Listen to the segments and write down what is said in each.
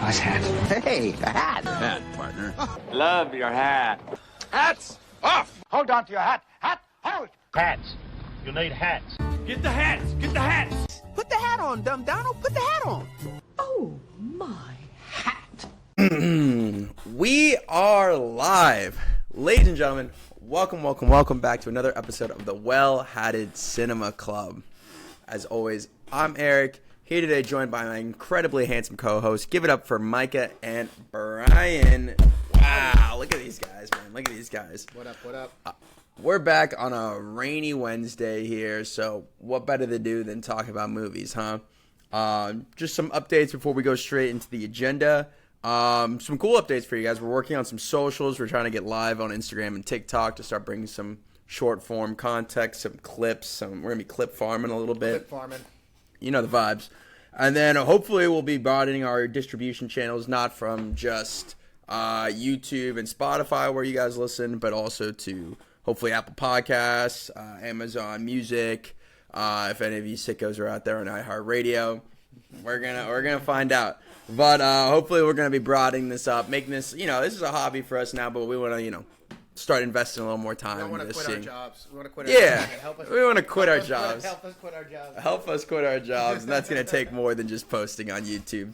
nice hat. Hey, a hat. Hat, partner. Love your hat. Hats off! Hold on to your hat. Hat, hold! Hats. You need hats. Get the hats. Get the hats. Put the hat on, dumb Donald. Put the hat on. Oh, my hat. We are live. Ladies and gentlemen, welcome back to another episode of the Well-Hatted Cinema Club. As always, I'm Eric, here today joined by my incredibly handsome co-host. Give it up for Micah and Brian. Wow, look at these guys, man. Look at these guys. What up? We're back on a rainy Wednesday here, so what better to do than talk about movies, huh? Just some updates before we go straight into the agenda. Some cool updates for you guys. We're working on some socials. We're trying to get live on Instagram and TikTok to start bringing some short form context, some clips. We're going to be clip farming a little bit. Clip farming. You know the vibes. And then hopefully we'll be broadening our distribution channels, not from just YouTube and Spotify where you guys listen, but also to hopefully Apple Podcasts, Amazon Music. If any of you sickos are out there on iHeartRadio, we're gonna find out. But hopefully we're gonna be broadening this up, making this, this is a hobby for us now, but we want to, start investing a little more time. We don't want to quit our jobs. We want to quit our jobs. We want to quit our jobs. Help us quit our jobs. Help us quit our jobs, and that's gonna take more than just posting on YouTube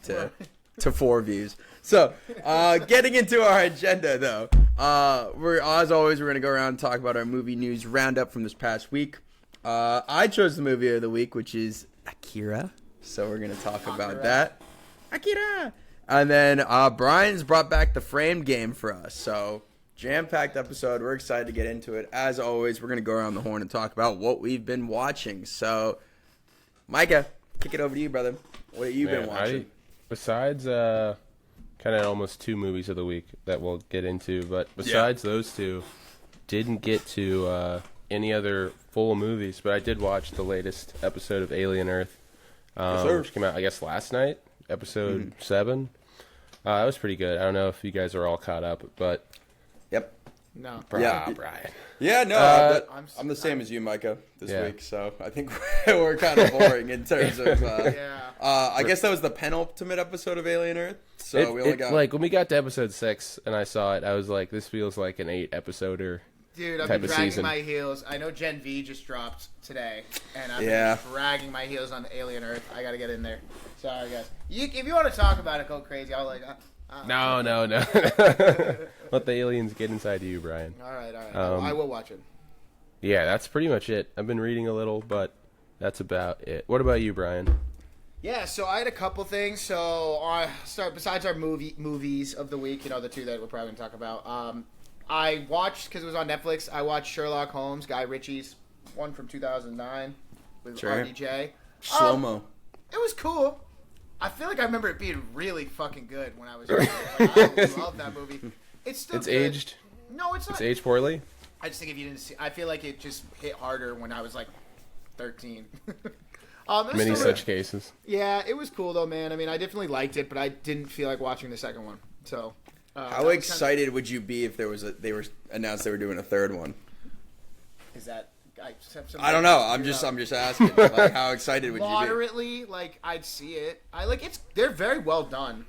to 4 views. So, getting into our agenda though, as always we're gonna go around and talk about our movie news roundup from this past week. I chose the movie of the week, which is Akira. So we're gonna talk about that. Akira. And then Brian's brought back the framed game for us. So jam-packed episode. We're excited to get into it. As always, we're gonna go around the horn and talk about what we've been watching. So, Micah, kick it over to you, brother. What have you been watching? Besides kind of almost 2 movies of the week that we'll get into, but besides those 2, didn't get to any other full movies, but I did watch the latest episode of Alien Earth, which came out, I guess, last night, episode 7. That was pretty good. I don't know if you guys are all caught up, but... Yep. No. Brian. Yeah, no, I'm the same as you, Micah, this week, so I think we're kind of boring in terms of... I guess that was the penultimate episode of Alien Earth, so we only got... Like, when we got to episode 6 and I saw it, I was like, this feels like an 8-episoder. Dude, I've been dragging my heels. I know Gen V just dropped today, and I've been dragging my heels on Alien Earth. I gotta get in there. Sorry, guys. If you want to talk about it, go crazy. I'll No. Let the aliens get inside you, Brian. All right. I will watch it. Yeah, that's pretty much it. I've been reading a little, but that's about it. What about you, Brian? Yeah, so I had a couple things. So start besides our movies of the week, the 2 that we're probably gonna talk about. I watched, because it was on Netflix, I watched Sherlock Holmes, Guy Ritchie's one from 2009 with RDJ. Slow-mo. It was cool. I feel like I remember it being really fucking good when I was younger. I love that movie. It's still good. Aged? No, it's not. It's aged poorly? I just think if you didn't see, I feel like it just hit harder when I was like 13. Many such cases. Yeah, it was cool though, man. I mean, I definitely liked it, but I didn't feel like watching the second one. So... How excited would you be if they were announced they were doing a third one? Is that I don't know. I'm just asking. Like, how excited would you be? Moderately, like I'd see it. They're very well done.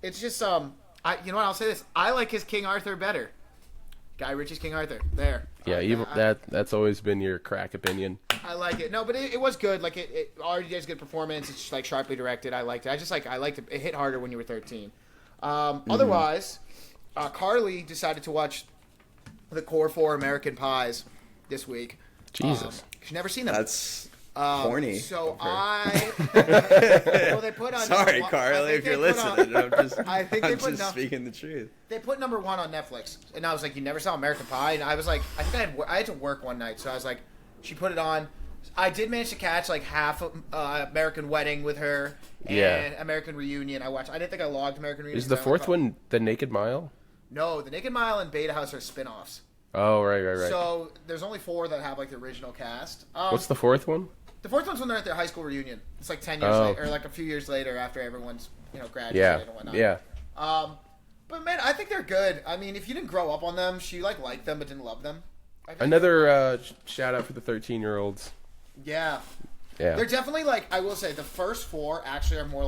It's just you know what? I'll say this. I like his King Arthur better. Guy Ritchie's King Arthur. There. Yeah, that's always been your crack opinion. I like it. No, but it was good. Like it already has good performance. It's just, like sharply directed. I liked it. I liked it. It hit harder when you were 13. Otherwise, Carly decided to watch the Core 4 American Pies this week. Jesus. She's never seen them. That's corny. So they put on... Sorry, Carly, if you're listening. I'm just speaking the truth. They put number 1 on Netflix. And I was like, you never saw American Pie? And I was like, I think I had to work one night. So I was like, she put it on. I did manage to catch like half of American Wedding with her and American Reunion. I didn't think I logged American Reunion. Is the 4th one The Naked Mile? No, The Naked Mile and Beta House are spin-offs. Oh, right. So there's only 4 that have like the original cast. What's the 4th one? The 4th one's when they're at their high school reunion. It's like 10 years later, or like a few years later after everyone's graduated and whatnot. Yeah. But man, I think they're good. I mean, if you didn't grow up on them, she liked them but didn't love them. Another shout out for the 13-year-olds. Yeah. Yeah. They're definitely I will say the first 4 actually are more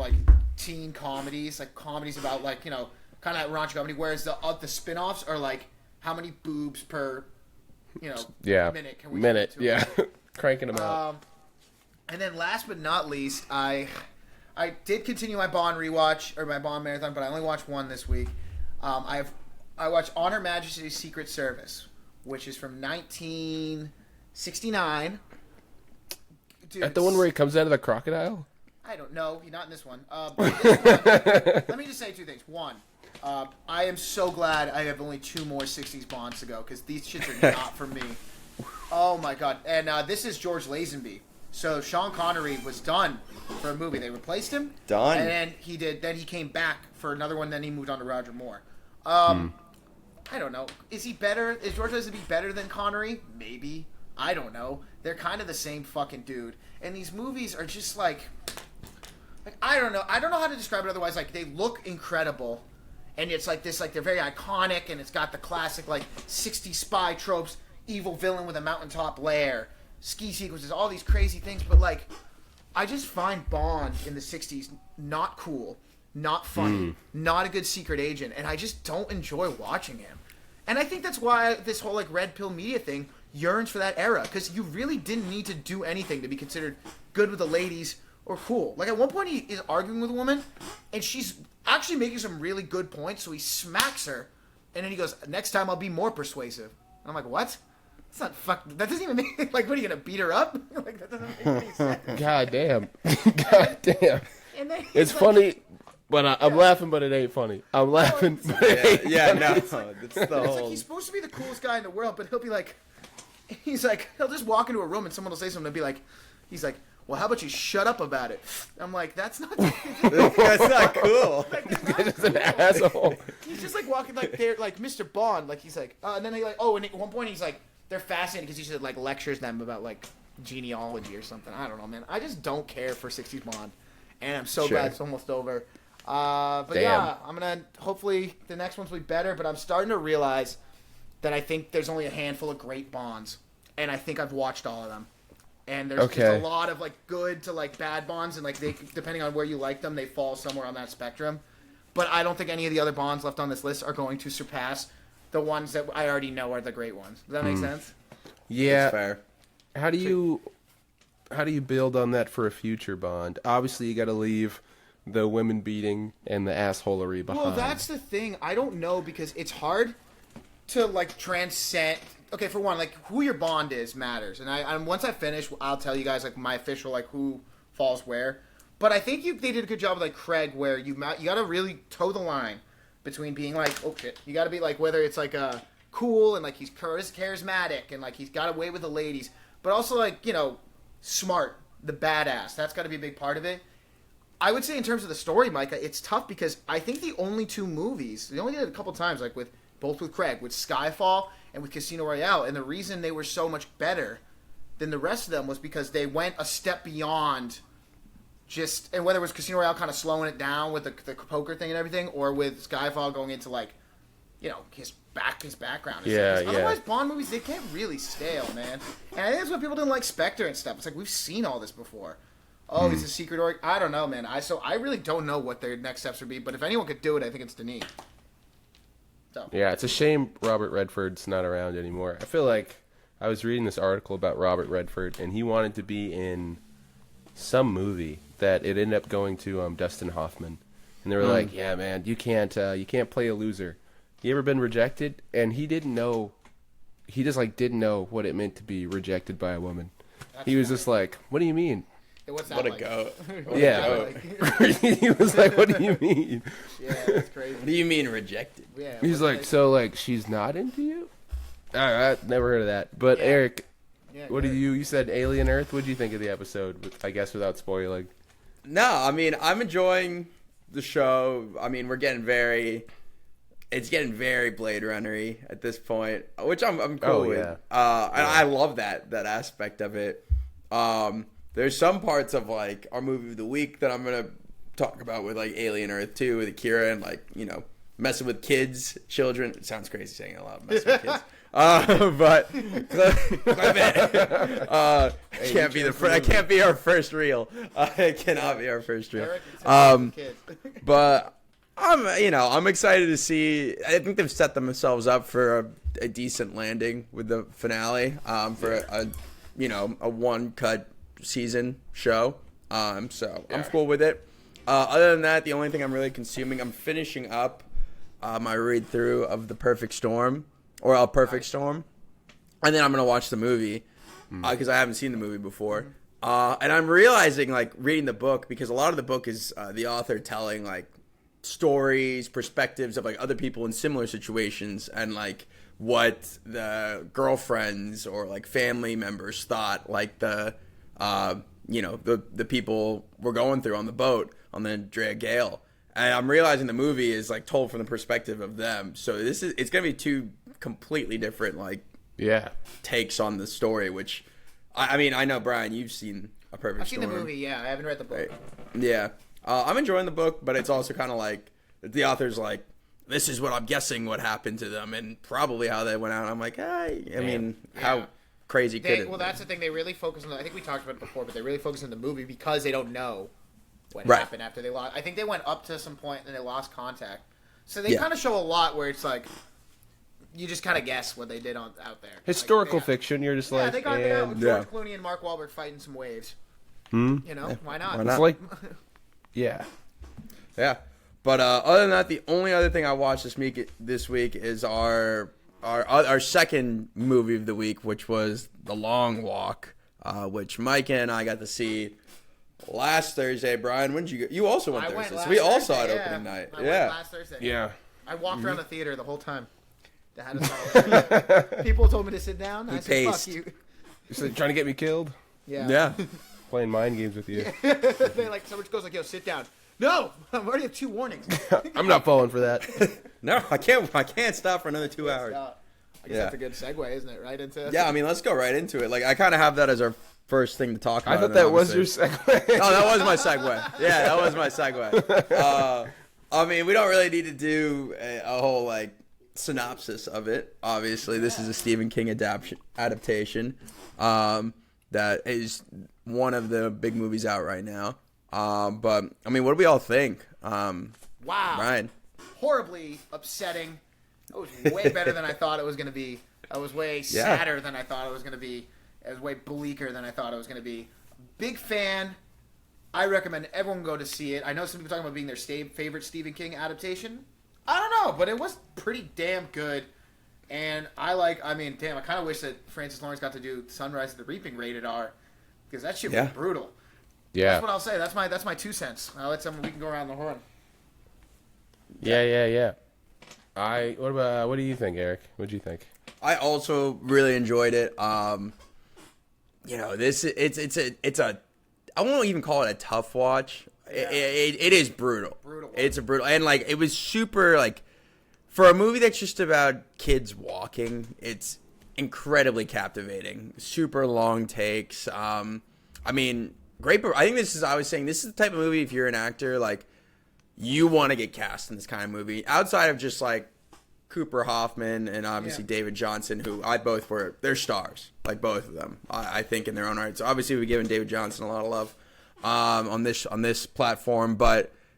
teen comedies, like comedies about like kind of raunchy comedy. Whereas the spin-offs are like how many boobs per minute can we get to yeah, it? cranking them out. And then last but not least, I did continue my Bond rewatch or my Bond marathon, but I only watched one this week. I watched On Her Majesty's Secret Service, which is from 1969. Dude, At the one where he comes out of the crocodile? I don't know. He's not in this one. But this one, let me just say two things. One, I am so glad I have only 2 more 60s Bonds to go because these shits are not for me. Oh my god! And this is George Lazenby. So Sean Connery was done for a movie. They replaced him. Done. And then he did. Then he came back for another one. Then he moved on to Roger Moore. I don't know. Is he better? Is George Lazenby better than Connery? Maybe. I don't know. They're kind of the same fucking dude. And these movies are just like I don't know. I don't know how to describe it otherwise. Like they look incredible, and it's like this. Like they're very iconic, and it's got the classic like 60s spy tropes, evil villain with a mountaintop lair, ski sequences, all these crazy things. But like, I just find Bond in the 60s not cool, not funny, not a good secret agent, and I just don't enjoy watching him. And I think that's why this whole like red pill media thing yearns for that era, because you really didn't need to do anything to be considered good with the ladies or cool. Like at one point he is arguing with a woman, and she's actually making some really good points, so he smacks her, and then he goes, "Next time I'll be more persuasive." And I'm like, what? That's not that doesn't even make like, what are you gonna beat her up? Like that doesn't make any sense. God damn. God damn. And then It's like, funny, but I'm laughing, but it ain't funny. I'm laughing, but it ain't No, it's the It's like whole. he's supposed to be the coolest guy in the world, but he'll just walk into a room and someone will say something and be like, he's like, "Well, how about you shut up about it?" I'm like, that's not That's not cool. He's an asshole. He's just like walking like they're like Mr. Bond, like he's like, and then he like, and at one point he's like, they're fascinated because he just like lectures them about like genealogy or something. I don't know, man. I just don't care for 60s Bond, and I'm so glad it's almost over. But Damn. yeah, I'm gonna hopefully the next ones will be better. But I'm starting to realize that I think there's only a handful of great Bonds, and I think I've watched all of them. And there's just a lot of like good to like bad Bonds, and like they, depending on where you like them, they fall somewhere on that spectrum. But I don't think any of the other Bonds left on this list are going to surpass the ones that I already know are the great ones. Does that make sense? Yeah. It's fair. How do you build on that for a future Bond? Obviously, you got to leave the women beating and the assholery behind. Well, that's the thing. I don't know, because it's hard to like transcend. Okay, for one, like who your Bond is matters, and I once I finish, I'll tell you guys like my official like who falls where. But I think they did a good job with like Craig, where you got to really toe the line between being like, oh shit, you got to be like, whether it's like cool and like he's charismatic and like he's got away with the ladies, but also like smart, the badass. That's got to be a big part of it. I would say in terms of the story, Micah, it's tough because I think the only 2 movies, they only did it a couple times, like both with Craig, with Skyfall and with Casino Royale, and the reason they were so much better than the rest of them was because they went a step beyond just, and whether it was Casino Royale kind of slowing it down with the poker thing and everything, or with Skyfall going into like, his background. Yeah, yeah. Otherwise, Bond movies, they get really stale, man. And I think that's why people didn't like Spectre and stuff. It's like, we've seen all this before. Oh, it's a secret org. I don't know, man. I really don't know what their next steps would be. But if anyone could do it, I think it's Denis. So. Yeah, it's a shame Robert Redford's not around anymore. I feel like I was reading this article about Robert Redford, and he wanted to be in some movie that it ended up going to Dustin Hoffman, and they were like, "Yeah, man, you can't play a loser. You ever been rejected?" And he didn't know. He just like didn't know what it meant to be rejected by a woman. He was just like, "What do you mean?" What's that What a like? goat. Yeah. He was like, "What do you mean?" Yeah, that's crazy. What do you mean rejected? Yeah, He's like, "So like she's not into you?" All right, never heard of that. But Yeah. Eric, Yeah, what do you said Alien Earth? What did you think of the episode? I guess without spoiling. No, I mean, I'm enjoying the show. I mean, it's getting very Blade Runner-y at this point, which I'm cool with. Yeah. And I love that aspect of it. There's some parts of like our movie of the week that I'm gonna talk about with like Alien Earth 2 with Akira and like messing with kids, children. It sounds crazy saying it a lot, messing with kids. But can't be I can't be our first reel. It cannot be our first reel. But I'm excited to see. I think they've set themselves up for a decent landing with the finale. For a one cut season show. So I'm cool with it. Other than that, the only thing I'm really consuming, I'm finishing up my read through of The Perfect Storm or A Perfect Storm, and then I'm gonna watch the movie because I haven't seen the movie before. And I'm realizing, like, reading the book, because a lot of the book is the author telling like stories, perspectives of like other people in similar situations, and like what the girlfriends or like family members thought like the people were going through on the boat on the Andrea Gale. And I'm realizing the movie is like told from the perspective of them. So it's gonna be two completely different takes on the story. Which I mean, I know, Brian, you've seen A Perfect Storm. I've seen the movie. Yeah, I haven't read the book. Right. Yeah, I'm enjoying the book, but it's also kind of like the author's like, this is what I'm guessing what happened to them and probably how they went out. I'm like, how crazy could it? Well, that's the thing. They really focus on. I think we talked about it before, but they really focus on the movie because they don't know what happened after they lost. I think they went up to some point and they lost contact. So they kind of show a lot where it's like you just kind of guess what they did out there. Historical fiction. You're just like, they got out with George Clooney and Mark Wahlberg fighting some waves. Why not? Why not? It's like, yeah. But other than that, the only other thing I watched this week is our second movie of the week, which was The Long Walk, which Mike and I got to see last Thursday. Brian, when did you go? You also went Thursday, so we all saw it opening night. I went last Thursday. Yeah. I walked around the theater the whole time. People told me to sit down. I said, "Fuck you." You said, trying to get me killed? Yeah. Playing mind games with you. They like someone goes like, "Yo, sit down." No, I already have 2 warnings. I'm not falling for that. No, I can't stop for another 2 hours. I guess that's a good segue, isn't it? Right into. Yeah, I mean, let's go right into it. Like, I kind of have that as our first thing to talk about. I thought that was your segue. No, that was my segue. Yeah, that was my segue. I mean, we don't really need to do a whole like synopsis of it. Obviously, this is a Stephen King adaptation. That is one of the big movies out right now. But I mean, what do we all think? Wow, Ryan, horribly upsetting. It was way better than I thought it was going to be. I was way sadder than I thought it was going to be. It was way bleaker than I thought it was going to be. Big fan. I recommend everyone go to see it. I know some people talking about being their favorite Stephen King adaptation. I don't know, but it was pretty damn good. And I kind of wish that Francis Lawrence got to do Sunrise of the Reaping rated R, because that shit was brutal. Yeah. That's what I'll say. That's my 2 cents. I'll let someone. We can go around the horn. Yeah. What do you think, Eric? What do you think? I also really enjoyed it. It's a I won't even call it a tough watch. Yeah. It is brutal. It's a brutal, and like it was super like for a movie that's just about kids walking. It's incredibly captivating. Super long takes. I mean, great. I think this is. I was saying this is the type of movie if you're an actor like you want to get cast in this kind of movie outside of just like Cooper Hoffman and obviously David Johnson, who they're stars, like both of them, I think in their own right. So obviously we've given David Johnson a lot of love on this platform,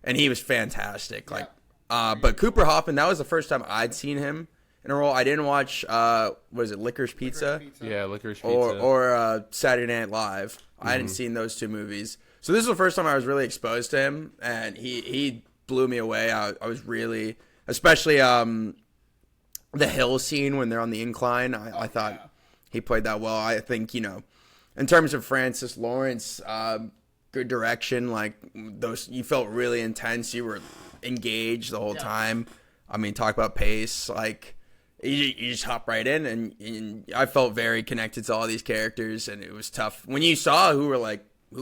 and he was fantastic. Like, but Cooper Hoffman, that was the first time I'd seen him in a role. I didn't watch Licorice Pizza? Yeah, Licorice Pizza. Or Saturday Night Live. I hadn't seen those 2 movies. So this is the first time I was really exposed to him, and he blew me away. I was really, especially the hill scene when they're on the incline. I thought he played that well. I think, in terms of Francis Lawrence, good direction. Like you felt really intense. You were engaged the whole time. I mean, talk about pace. Like you just hop right in, and I felt very connected to all these characters, and it was tough when you saw who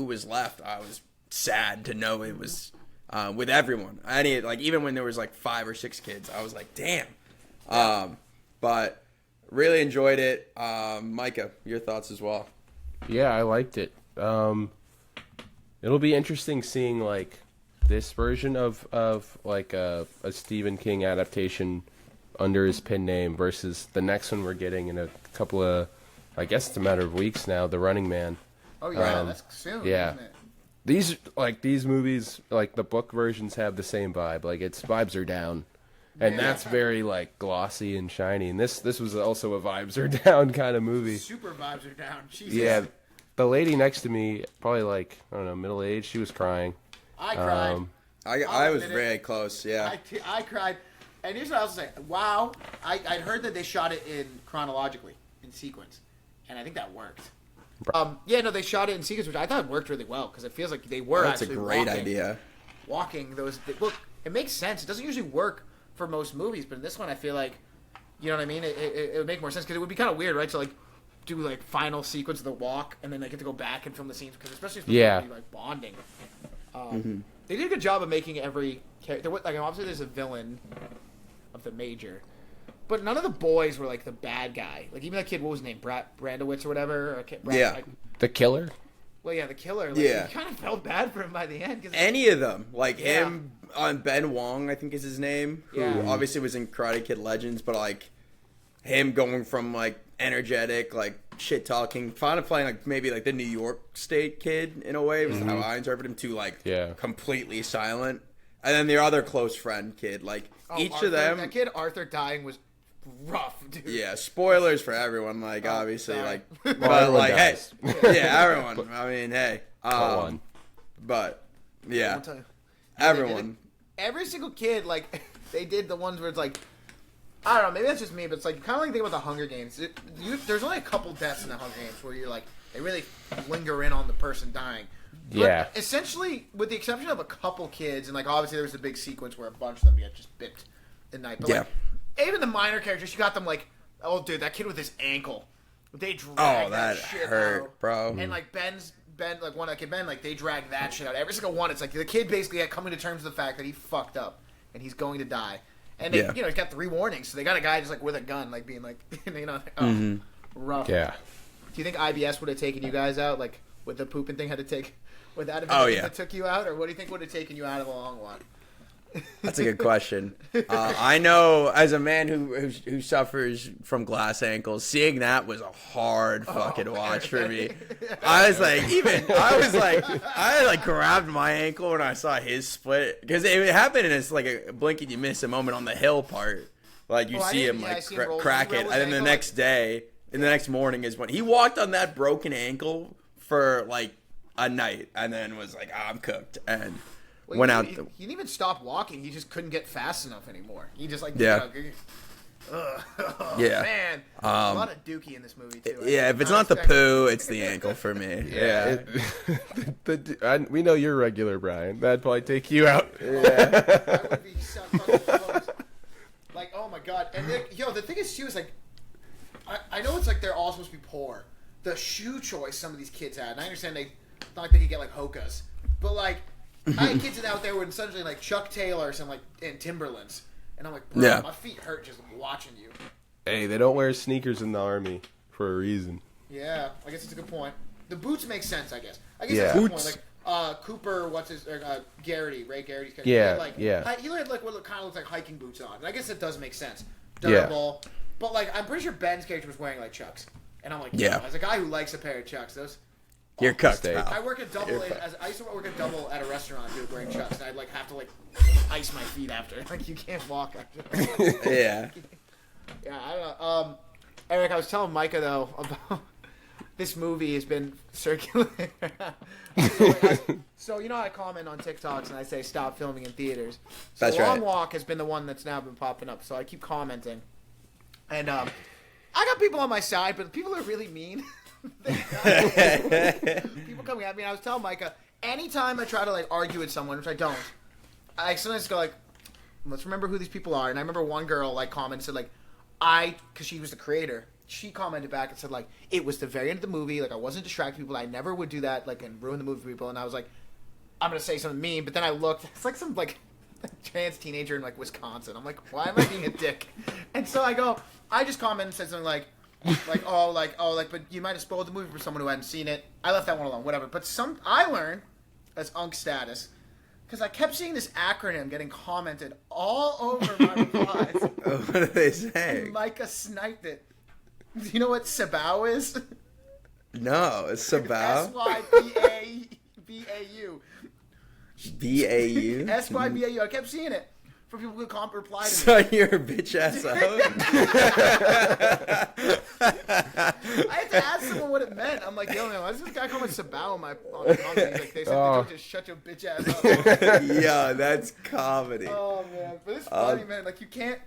was left. I was sad to know it was with everyone. Even when there was like 5 or 6 kids, I was like, damn. But really enjoyed it. Micah, your thoughts as well? Yeah, I liked it. It'll be interesting seeing like this version of like a Stephen King adaptation under his pen name versus the next one we're getting in a couple of, I guess it's a matter of weeks now, The Running Man. Oh yeah, that's soon. Yeah. Isn't it? These movies, like the book versions have the same vibe. Like its vibes are down. And that's very like glossy and shiny. And this was also a vibes are down kind of movie. Super vibes are down. Jesus. Yeah. The lady next to me, probably like, I don't know, middle aged, she was crying. I cried. I was very close, yeah. I cried. And here's what I was saying. Wow. I'd heard that they shot it in chronologically, in sequence. And I think that worked. They shot it in sequence, which I thought worked really well, because it feels like they were That's a actually great idea. walking those... Look, it makes sense. It doesn't usually work for most movies, but in this one I feel like, you know what I mean? It would make more sense, because it would be kind of weird, right? To, like, do, like, final sequence of the walk, and then they get to go back and film the scenes, because especially if they're be, like, bonding. They did a good job of making every character... Like, obviously there's a villain of the major... But none of the boys were, like, the bad guy. Like, even that kid, what was his name? Brandowitz or whatever? The killer? Well, yeah, the killer. Like, Yeah. You kind of felt bad for him by the end. Any of them. Like, him, Ben Wong, I think is his name, who obviously was in Karate Kid Legends, but, like, him going from, like, energetic, like, shit-talking, kind of playing, like, maybe, like, the New York State kid, in a way, was how I interpret him, to, like, completely silent. And then the other close friend kid, like, each Arthur, of them... That kid, Arthur, dying was... rough, dude. Yeah, spoilers for everyone, like, obviously, sorry. like, but, like, hey, everyone, I mean, hey, one. but, yeah, Tell you. everyone. Every single kid, like, they did the ones where it's like, I don't know, maybe that's just me, but it's like, kind of like think about the Hunger Games. There's only a couple deaths in the Hunger Games where you're like, they really linger in on the person dying. But essentially, with the exception of a couple kids, and, like, obviously there was a big sequence where a bunch of them get just bipped at night, but, like, even the minor characters, you got them like, oh, dude, that kid with his ankle. They dragged that shit hurt, out. bro. And, like, Ben, like, one of the kid, Ben, like, they dragged that shit out. Every single one, it's like the kid basically had coming to terms with the fact that he fucked up and he's going to die. And, they, you know, he's got 3 warnings, so they got a guy just, like, with a gun, like, being like, you know, rough. Yeah. Do you think IBS would have taken you guys out, like, with the pooping thing had to take, would that have been that took you out, or what do you think would have taken you out of the long one? That's a good question. I know, as a man who suffers from glass ankles, seeing that was a hard fucking watch for me. I grabbed my ankle when I saw his split, because it happened, and it's like a blink and you miss a moment on the hill part. Like, you see him crack it, and then the next day, and the next morning is when he walked on that broken ankle for like a night, and then was like, I'm cooked, and. Well, he didn't even stop walking. He just couldn't get fast enough anymore. He just like man, a lot of dookie in this movie too. If it's not the poo, it's the ankle for me. We know you're regular, Brian. That'd probably take you out. I would be so fucking close. Like, oh my god! And the thing is, too, is like, I know it's like they're all supposed to be poor. The shoe choice some of these kids had, and I understand it's not like they could get like Hokas, but like. I had kids out there with essentially like Chuck Taylors and Timberlands, and I'm like, bro, my feet hurt just watching you. Hey, they don't wear sneakers in the army for a reason. Yeah, I guess it's a good point. The boots make sense, I guess. I guess that's a good point. Like Cooper, Garrity, Ray Garrity's character. He had like what kind of looks like hiking boots on, and I guess it does make sense. Durable, but like I'm pretty sure Ben's character was wearing like Chucks, and I'm like, as a guy who likes a pair of Chucks, those. You're cooked, pal. I work at double. I used to work at double at a restaurant, dude, wearing Chucks, and I'd like have to like ice my feet after. Like you can't walk after. Yeah. Yeah, I don't know. Eric, I was telling Micah though about this movie has been circulating. So you know I comment on TikToks and I say stop filming in theaters. So That's Long right. Walk has been the one that's now been popping up. So I keep commenting, and I got people on my side, but people are really mean. People coming at me, and I was telling Micah, anytime I try to like argue with someone, which I don't, I sometimes go like, let's remember who these people are. And I remember one girl like commented, said like, because she was the creator, she commented back and said like, it was the very end of the movie, like I wasn't distracting people, I never would do that, like, and ruin the movie for people. And I was like, I'm gonna say something mean, but then I looked, it's like some like trans teenager in like Wisconsin. I'm like, why am I being a dick? And so I just commented and said something like, but you might have spoiled the movie for someone who hadn't seen it. I left that one alone, whatever. But I learned, as Unk status, because I kept seeing this acronym getting commented all over my replies. What do they say? And Micah sniped it. Do you know what Sabau is? No, it's Sabau. S-Y-B-A-U. B-A-U? S-Y-B-A-U. I kept seeing it. For people who can't reply to me. So you're a bitch ass out. I had to ask someone what it meant. I'm like, yo, man, why does this guy call me Sabao on my comment? He's like, they said, don't just shut your bitch ass up. Yeah, that's comedy. Oh, man. But it's funny, man. Like, you can't...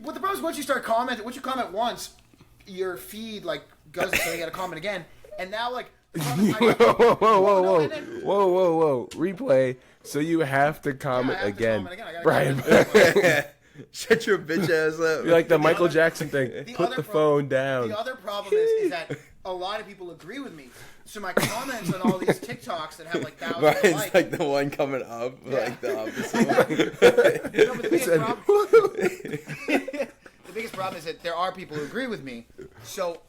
What the problem is, once you start commenting, once you comment once, your feed, like, goes so you got to comment again. And now, like... Whoa. Replay. So you have to comment again. Brian. Shut your bitch ass up. You're like the Michael Jackson thing. Put the phone down. The other problem is that a lot of people agree with me. So my comments on all these TikToks that have like thousands of Brian's likes. like the one coming up, like the opposite one. No, but the biggest problem is that there are people who agree with me. So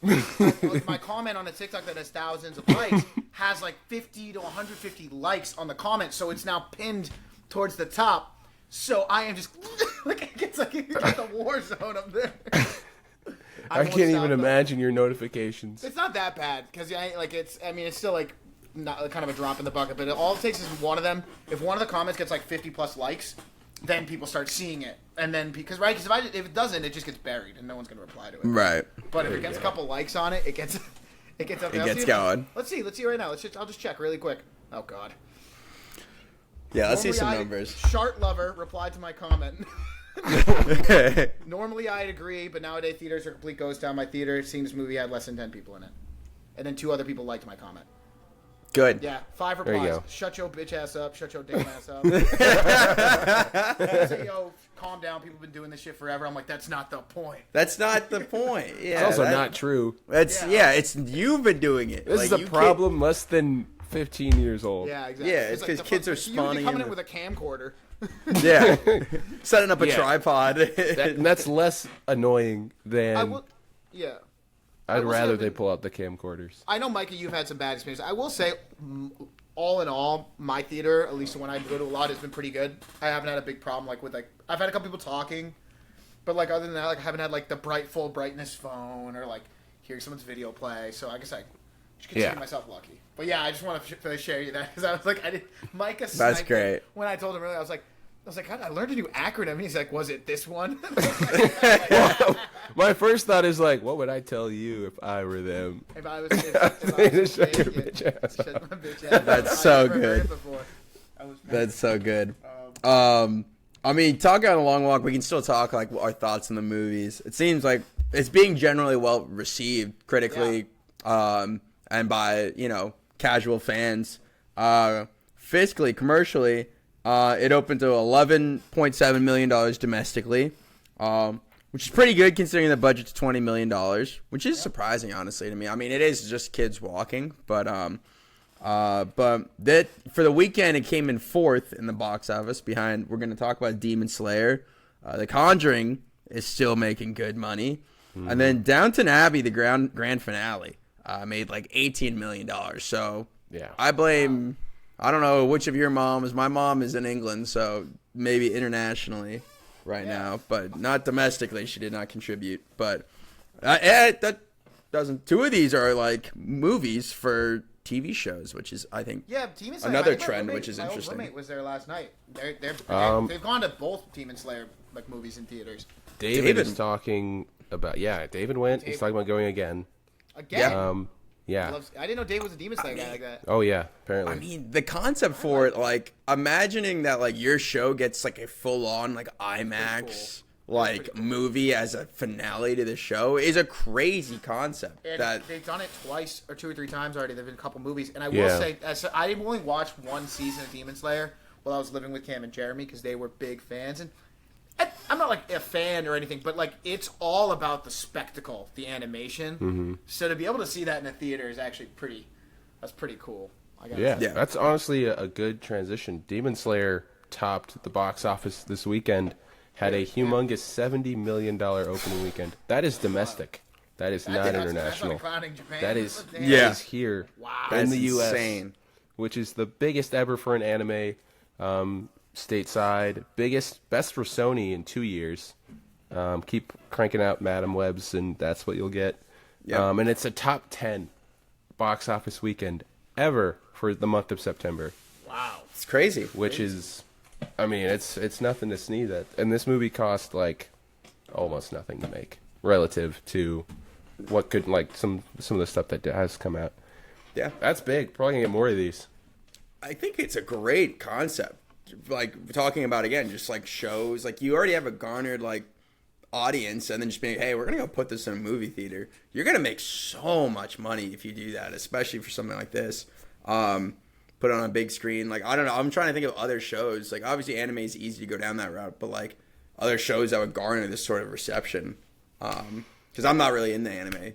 my comment on a TikTok that has thousands of likes has like 50 to 150 likes on the comment, so it's now pinned towards the top. So I am just like it's like a war zone up there. I can't even imagine your notifications. It's not that bad because it's still like not kind of a drop in the bucket, but all it takes is one of them. If one of the comments gets like 50 plus likes, then people start seeing it, and then because if it doesn't, it just gets buried, and no one's gonna reply to it. Right. But if it gets a couple likes on it, it gets up there. It gets going. Let's see right now. I'll just check really quick. Oh God. Yeah, let's see some numbers. Shart Lover replied to my comment. Normally I'd agree, but nowadays theaters are a complete ghost town. My theater seems movie had less than 10 people in it, and then 2 other people liked my comment. Good. Yeah, 5 There you replies. go. Shut your bitch ass up. Shut your damn ass up. Say, yo, calm down. People have been doing this shit forever. I'm like, that's not the point. That's not the point. Yeah, It's also not true. It's it's you've been doing it. This is a problem less than 15 years old. Yeah, exactly. Yeah, it's 'cause kids are spawning You coming in in with a camcorder. Yeah, setting up a Yeah. tripod. That's less annoying than. Yeah. I'd will say rather I've they been- pull out the camcorders. I know, Micah, you've had some bad experiences. I will say, all in all, my theater, at least the one I go to a lot, has been pretty good. I haven't had a big problem with I've had a couple people talking, but other than that, I haven't had the full brightness phone or hearing someone's video play. So I guess I should consider myself lucky. But yeah, I just want to share you that because I was Micah. That's great. When I told him earlier, I was like, God, I learned a new acronym. And he's like, was it this one? My first thought is what would I tell you if I were them? If I was shut your bitch ass. Shut my bitch ass. That's so I've never heard good. it before. That's so good. I mean, talking on a long walk, we can still talk our thoughts on the movies. It seems like it's being generally well received critically, and by casual fans. Fiscally, commercially, it opened to $11.7 million domestically, which is pretty good considering the budget's $20 million, which is surprising, honestly, to me. I mean, it is just kids walking, but that for the weekend, it came in 4th in the box office behind, we're going to talk about Demon Slayer. The Conjuring is still making good money. Mm-hmm. And then Downton Abbey, the grand finale, made $18 million. So yeah, I blame... I don't know which of your moms. My mom is in England, so maybe internationally right now, but not domestically. She did not contribute. But that doesn't. 2 of these are movies for TV shows, which is, I think, Demon Slayer, another trend, which is my interesting. My roommate was there last night. They've gone to both Demon Slayer movies in theaters. David is talking about David went. He's talking about going again. Again. Yeah. I didn't know Dave was a Demon Slayer guy like that. Oh yeah, apparently. I mean, the concept for it, imagining that your show gets a full on IMAX movie as a finale to the show is a crazy concept. And they've done it twice or 2 or 3 times already. There've been a couple movies, and I will say, I only watched 1 season of Demon Slayer while I was living with Cam and Jeremy because they were big fans. And I'm not a fan or anything, but it's all about the spectacle, the animation. Mm-hmm. So to be able to see that in a theater is actually pretty cool. That's honestly a good transition. Demon Slayer topped the box office this weekend, had a humongous $70 million opening weekend. That is domestic. That is not international. That is is here in the U.S., which is the biggest ever for an anime. stateside. Best for Sony in 2 years. Keep cranking out Madam Webs, and that's what you'll get. Yeah. And it's a top 10 box office weekend ever for the month of September. Wow. It's crazy. Which is, I mean, it's nothing to sneeze at. And this movie cost like almost nothing to make relative to what could like some of the stuff that has come out. Yeah. That's big. Probably gonna get more of these. I think it's a great concept. Like talking about again, just like shows. Like you already have a garnered like audience, and then just being, hey, we're gonna go put this in a movie theater. You're gonna make so much money if you do that, especially for something like this. Put it on a big screen. Like I don't know. I'm trying to think of other shows. Like obviously, anime is easy to go down that route, but like other shows that would garner this sort of reception. Because I'm not really into anime.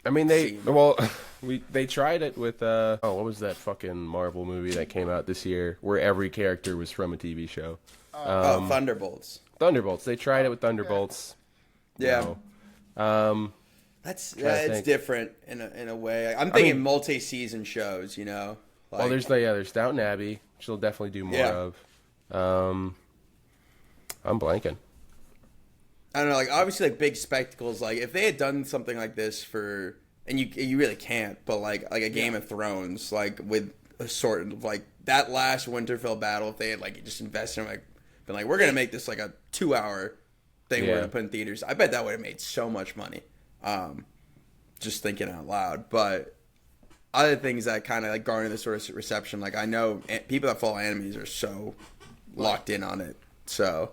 I mean, they tried it with what was that fucking Marvel movie that came out this year where every character was from a TV show? Thunderbolts. Thunderbolts. They tried it with Thunderbolts. Yeah. No. It's different in a way. I'm thinking multi-season shows. You know. Like, well, there's Downton Abbey, which they'll definitely do more of. I'm blanking. I don't know, like obviously like big spectacles, like if they had done something like this for, and you really can't, but like a Game of Thrones, like with a sort of like that last Winterfell battle, if they had like just invested in like been like, we're gonna make this like a 2-hour thing we're gonna put in theaters, I bet that would have made so much money. Just thinking out loud. But other things that kind of like garner this sort of reception, like I know people that follow animes are so locked in on it, so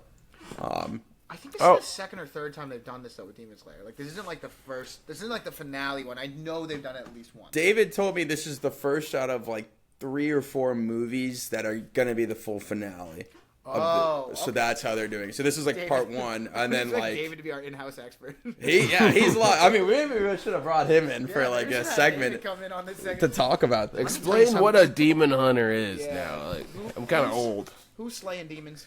I think this is the second or third time they've done this though with Demon Slayer. Like this isn't like the first. This isn't like the finale one. I know they've done it at least once. David told me this is the first out of like 3 or 4 movies that are gonna be the full finale. So that's how they're doing it. So this is like David, part 1, and then like David to be our in-house expert. he's a lot. I mean, maybe we should have brought him in for like a segment come in on this segment to talk about this. Explain what a demon hunter is now. Like, I'm kind of old. Who's slaying demons?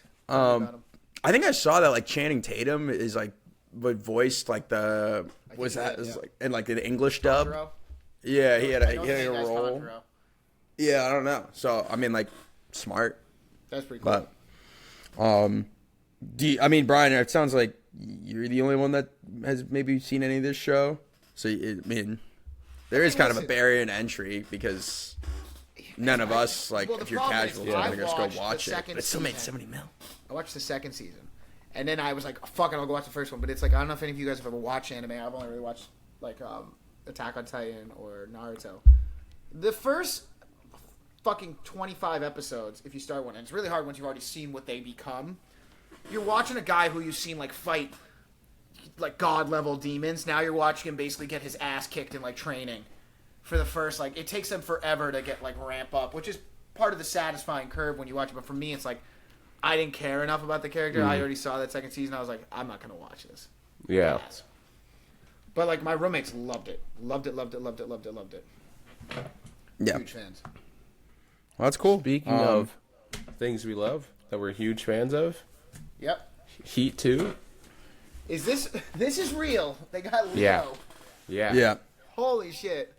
I think I saw that like Channing Tatum is like voiced like the like in like the English dub. Yeah, he had a role. Yeah, I don't know. So I mean, like smart. That's pretty cool. But I mean, Brian, it sounds like you're the only one that has maybe seen any of this show. So I mean, there is kind of a barrier in entry because none of us like if you're casual, are gonna just go watch it. But it still made $70 million. I watched the second season, and then I was like, "Fuck it, I'll go watch the first one." But it's like I don't know if any of you guys have ever watched anime. I've only really watched like Attack on Titan or Naruto. The first fucking 25 episodes, if you start one, and it's really hard once you've already seen what they become. You're watching a guy who you've seen like fight like god level demons. Now you're watching him basically get his ass kicked in like training for the first like it takes them forever to get like ramp up, which is part of the satisfying curve when you watch it. But for me, it's like I didn't care enough about the character. I already saw that second season. I was like, I'm not gonna watch this. Yeah. But like my roommates loved it. Loved it. Yeah. Huge fans. Well, that's cool. Speaking of things we love that we're huge fans of, Yep. Heat 2. Is this is real? They got Leo. Yeah. Holy shit.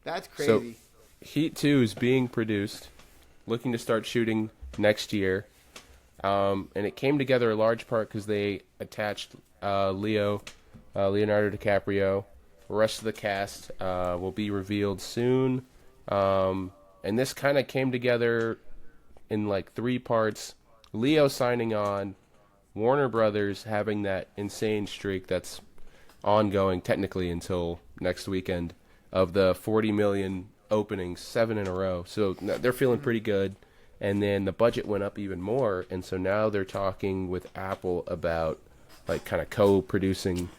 That's crazy. So, Heat 2 is being produced, looking to start shooting next year. And it came together in large part because they attached Leonardo DiCaprio. The rest of the cast will be revealed soon. And this kind of came together in like 3 parts. Leo signing on, Warner Brothers having that insane streak that's ongoing technically until next weekend of the 40 million openings, 7 in a row. So they're feeling pretty good. And then the budget went up even more, and so now they're talking with Apple about like kind of co-producing,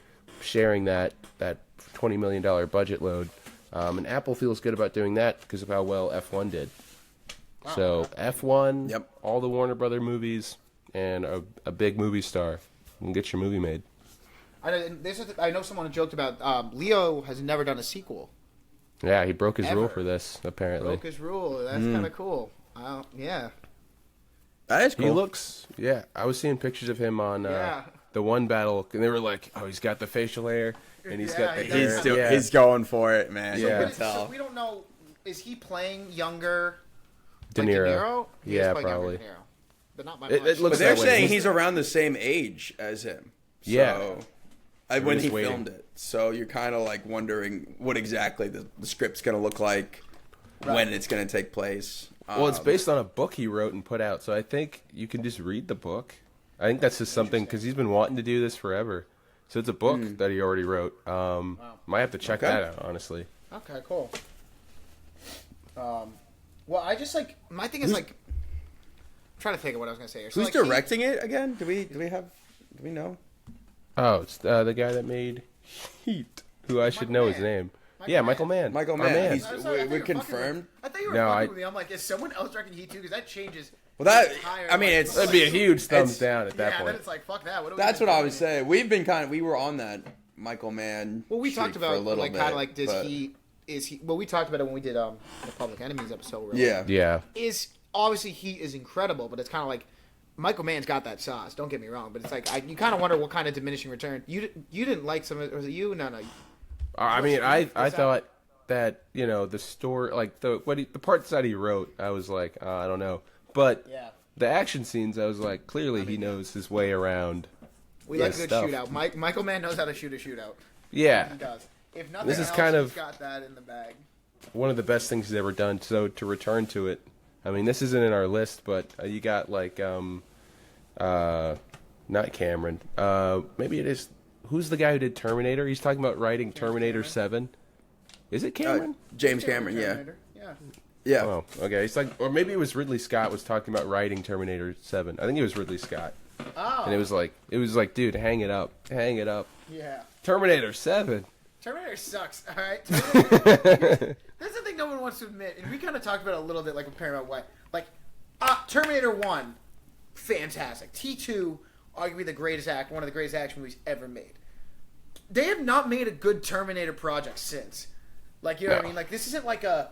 sharing that $20 million budget load. And Apple feels good about doing that because of how well F1 did. Wow. So F1, all the Warner Brother movies, and a big movie star. You can get your movie made. I know someone joked about Leo has never done a sequel. Yeah, he broke his rule for this, apparently. Broke his rule. That's kind of cool. Yeah. That is cool. He looks, I was seeing pictures of him on the one battle, and they were like, oh, he's got the facial hair, and he's got the hair. He's going for it, man. So we don't know, is he playing younger De Niro? Yeah, probably. but not by It much. looks But they're that way. saying he's around the same age as him. So, Yeah. when just he waiting. filmed it. So you're kind of like wondering what exactly the script's going to look like, when it's going to take place. Well, it's based on a book he wrote and put out, so I think you can just read the book. I think that's just something because he's been wanting to do this forever. So it's a book that he already wrote. Might have to check that out, honestly. Okay, cool. Well, I just like my thing is like. I'm trying to think of what I was gonna say here. So, Who's like, directing it again? Do we know? Oh, it's the guy that made Heat, who I should know his name. Michael Mann. Michael Our Mann. man. He's- I'm sorry, I thought we you were fucking confirmed. I thought you were No, fucking with me. I'm like, is someone else directing Heat too? Because that changes. Well, that the entire, I mean, like, it's That'd be a huge thumbs It's- down at that yeah. point. Then it's like, fuck that. What are we That's gonna what I do? was saying. We were on that Michael Mann. Well, we streak talked for a about little like bit, kind of like but- well, we talked about it when we did the Public Enemies episode. Where, Yeah. like, Yeah. is obviously Heat is incredible, but it's kind of like Michael Mann's got that sauce. Don't get me wrong, but it's like you kind of wonder what kind of diminishing return you didn't like some of it. Was it you? No. I mean, I that- thought that the story, like the parts that he wrote, I was like, I don't know, but Yeah. the action scenes, I was like, clearly he knows his way around. We like a Yeah, good stuff. shootout. Michael Mann knows how to shoot a shootout. Yeah, He does. If nothing This is else, kind he's of- got that in the bag. one of the best things he's ever done. So to return to it, I mean, this isn't in our list, but you got like not Cameron. Maybe it is. Who's the guy who did Terminator? He's talking about writing Terminator 7. Is it Cameron? James Cameron. Yeah. Terminator. Yeah. Yeah. Oh, okay. It's like, or maybe it was Ridley Scott was talking about writing Terminator 7. I think it was Ridley Scott, Oh. and it was like, dude, hang it up. Yeah. Terminator 7. Terminator sucks. All right. Terminator, that's the thing no one wants to admit, and we kind of talked about it a little bit, like with Paramount. What, like, Terminator 1, fantastic. T2, arguably one of the greatest action movies ever made. They have not made a good Terminator project since. Like, you know what I mean? Like, this isn't like a.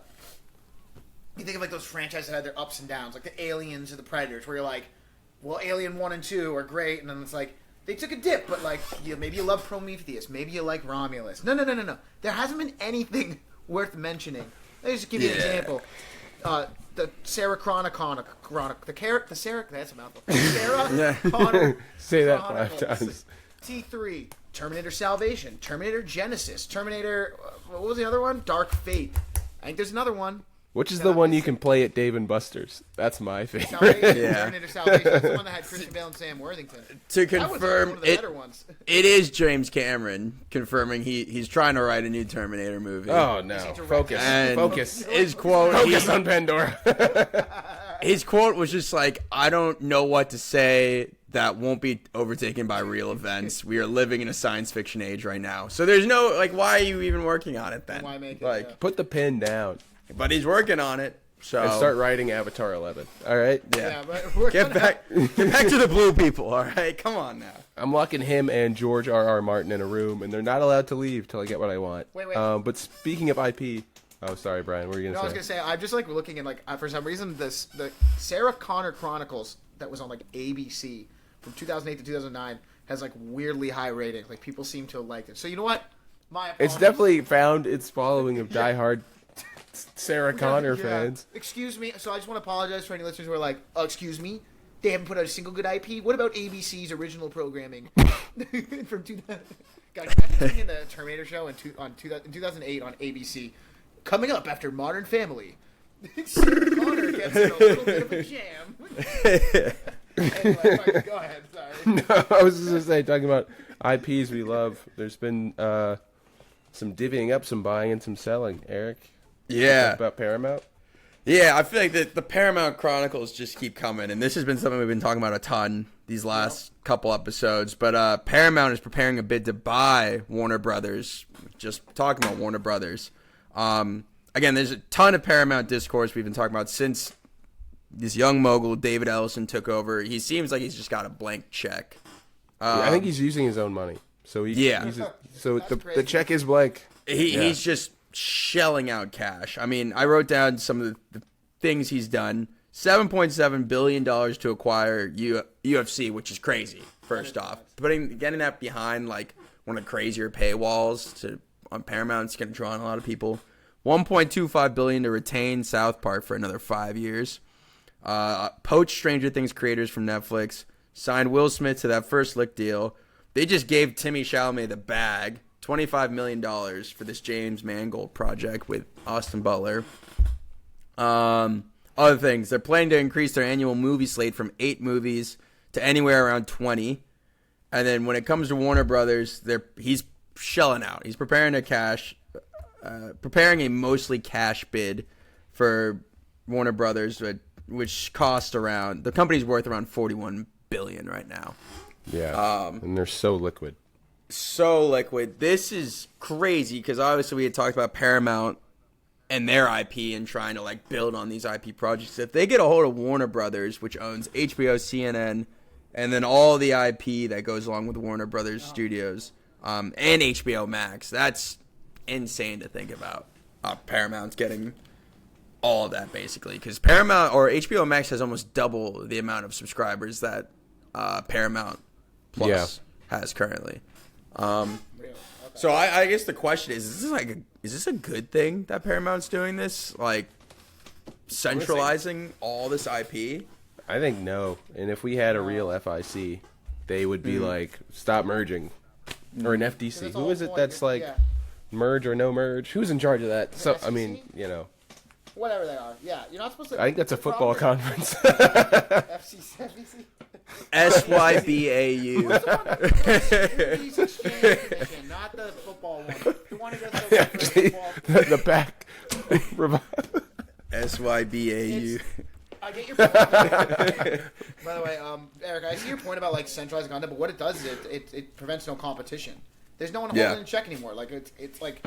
You think of like those franchises that had their ups and downs, like the Aliens or the Predators, where you're like, well, Alien 1 and 2 are great, and then it's like they took a dip, but like maybe you love Prometheus, maybe you like Romulus. No. There hasn't been anything worth mentioning. Let me just give you an example. The Sarah Connor, the Sarah, that's a mouthful. Sarah Connor. Say that Chronicles. 5 times. T3, Terminator Salvation, Terminator Genesis, Terminator. What was the other one? Dark Fate. I think there's another one. Which is the one you can play at Dave and Buster's? That's my favorite. Salvation, Yeah. Terminator Salvation. That's the one that had Christian Bale and Sam Worthington. To That was confirm one of the better ones. it is James Cameron confirming he's trying to write a new Terminator movie. Oh no! Focus. And Focus. His quote. Focus on Pandora. His quote was just like, "I don't know what to say that won't be overtaken by real events. We are living in a science fiction age right now. So there's no like, why are you even working on it then? Why make it, like, yeah. Put the pen down but he's working on it. So and start writing Avatar 11. All right. Yeah. but we're Get back to the blue people. All right, come on now. I'm locking him and George R.R. Martin in a room, and they're not allowed to leave till I get what I want. Wait. But speaking of IP, oh sorry, Brian, what were you No, I gonna was say? gonna say I'm just like looking at like for some reason the Sarah Connor Chronicles that was on like ABC from 2008 to 2009 has like weirdly high ratings. Like people seem to have liked it. So you know what? My It's apologies. definitely found its following of diehard Sarah Connor Yeah. fans. Excuse me. So I just want to apologize for any listeners who are like, "Oh, excuse me, they haven't put out a single good IP." What about ABC's original programming from 2000? Guys, imagine seeing the Terminator show in 2008 on ABC. Coming up after Modern Family, Sarah Connor gets in a little bit of a jam. Anyway, go ahead. Sorry. No, I was just gonna say, talking about IPs we love. There's been some divvying up, some buying, and some selling. Eric, Yeah. talk about Paramount. Yeah, I feel like the Paramount Chronicles just keep coming, and this has been something we've been talking about a ton these last couple episodes. But Paramount is preparing a bid to buy Warner Brothers. Just talking about Warner Brothers. Again, there's a ton of Paramount discourse we've been talking about since this young mogul, David Ellison, took over. He seems like he's just got a blank check. I think he's using his own money. So Yeah. the crazy. check is blank. He's just shelling out cash. I mean, I wrote down some of the things he's done. $7.7 billion to acquire UFC, which is crazy, first off. Getting that behind, like, one of the crazier paywalls on Paramount is going to draw in a lot of people. $1.25 billion to retain South Park for another 5 years. poached Stranger Things creators from Netflix, signed Will Smith to that first lick deal. They just gave Timmy Chalamet the bag, $25 million for this James Mangold project with Austin Butler. Other things, they're planning to increase their annual movie slate from 8 movies to anywhere around 20. And then when it comes to Warner Brothers, he's shelling out. He's preparing a mostly cash bid for Warner Brothers, which cost around, the company's worth around $41 billion right now. Yeah, and they're so liquid. So liquid. This is crazy because obviously we had talked about Paramount and their IP and trying to like build on these IP projects. If they get a hold of Warner Brothers, which owns HBO, CNN, and then all the IP that goes along with Warner Brothers Studios, and HBO Max, that's insane to think about. Paramount's getting all of that basically because Paramount or HBO Max has almost double the amount of subscribers that Paramount Plus has currently. So I guess the question is this a good thing that Paramount's doing this? Like centralizing all this IP? I think no. And if we had a real FIC, they would be like, stop merging. Or an FDC. Who is it that's like merge or no merge? Who's in charge of that? So I mean, you know. Whatever they are. Yeah, you're not supposed to. I think that's a football conference. FCC. SYBAU. Please exchange division, not the football one. If you want to go to the football. The back. SYBAU. I get your point. By the way, Eric, I see your point about like centralizing content, but what it does is it prevents no competition. There's no one holding in check anymore. Like it's like.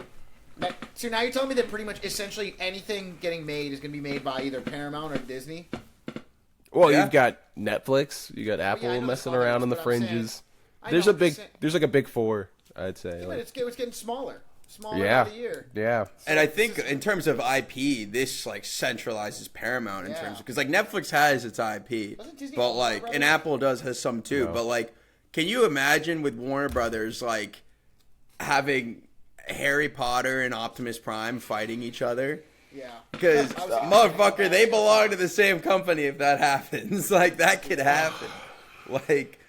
So now you're telling me that pretty much essentially anything getting made is going to be made by either Paramount or Disney? Well, you've got Netflix, you got Apple messing around on the fringes. There's like a big four, I'd say. Yeah, like, it's getting smaller every year. Yeah. And I think in terms of IP, this like centralizes Paramount in terms of because like Netflix has its IP, but like and Apple has some too. No. But like, can you imagine with Warner Brothers like having Harry Potter and Optimus Prime fighting each other? Yeah. Because, motherfucker, they belong to the same company if that happens. Like, that could happen. Like,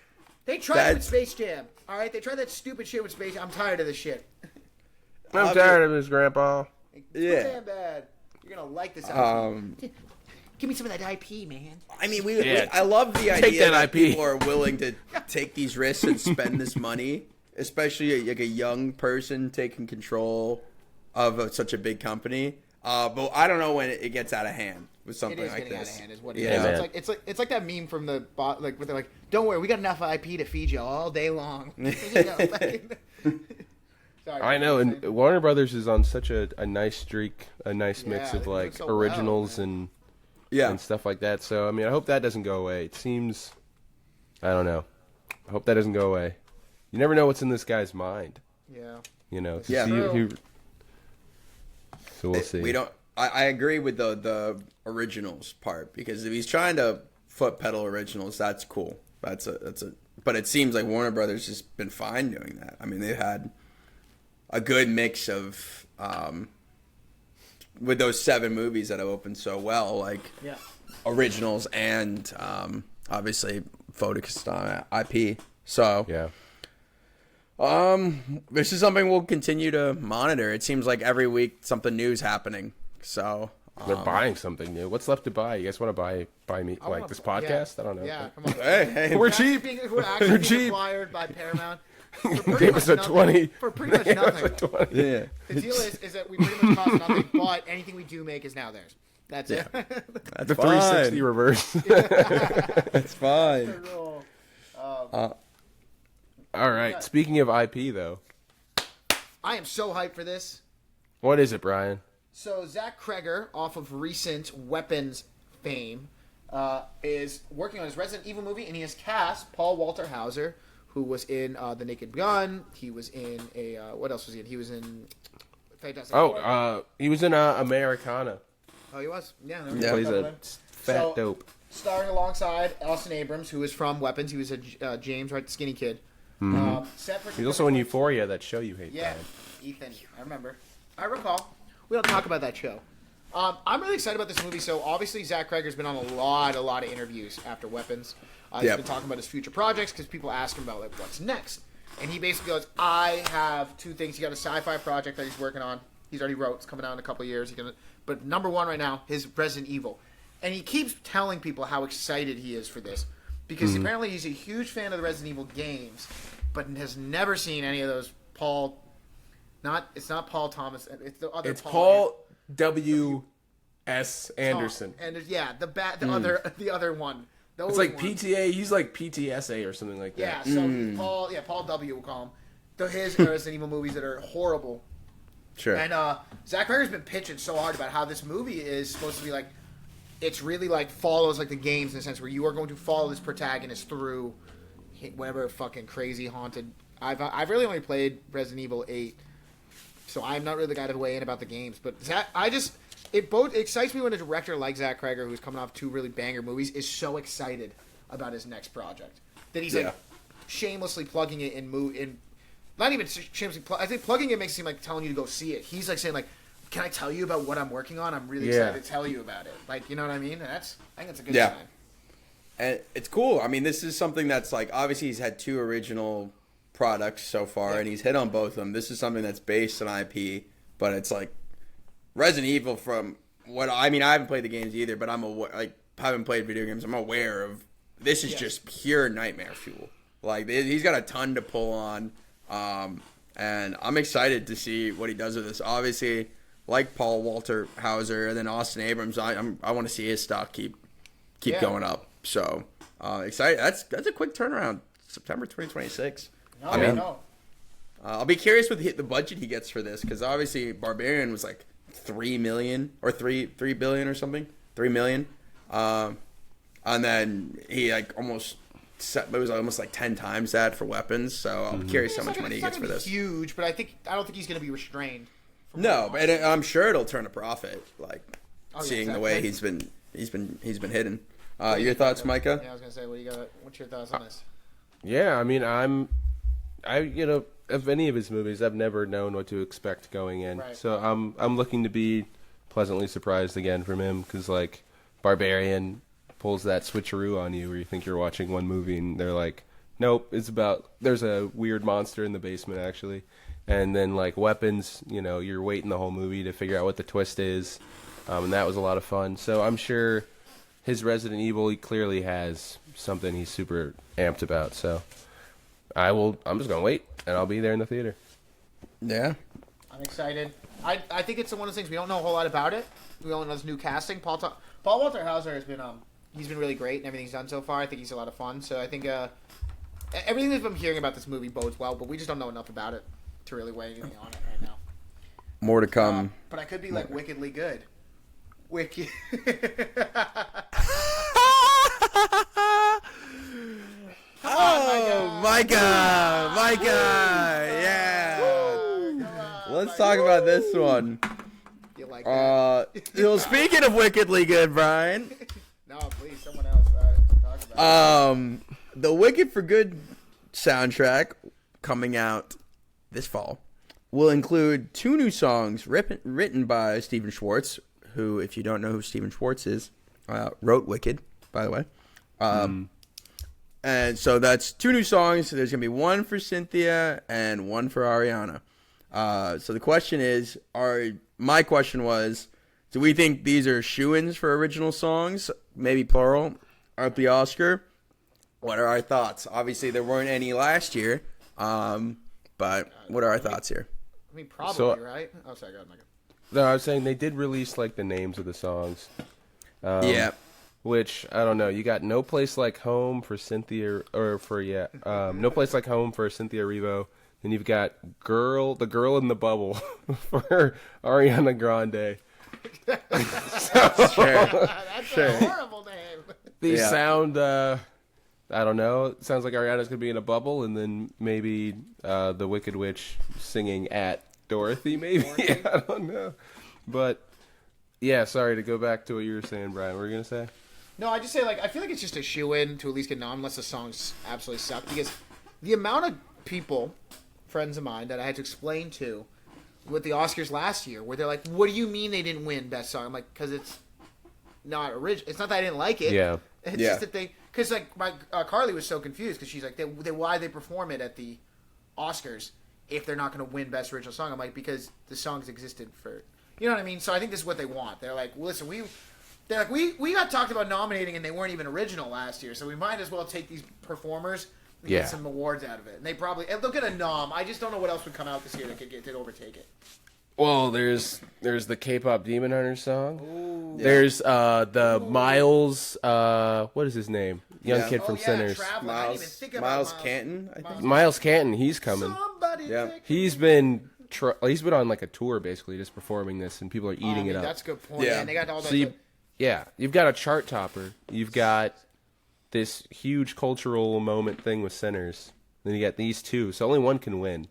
they tried with Space Jam. All right? They tried that stupid shit with Space Jam. I'm tired of this shit. I'm tired of this, Grandpa. It's damn bad. You're going to like this IP. Give me some of that IP, man. I mean, I love the idea that people are willing to take these risks and spend this money. Especially like a young person taking control of such a big company. But I don't know when it gets out of hand with something like this. It is getting out of hand, is what it is. It's like that meme from the bot, like where they're like, "Don't worry, we got enough IP to feed you all day long." Sorry, I know, and Warner Brothers is on such a nice streak, a nice mix of like originals and stuff like that. So I mean, I hope that doesn't go away. It seems, I don't know. I hope that doesn't go away. You never know what's in this guy's mind. Yeah. You know. Yeah. So we'll see. We don't. I agree with the originals part because if he's trying to foot pedal originals, that's cool. That's a. But it seems like Warner Brothers has been fine doing that. I mean, they've had a good mix of with those 7 movies that have opened so well, like originals and obviously focused on IP. So yeah. This is something we'll continue to monitor. It seems like every week something new is happening. So they're buying something new. What's left to buy? You guys want to buy me like this podcast? Yeah. I don't know. Yeah, come on. Hey, we're cheap. We're actually being acquired by Paramount. Gave us a 20 for pretty much nothing. Yeah. The deal is that we pretty much cost nothing, but anything we do make is now theirs. That's it. That's the fine. 360 reverse. That's fine. All right. Speaking of IP, though, I am so hyped for this. What is it, Brian? So Zach Kreger, off of recent Weapons fame, is working on his Resident Evil movie, and he has cast Paul Walter Hauser, who was in The Naked Gun. He was in what else was he in? He was in Fantastic Four. He was in Americana. Oh, he was? Yeah. He plays a fat dope. Starring alongside Austin Abrams, who is from Weapons. He was a James, right, the skinny kid. Mm-hmm. He's also in Euphoria, that show you hate. Yeah, Brian. Ethan. I remember. I recall. We don't talk about that show. I'm really excited about this movie. So obviously Zach Cregger's been on a lot of interviews after Weapons. He's been talking about his future projects because people ask him about like what's next, and he basically goes, "I have two things. He got a sci-fi project that he's working on. He's already wrote. It's coming out in a couple of years. But number one right now is Resident Evil, and he keeps telling people how excited he is for this because apparently he's a huge fan of the Resident Evil games, but has never seen any of those It's not Paul Thomas. It's the other. It's Paul W. S. Anderson. And the other one. It's like PTA. He's like PTSA or something like that. Yeah. So Paul W. We'll call him. His Resident Evil movies that are horrible. Sure. And Zach Cregger's been pitching so hard about how this movie is supposed to be like, it's really like follows like the games in a sense where you are going to follow this protagonist through whatever fucking crazy haunted. I've really only played Resident Evil 8, so I'm not really the guy to weigh in about the games. But it excites me when a director like Zach Cregger, who's coming off two really banger movies, is so excited about his next project that he's like shamelessly plugging it in. Not even shamelessly. I think plugging it makes it seem like telling you to go see it. He's like saying like, "Can I tell you about what I'm working on? I'm really excited to tell you about it." Like, you know what I mean? I think it's a good sign. And it's cool. I mean, this is something that's like obviously he's had two original products so far, and he's hit on both of them. This is something that's based on IP, but it's like Resident Evil. From what I haven't played the games either, but I'm aware. Like, haven't played video games. I'm aware of this is just pure nightmare fuel. Like, he's got a ton to pull on. And I'm excited to see what he does with this. Obviously, like Paul Walter Hauser and then Austin Abrams, I want to see his stock keep going up. So excited. That's a quick turnaround. September 2026. I'll be curious with the budget he gets for this because obviously Barbarian was like $3 million or $3 billion or something, $3 million, and then he like it was almost like 10 times that for Weapons. So I'm curious how much money he gets for this. Huge, but I don't think he's going to be restrained. No, but I'm sure it'll turn a profit. Like seeing the way he's been hidden. Your thoughts, Micah? Yeah, I was going to say, what's your thoughts on this? Yeah, I mean, of any of his movies, I've never known what to expect going in. Right. So I'm looking to be pleasantly surprised again from him because like Barbarian pulls that switcheroo on you where you think you're watching one movie and they're like, nope, there's a weird monster in the basement actually. And then like Weapons, you're waiting the whole movie to figure out what the twist is. And that was a lot of fun. So I'm sure his Resident Evil, he clearly has something he's super amped about. So I'm just going to wait and I'll be there in the theater. Yeah. I'm excited. I think it's one of those things we don't know a whole lot about it. We don't know this new casting. Paul Walter Hauser has been he's been really great and everything he's done so far. I think he's a lot of fun. So I think everything that I'm hearing about this movie bodes well, but we just don't know enough about it to really weigh anything on it right now. More to come. But I could be like wickedly good. Wicked. Oh, Micah, yeah. Let's talk about this one. You like that? Speaking of wickedly good, Brian. No, please, someone else. Talk about it. The Wicked for Good soundtrack coming out this fall will include 2 new songs written by Stephen Schwartz, who, if you don't know who Stephen Schwartz is, wrote Wicked, by the way. And so that's 2 new songs. So there's going to be one for Cynthia and one for Ariana. So the question is, my question was, do we think these are shoo-ins for original songs, maybe plural, at the Oscar? What are our thoughts? Obviously, there weren't any last year, but what are our thoughts here? I mean, probably, right? Oh, sorry, go ahead, Micah. No, I was saying they did release like the names of the songs. Yeah. Which I don't know. You got No Place Like Home for Cynthia, No Place Like Home for Cynthia Erivo. Then you've got The Girl in the Bubble for Ariana Grande. That's a horrible name. These sound, I don't know. It sounds like Ariana's gonna be in a bubble, and then maybe the Wicked Witch singing at Dorothy. Maybe I don't know, but yeah. Sorry to go back to what you were saying, Brian. What were you gonna say? No, I just say I feel like it's just a shoe-in to at least get known unless the songs absolutely suck, because the amount of people, friends of mine, that I had to explain to with the Oscars last year, where they're like, "What do you mean they didn't win Best Song?" I'm like, "Because it's not original. It's not that I didn't like it. Yeah. It's just that they, because like my Carly was so confused because she's like, why they perform it at the Oscars if they're not going to win Best Original Song?" I'm like, because the songs existed for, you know what I mean? So I think this is what they want. They're like, well, listen, we got talked about nominating and they weren't even original last year, so we might as well take these performers and get some awards out of it. And they'll get a nom. I just don't know what else would come out this year that could overtake it. Well, there's the K-pop Demon Hunter song. Ooh. There's the Miles. What is his name? Young kid from Sinners. Miles Canton. I think. Miles Canton. He's coming. He's been on like a tour basically, just performing this, and people are eating it up. That's a good point. Yeah, and they got all that. So you've got a chart topper. You've got this huge cultural moment thing with Sinners. Then you got these two, so only one can win.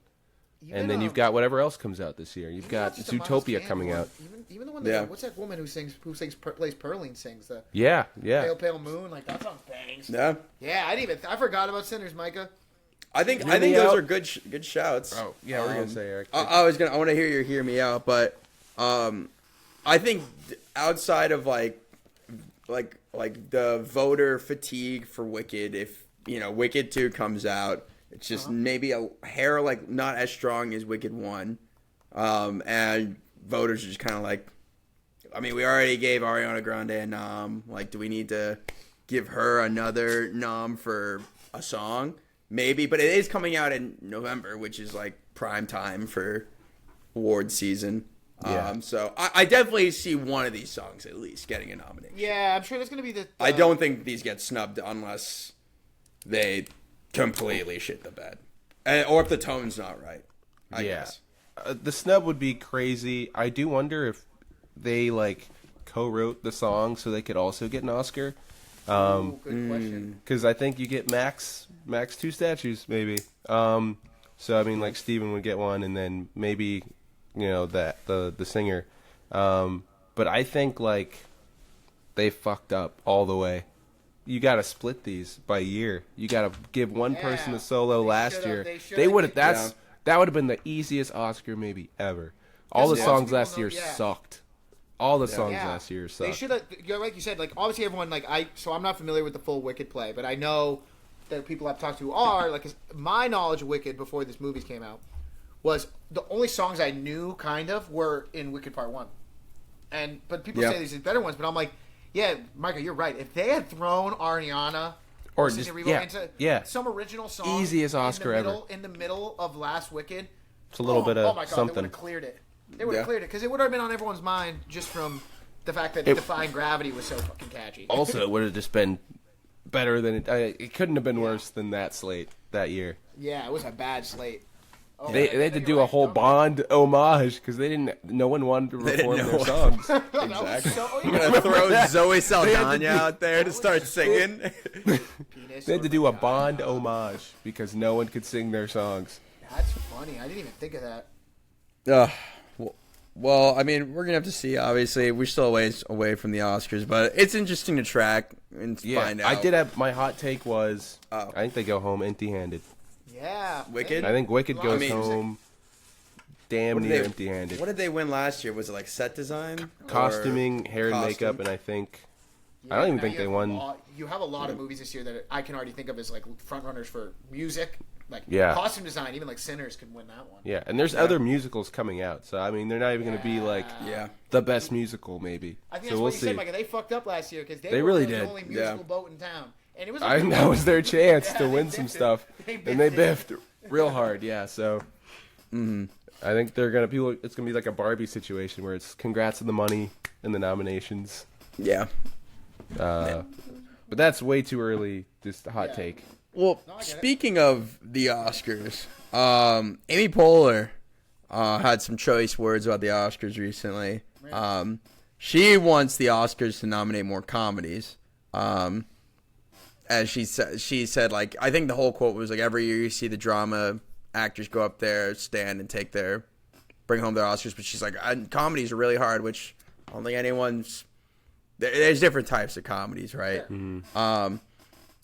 And then you've got whatever else comes out this year. You've got Zootopia coming out. Even the one that what's that woman who plays Perline sings the Pale Moon, like that song bangs. Yeah, I forgot about Sinners, Micah. I think those are good shouts. Oh yeah, we're gonna say Eric. I want to hear your "Hear Me Out," but I think outside of like the voter fatigue for Wicked, if Wicked 2 comes out. It's just maybe a hair like not as strong as Wicked 1. And voters are just kind of like, I mean, we already gave Ariana Grande a nom. Like, do we need to give her another nom for a song? Maybe, but it is coming out in November, which is like prime time for award season. Yeah. So I definitely see one of these songs at least getting a nomination. Yeah, I'm sure there's going to be the... I don't think these get snubbed unless they... completely shit the bed, or if the tone's not right. I guess the snub would be crazy. I do wonder if they like co-wrote the song so they could also get an Oscar. Good question. Because I think you get max 2 statues maybe. So I mean, like Steven would get one, and then maybe the singer. But I think like they fucked up all the way. You got to split these by year. You got to give one person a solo last year. They would have. That would have been the easiest Oscar maybe ever. All the songs last year sucked. All the songs last year sucked. They should have. Like you said, like obviously everyone So I'm not familiar with the full Wicked play, but I know that people I've talked to are like. 'Cause my knowledge of Wicked before this movie came out was the only songs I knew kind of were in Wicked Part 1, but people say these are better ones, but I'm like. Yeah, Micah, you're right. If they had thrown Ariana or just into some original song, easiest Oscar ever in the middle of Last Wicked, it's a little bit of something. They would have cleared it. They would have cleared it because it would have been on everyone's mind just from the fact that Defying Gravity was so fucking catchy. Also, it would have just been better than it couldn't have been worse than that slate that year. Yeah, it was a bad slate. Oh, they had to do a whole Bond homage because no one wanted to perform their songs. Exactly. You're gonna throw Zoe Saldana out there to start singing. They had to do a Bond homage because no one could sing their songs. That's funny. I didn't even think of that. Well, I mean, we're gonna have to see. Obviously, we're still a ways away from the Oscars, but it's interesting to track and find out. I did have my hot take was I think they go home empty-handed. Yeah, Wicked. I think Wicked goes home damn near empty-handed. What did they win last year? Was it like set design, costuming, hair and makeup? And I think I don't even think they won. You have a lot of movies this year that I can already think of as like front runners for music, like costume design. Even like Sinners could win that one. Yeah, and there's other musicals coming out, so I mean they're not even going to be like the best musical maybe. I think so that's we'll what you see. said, Mike. They fucked up last year because they were really the did. only musical boat in town. And it was that was their chance to win some stuff, and they biffed real hard. Yeah, so I think they're gonna it's gonna be like a Barbie situation where it's congrats on the money and the nominations. Yeah, but that's way too early. Just a hot take. Well, speaking of the Oscars, Amy Poehler had some choice words about the Oscars recently. She wants the Oscars to nominate more comedies. As she said, like, I think the whole quote was like, every year you see the drama actors go up there, stand and bring home their Oscars. But she's like, comedies are really hard, which I don't think there's different types of comedies, right?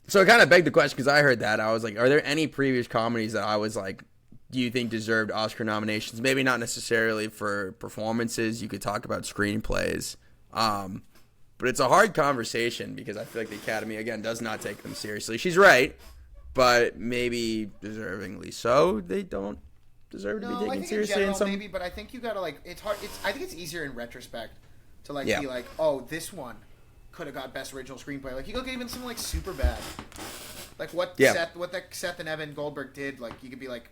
So it kind of begged the question because I heard that. I was like, are there any previous comedies that I was like do you think deserved Oscar nominations? Maybe not necessarily for performances. You could talk about screenplays. But it's a hard conversation because I feel like the Academy, again, does not take them seriously. She's right, but maybe deservingly so. They don't deserve to be taken seriously in some... maybe, but I think you gotta, like, it's hard. I think it's easier in retrospect to, like, Yeah. be like, oh, this one could have got Best Original Screenplay. Like, you look at even something like Superbad. Like, what Seth and Evan Goldberg did, like, you could be like,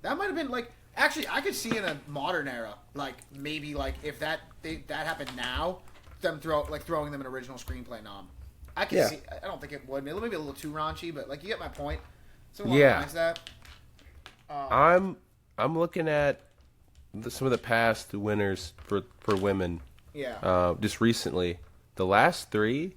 that might have been, like, actually, I could see in a modern era, like, maybe, like, if that happened now, them throwing them an original screenplay nom. I can see. I don't think it would. Maybe a little too raunchy, but, like, you get my point. Something along the lines of that. I'm looking at some of the past winners for women. Yeah. Just recently, the last three,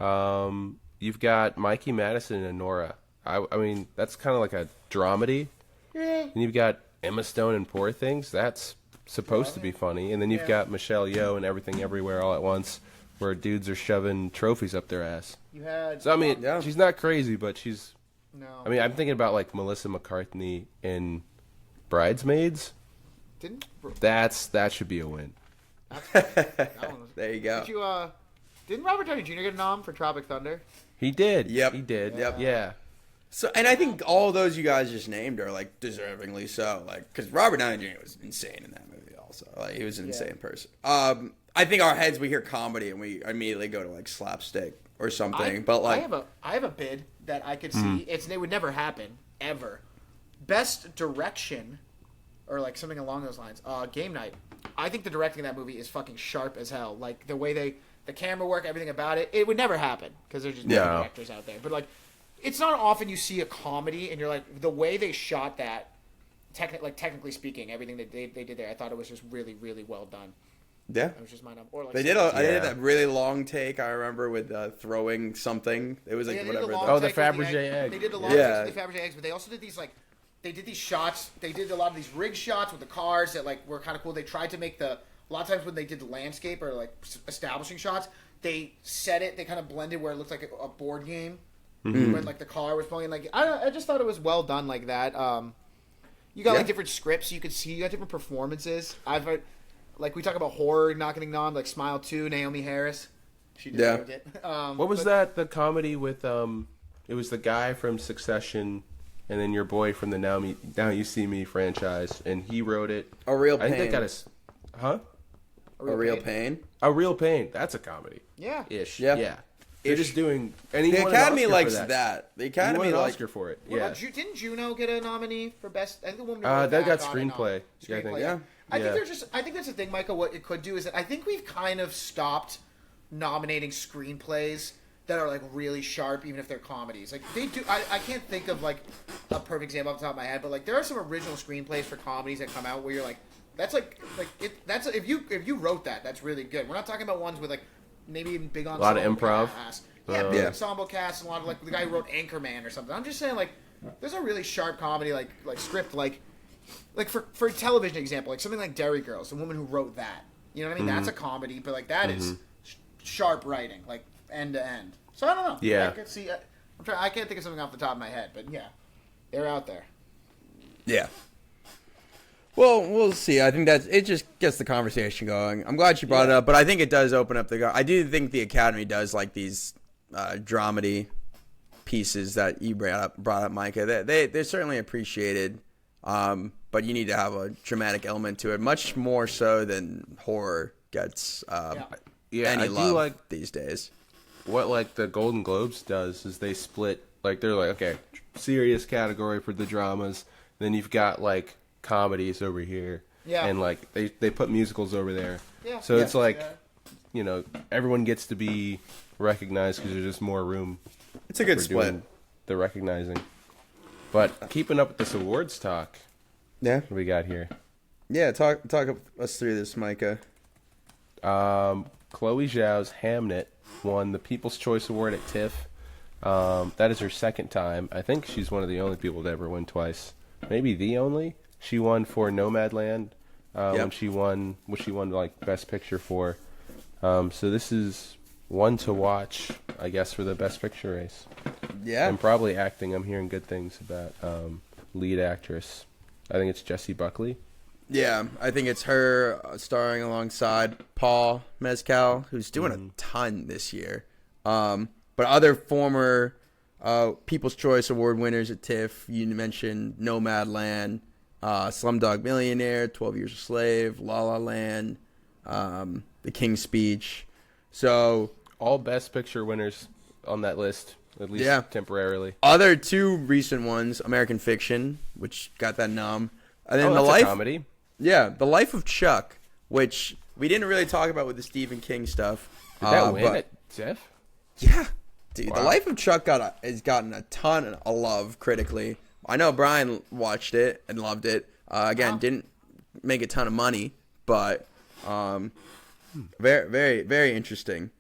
you've got Mikey Madison and Nora. I mean, that's kind of like a dramedy. Yeah. And you've got Emma Stone in Poor Things. That's supposed to be funny. And then you've got Michelle Yeoh in Everything Everywhere All at Once, where dudes are shoving trophies up their ass. You had. So I mean, she's not crazy, but she's. No. I mean, I'm thinking about like Melissa McCarthy in Bridesmaids. That should be a win. There you go. Didn't Robert Downey Jr. get a nom for Tropic Thunder? He did. Yep. He did. Yep. Yeah. So, and I think all those you guys just named are, like, deservingly so. Like, because Robert Downey Jr. was insane in that movie also. Like, he was an insane person. I think our heads, we hear comedy and we immediately go to, like, slapstick or something. But, like... I have a bid that I could see. It would never happen, ever. Best direction, or, like, something along those lines. Game Night. I think the directing of that movie is fucking sharp as hell. Like, the way the camera work, everything about it, it would never happen. Because there's just no directors out there. But, like... It's not often you see a comedy and you're like, the way they shot that, technically speaking, everything that they did there, I thought it was just really, really well done. Yeah. It was just mine. Or like they did that really long take, I remember, with throwing something. It was like whatever. The Fabergé egg. They did the long takes with the Fabergé eggs, but they also did these, like, they did these shots. They did a lot of these rig shots with the cars that, like, were kind of cool. They tried to make a lot of times when they did the landscape or, like, establishing shots, they kind of blended where it looked like a board game. Mm-hmm. When, like, the car was playing, like, I just thought it was well done like that. You got like different scripts you could see. You got different performances. I've heard, like, we talk about horror not getting nom, like Smile 2, Naomi Harris. She deserved it. What was that? The comedy with it was the guy from Succession, and then your boy from the Now You See Me franchise, and he wrote it. A Real Pain. I think they got a A Real Pain. A Real Pain. That's a comedy. Yeah. Ish. Yeah. Yeah. They're just doing. And The Academy likes that. The Academy likes likes Oscar for it. What Yeah. about didn't Juno get a nominee for best? I think the woman who That got got screenplay. Screenplay. I think. Yeah. I think that's the thing, Michael. What it could do is that I think we've kind of stopped nominating screenplays that are, like, really sharp, even if they're comedies. Like, they do. I can't think of, like, a perfect example off the top of my head, but, like, there are some original screenplays for comedies that come out where you're like, that's if you wrote that, that's really good. We're not talking about ones with, like, maybe even big ensemble. A lot of improv. Cast. Yeah, big ensemble cast, and a lot of, like, the guy who wrote Anchorman or something. I'm just saying, like, there's a really sharp comedy, like script, like for a television example, like something like Derry Girls, the woman who wrote that. You know what I mean? That's a comedy, but, like, that is sharp writing, like, end to end. So I don't know. Yeah. I could see. I can't think of something off the top of my head, but yeah, they're out there. Yeah. Well, we'll see. I think it just gets the conversation going. I'm glad you brought it up, but I think it does open up I do think the Academy does like these dramedy pieces that you brought up, Micah. They're certainly appreciated, but you need to have a dramatic element to it, much more so than horror gets any love these days. What, like, the Golden Globes does is they split, like, they're like, okay, serious category for the dramas, then you've got, like, comedies over here, and, like, they put musicals over there. Yeah. So it's like, you know, everyone gets to be recognized because there's just more room. It's a good split. The recognizing. But keeping up with this awards talk. Yeah. What we got here? Yeah, talk us through this, Micah. Chloe Zhao's Hamnet won the People's Choice Award at TIFF. That is her second time. I think she's one of the only people to ever win twice. Maybe the only. She won for Nomadland, when she won like Best Picture for. So this is one to watch, I guess, for the Best Picture race. Yeah. And probably acting. I'm hearing good things about lead actress. I think it's Jessie Buckley. Yeah, I think it's her starring alongside Paul Mescal, who's doing a ton this year. But other former People's Choice Award winners at TIFF, you mentioned Nomadland, Slumdog Millionaire, 12 Years a Slave, La La Land, The King's Speech. So all Best Picture winners on that list, at least temporarily. Other two recent ones, American Fiction, which got that nom. And then that's a comedy. Yeah, The Life of Chuck, which we didn't really talk about with the Stephen King stuff. Did that win at TIFF? Yeah, dude. Wow. The Life of Chuck has gotten a ton of love critically. I know Brian watched it and loved it. Again, didn't make a ton of money, but very, very, very interesting.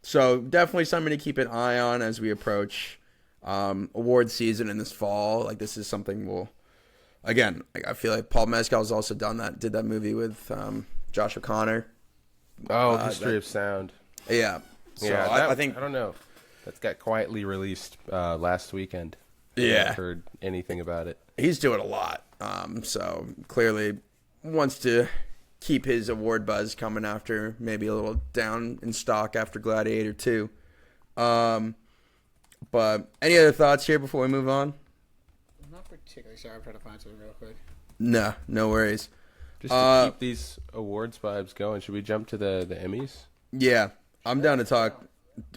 So definitely something to keep an eye on as we approach award season in this fall. Like, this is something we'll... Again, I feel like Paul Mescal's also did that movie with Josh O'Connor. Oh, History of Sound. Yeah. So Yeah, I think... I don't know. That got quietly released last weekend. Yeah. I haven't heard anything about it. He's doing a lot. So clearly wants to keep his award buzz coming after maybe a little down in stock after Gladiator 2. But any other thoughts here before we move on? Not particularly. Sorry, I'm trying to find something real quick. No worries. Just to keep these awards vibes going, should we jump to the Emmys? Yeah, I'm down to talk.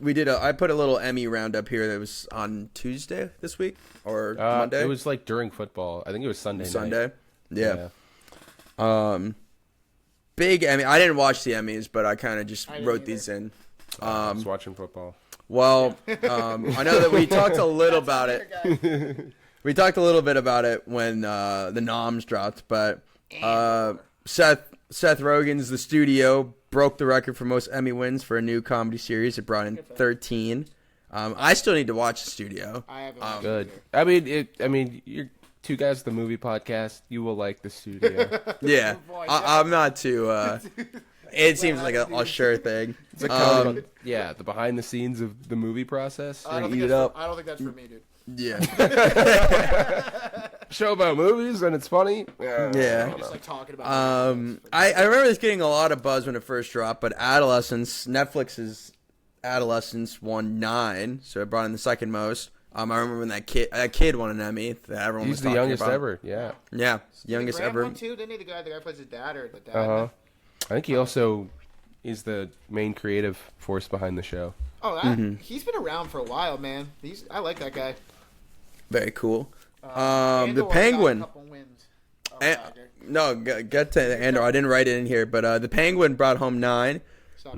I put a little Emmy roundup here that was on Tuesday this week or Monday. It was like during football. I think it was Sunday night. Sunday. Yeah. Big Emmy. I didn't watch the Emmys, but I kind of just wrote these in. I was watching football. Well, I know that we talked a little about it. We talked a little bit about it when the noms dropped, but Seth Rogen's The Studio broke the record for most Emmy wins for a new comedy series. It brought in 13. I still need to watch The Studio. I haven't. Good. I mean, you're two guys with the movie podcast. You will like The Studio. Yeah, I'm not too. It seems like a sure thing. It's a comedy. The behind the scenes of the movie process. I don't Eat think it up. I don't think that's for me, dude. Yeah. Show about movies and it's funny. Yeah. Just like talking about. I remember this getting a lot of buzz when it first dropped, but Netflix's Adolescence won 9, so it brought in the second most. I remember when that kid won an Emmy that everyone was He's the talking youngest about. ever. Yeah. Yeah, youngest Graham ever. won too, didn't he? The guy plays his dad or the dad. I think he also is the main creative force behind the show. Oh, he's been around for a while, man. I like that guy. Very cool. Andor The got Penguin. a couple wins. Get to Andor. I didn't write it in here, but the Penguin brought home 9.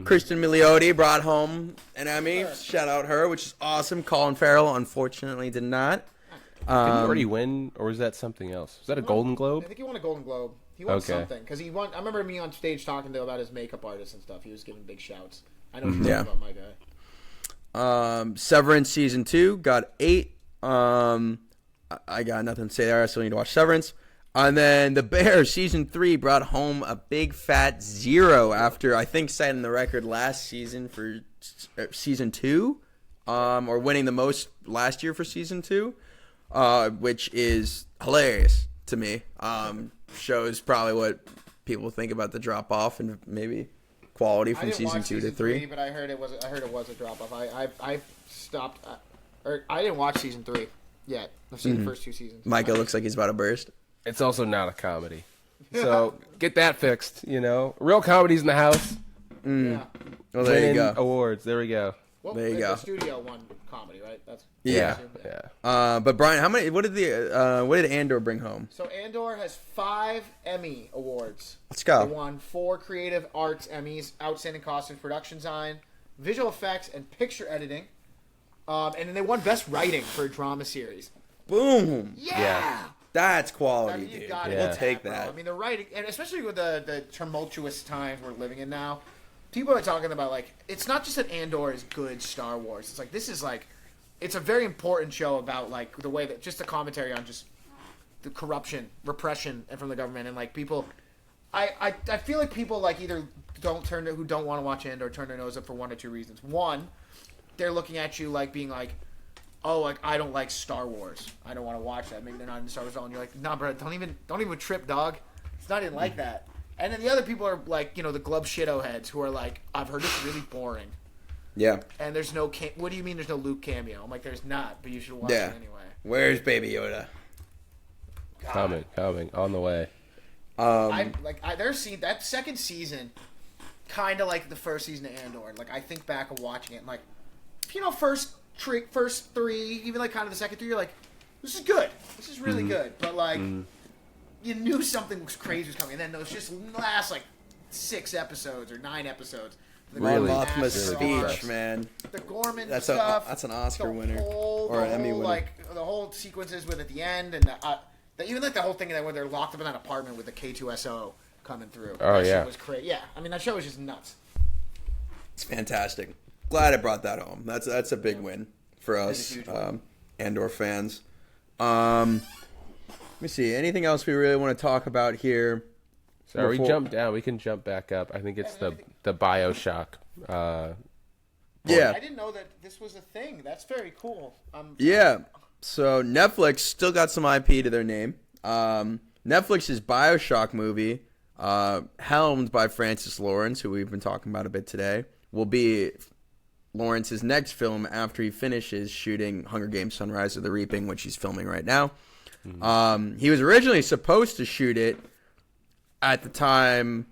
Kristen Milioti brought home an Emmy. Shout out her, which is awesome. Colin Farrell, unfortunately, did not. Did he already win, or was that something else? Was that a Golden Globe? I think he won a Golden Globe. He won something because he won. I remember me on stage talking to him about his makeup artist and stuff. He was giving big shouts. I know what you're talking about, my guy. Severance season 2 got 8. I got nothing to say there. I still need to watch Severance. And then The Bear season 3 brought home a big fat 0 after I think setting the record last season for season 2, or winning the most last year for season 2, which is hilarious to me. Shows probably what people think about the drop off and maybe quality from season 2 to 3. But I heard it was a drop off. I stopped. I didn't watch season 3 yet. I've seen the first 2 seasons. Micah looks like he's about to burst. It's also not a comedy. So get that fixed, Real comedy's in the house. Yeah. Well, there you Winning go. awards. There we go. Well, There you go. The studio won comedy, right? That's Yeah. But Brian, how many? What did Andor bring home? So Andor has 5 Emmy awards. Let's go. They won 4 Creative Arts Emmys: Outstanding Costumes, Production Design, Visual Effects, and Picture Editing. And then they won Best Writing for a Drama Series. Boom. Yeah. That's quality, You dude. gotta Yeah. We'll take bro. that. I mean, the writing, and especially with the tumultuous times we're living in now, people are talking about, like, it's not just that Andor is good Star Wars. It's like, this is, like, it's a very important show about, like, the way that, just the commentary on just the corruption, repression, and from the government, and, like, people, I feel like people, like, either who don't want to watch Andor turn their nose up for one or two reasons. One, they're looking at you, like, being like, oh, like I don't like Star Wars. I don't want to watch that. Maybe they're not in the Star Wars zone. You're like, nah, bro, don't even trip, dog. It's not even like that. And then the other people are like, you know, the glub shitto heads who are like, I've heard it's really boring. Yeah. And there's no what do you mean there's no Luke cameo? I'm like, there's not, but you should watch it anyway. Where's Baby Yoda? Coming on the way. There's that second season, kind of like the first season of Andor. Like I think back of watching it, and like, you know, first three, even like kind of the second three, you're like, this is good. This is really good. But like, you knew something was crazy was coming, and then those just last like 6 episodes or 9 episodes. Really, Mothma's speech, man. The Gorman that's stuff. That's an Oscar winner or an Emmy winner. Like the whole sequences with at the end, and even like the whole thing that when they're locked up in that apartment with the K2SO coming through. Oh that yeah, shit was crazy. Yeah, I mean that show was just nuts. It's fantastic. Glad I brought that home. That's a big win for us, Andor fans. Let me see. Anything else we really want to talk about here? So we jump down. We can jump back up. I think it's the BioShock. I didn't know that this was a thing. That's very cool. Yeah. So Netflix still got some IP to their name. Netflix's BioShock movie, helmed by Francis Lawrence, who we've been talking about a bit today, will be Lawrence's next film after he finishes shooting Hunger Games: Sunrise of the Reaping, which he's filming right now. He was originally supposed to shoot it at the time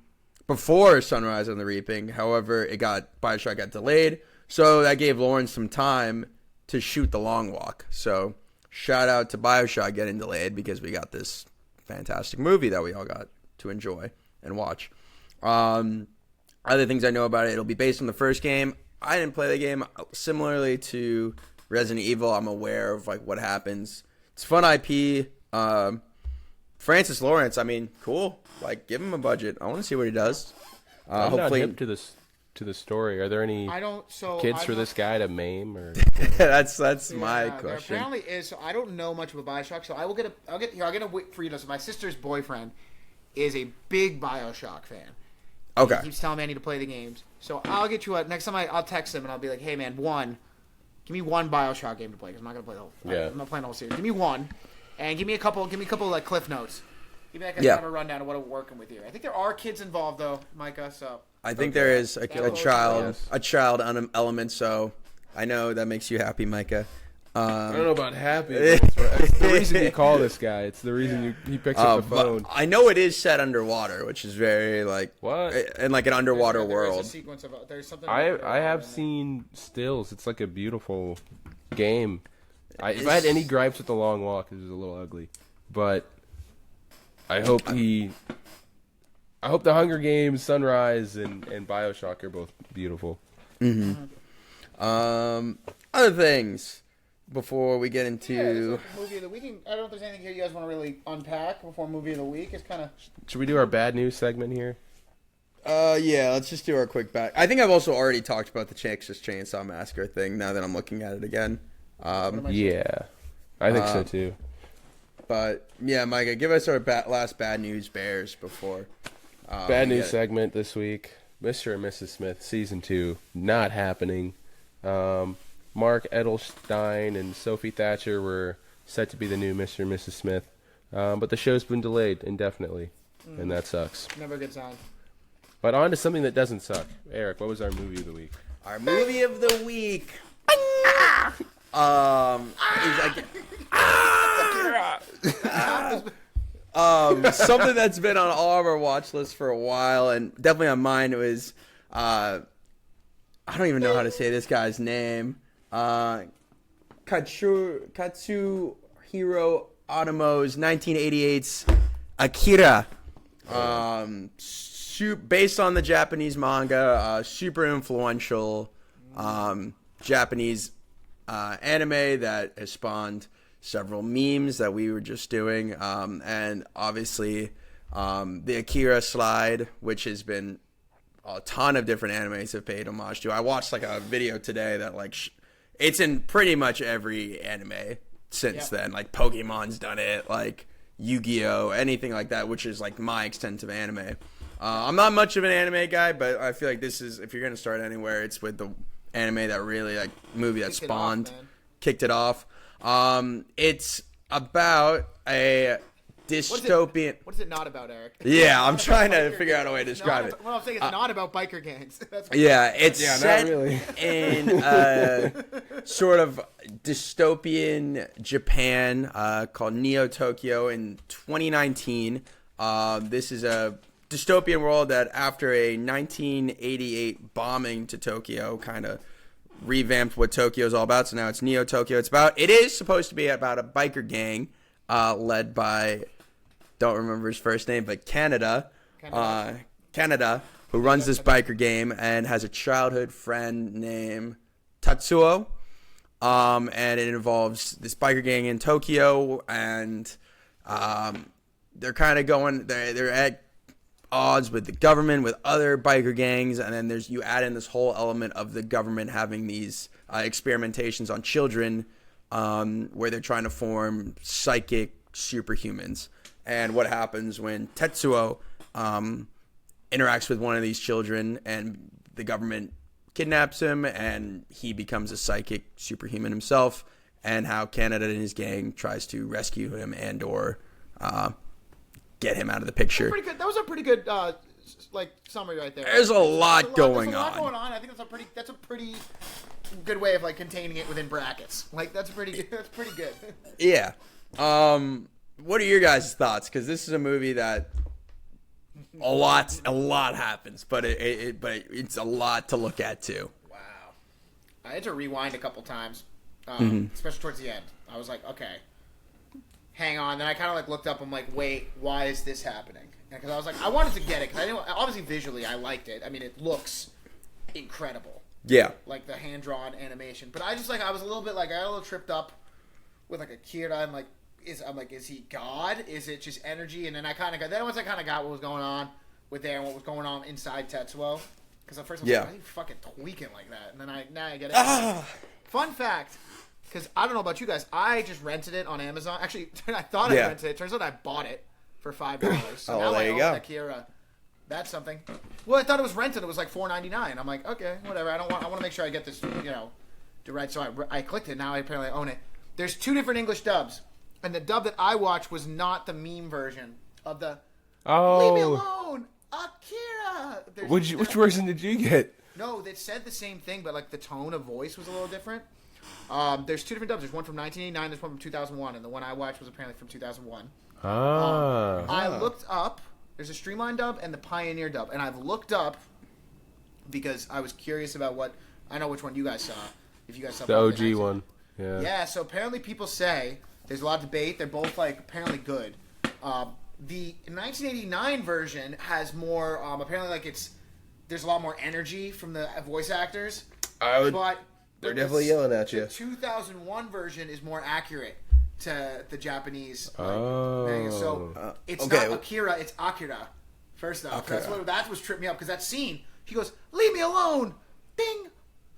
before Sunrise on the Reaping. However, BioShock got delayed, so that gave Lawrence some time to shoot The Long Walk. So shout out to BioShock getting delayed because we got this fantastic movie that we all got to enjoy and watch. Other things I know about it, it'll be based on the first game. I didn't play the game. Similarly to Resident Evil, I'm aware of like what happens. It's fun IP. Francis Lawrence, I mean, cool. Like, give him a budget. I want to see what he does. I'm hopefully, not hip to the story. Are there any kids for this guy to maim? Or that's my question. There apparently is. So I don't know much about BioShock, so I'll get a wait for you to. So my sister's boyfriend is a big BioShock fan. Okay. He keeps telling me I need to play the games. So I'll get you next time I'll text him and I'll be like, hey man, give me one BioShock game to play because I'm not gonna play the whole. Yeah. I'm not playing the whole series. Give me one, and give me a couple like cliff notes. Give me like kind of a rundown of what I'm working with you. I think there are kids involved though, Micah. So I think there is a child element. So I know that makes you happy, Micah. I don't know about happy. It's the reason you call this guy. It's the reason he picks up the phone. I know it is set underwater, which is very like what in like an underwater world. There's a sequence of there's something. I have seen stills. It's like a beautiful game. If I had any gripes with The Long Walk, it was a little ugly, but I hope the Hunger Games, Sunrise, and BioShock are both beautiful. Mm-hmm. Other things before we get into movie of the week. I don't know if there's anything here you guys want to really unpack before movie of the week. It's kind of. Should we do our bad news segment here? Yeah, let's just do our quick back. I think I've also already talked about the Texas Chainsaw Massacre thing. Now that I'm looking at it again. Yeah, I think so too. But yeah, Micah, give us our last bad news bears before. Bad news segment this week: Mr. and Mrs. Smith season 2 not happening. Mark Edelstein and Sophie Thatcher were set to be the new Mr. and Mrs. Smith, but the show's been delayed indefinitely, and that sucks. Never a good sign. But on to something that doesn't suck. Eric, what was our movie of the week? Our movie of the week. Something that's been on all of our watch lists for a while, and definitely on mine was I don't even know how to say this guy's name. Katsuhiro Otomo's 1988's Akira. Based on the Japanese manga, super influential Japanese anime that has spawned several memes that we were just doing, and obviously the Akira slide, which has been a ton of different animes have paid homage to. I watched like a video today that like it's in pretty much every anime since then. Like Pokemon's done it, like Yu-Gi-Oh, anything like that, which is like my extensive anime. I'm not much of an anime guy, but I feel like this is, if you're gonna start anywhere, it's with the anime that really like movie that spawned, kicked it off. It's about a dystopian. What is it not about, Eric? Yeah, I'm trying to figure out a way to describe it. Well, I'm saying it's not about biker gangs. That's what Yeah, it's Yeah, not set really. in sort of dystopian Japan called Neo Tokyo in 2019. This is a dystopian world that after a 1988 bombing to Tokyo kind of revamped what Tokyo is all about. So now it's Neo Tokyo. It is supposed to be about a biker gang led by, don't remember his first name, but Canada, who runs this biker game and has a childhood friend named Tatsuo. And it involves this biker gang in Tokyo, and they're kind of they're at odds with the government, with other biker gangs, and then you add in this whole element of the government having these experimentations on children, where they're trying to form psychic superhumans. And what happens when Tetsuo interacts with one of these children, and the government kidnaps him, and he becomes a psychic superhuman himself, and how Canada and his gang tries to rescue him and or get him out of the picture. pretty good. That was a pretty good summary right there. There's a lot going there's a lot on. going on. I think that's a pretty good way of containing it within brackets. That's pretty good. That's pretty good. Yeah. What are your guys' thoughts? Because this is a movie that a lot happens, but it's a lot to look at too. Wow. I had to rewind a couple times, especially towards the end. I was like, okay, hang on. Then I kind of looked up. I'm like, wait, why is this happening? Because I was like, I wanted to get it because I knew obviously visually I liked it. I mean, it looks incredible. Yeah. Like the hand drawn animation, but I was a little bit I got a little tripped up with Akira and is he God? Is it just energy? And then once I kind of got what was going on with there and what was going on inside Tetsuo, because at first I was like, why are you fucking tweaking like that? And then now I get it. Fun fact, because I don't know about you guys, I just rented it on Amazon. Actually, I thought I rented it. Turns out I bought it for $5. So now I own Akira. That's something. Well, I thought it was rented. It was $4.99. I'm like, okay, whatever. I want to make sure I get this, right. So I clicked it. Now I apparently own it. There's 2 different English dubs. And the dub that I watched was not the meme version of the Leave me alone, Akira. Which version did you get? No, they said the same thing, but the tone of voice was a little different. There's 2 different dubs. There's one from 1989. There's one from 2001, and the one I watched was apparently from 2001. I looked up. There's a streamlined dub and the Pioneer dub, and I've looked up because I was curious about I know which one you guys saw. If you guys saw the OG one, yeah. Yeah. So apparently people say there's a lot of debate. They're both apparently good. The 1989 version has more. Apparently, there's a lot more energy from the voice actors. They're definitely yelling at you. The 2001 version is more accurate to the Japanese. It's not Akira, it's Akira. First off, that's what tripped me up because that scene, he goes, "Leave me alone," Bing,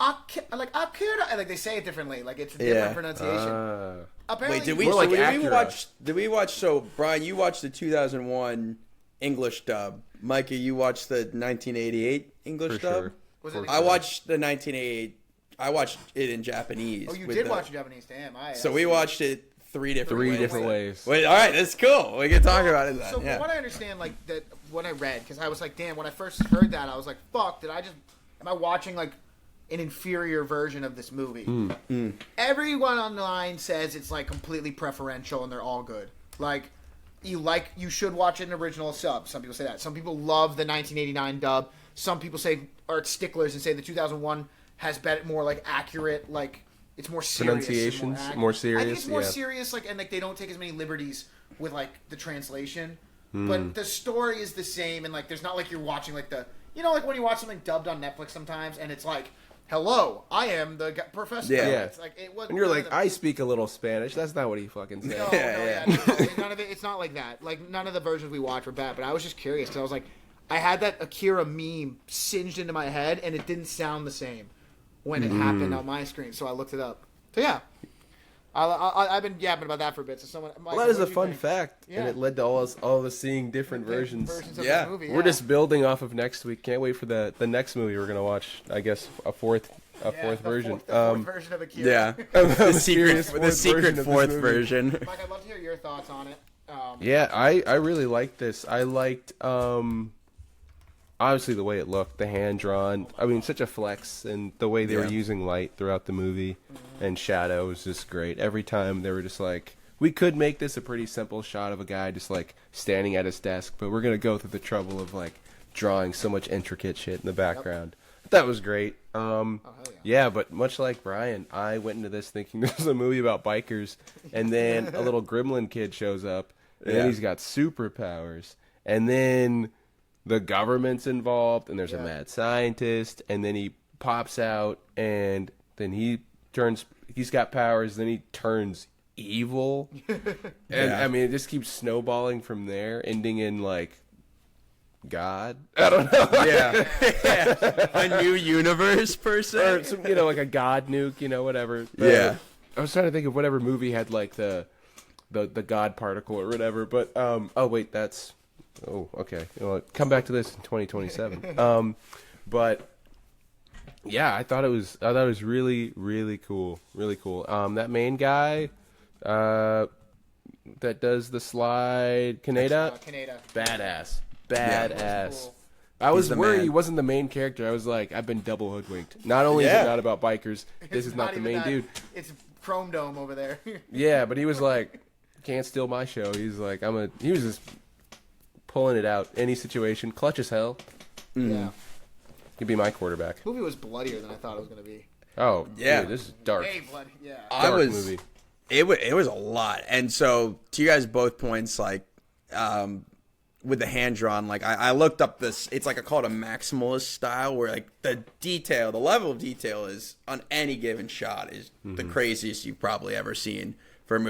Akira, and they say it differently, it's a different pronunciation. Apparently, wait, did we watch? So Brian, you watched the 2001 English dub. Micah, you watched the 1988 English dub. Sure. I watched the 1988. I watched it in Japanese. Oh, you did watch Japanese? Damn. So we watched it three different ways. Wait, all right, that's cool. We can talk about it then. So from what I understand, that what I read, because I was like, damn, when I first heard that, I was like, fuck, am I watching an inferior version of this movie? Everyone online says it's completely preferential and they're all good. You should watch it in original sub. Some people say that. Some people love the 1989 dub. Some people are sticklers and say the 2001 has more accurate, it's more serious. Pronunciations, more serious. I think it's more serious, and they don't take as many liberties with the translation. But the story is the same, and there's not you're watching when you watch something dubbed on Netflix sometimes, and it's hello, I am the professor. Yeah. It's it wasn't. And you're I speak a little Spanish. That's not what he fucking said. No, none of it. It's not like that. None of the versions we watched were bad. But I was just curious because I was I had that Akira meme singed into my head, and it didn't sound the same when it happened on my screen. So I looked it up. So yeah, I've been yapping about that for a bit. So someone. Well, that is a fun fact, and it led to all of us seeing different versions. Of this movie, We're just building off of next week. Can't wait for the next movie we're gonna watch. I guess a fourth a fourth version. The fourth version of Akira. Yeah, the Mysterious secret fourth fourth version version. Mike, I'd love to hear your thoughts on it. Yeah, I really liked this. I liked obviously the way it looked, the hand drawn. I mean, such a flex, and the way they were using light throughout the movie and shadow was just great. Every time they were just like, we could make this a pretty simple shot of a guy just like standing at his desk, but we're gonna go through the trouble of like drawing so much intricate shit in the background. That was great. Yeah, but much like Brian, I went into this thinking this was a movie about bikers, and then a little gremlin kid shows up, and then he's got superpowers, and then the government's involved, and there's a mad scientist, and then he pops out, and then he's got powers, then he turns evil, and I mean, it just keeps snowballing from there, ending in like God. I don't know. A new universe person, or some, like a God nuke, whatever. I was trying to think of whatever movie had like the God particle or whatever. But okay. Come back to this in 2027. But yeah, I thought it was really, really cool, really cool. That main guy, that does the slide, Kaneda, badass. Cool. I was worried man. he wasn't the main character. I was like, I've been double hoodwinked. Not only is it not about bikers, this is not the main dude. It's Chrome Dome over there. Yeah, but he was like, can't steal my show. He's like, he was just pulling it out. Any situation, clutch as hell. Yeah. He'd be my quarterback. The movie was bloodier than I thought it was going to be. Oh, yeah. Dude, this is dark. Hey, bloody, yeah. Dark movie. It was a lot, and so to you guys both points, like, with the hand drawn, like I looked up this. It's like I call it a maximalist style, where like the level of detail is on any given shot is the craziest you've probably ever seen for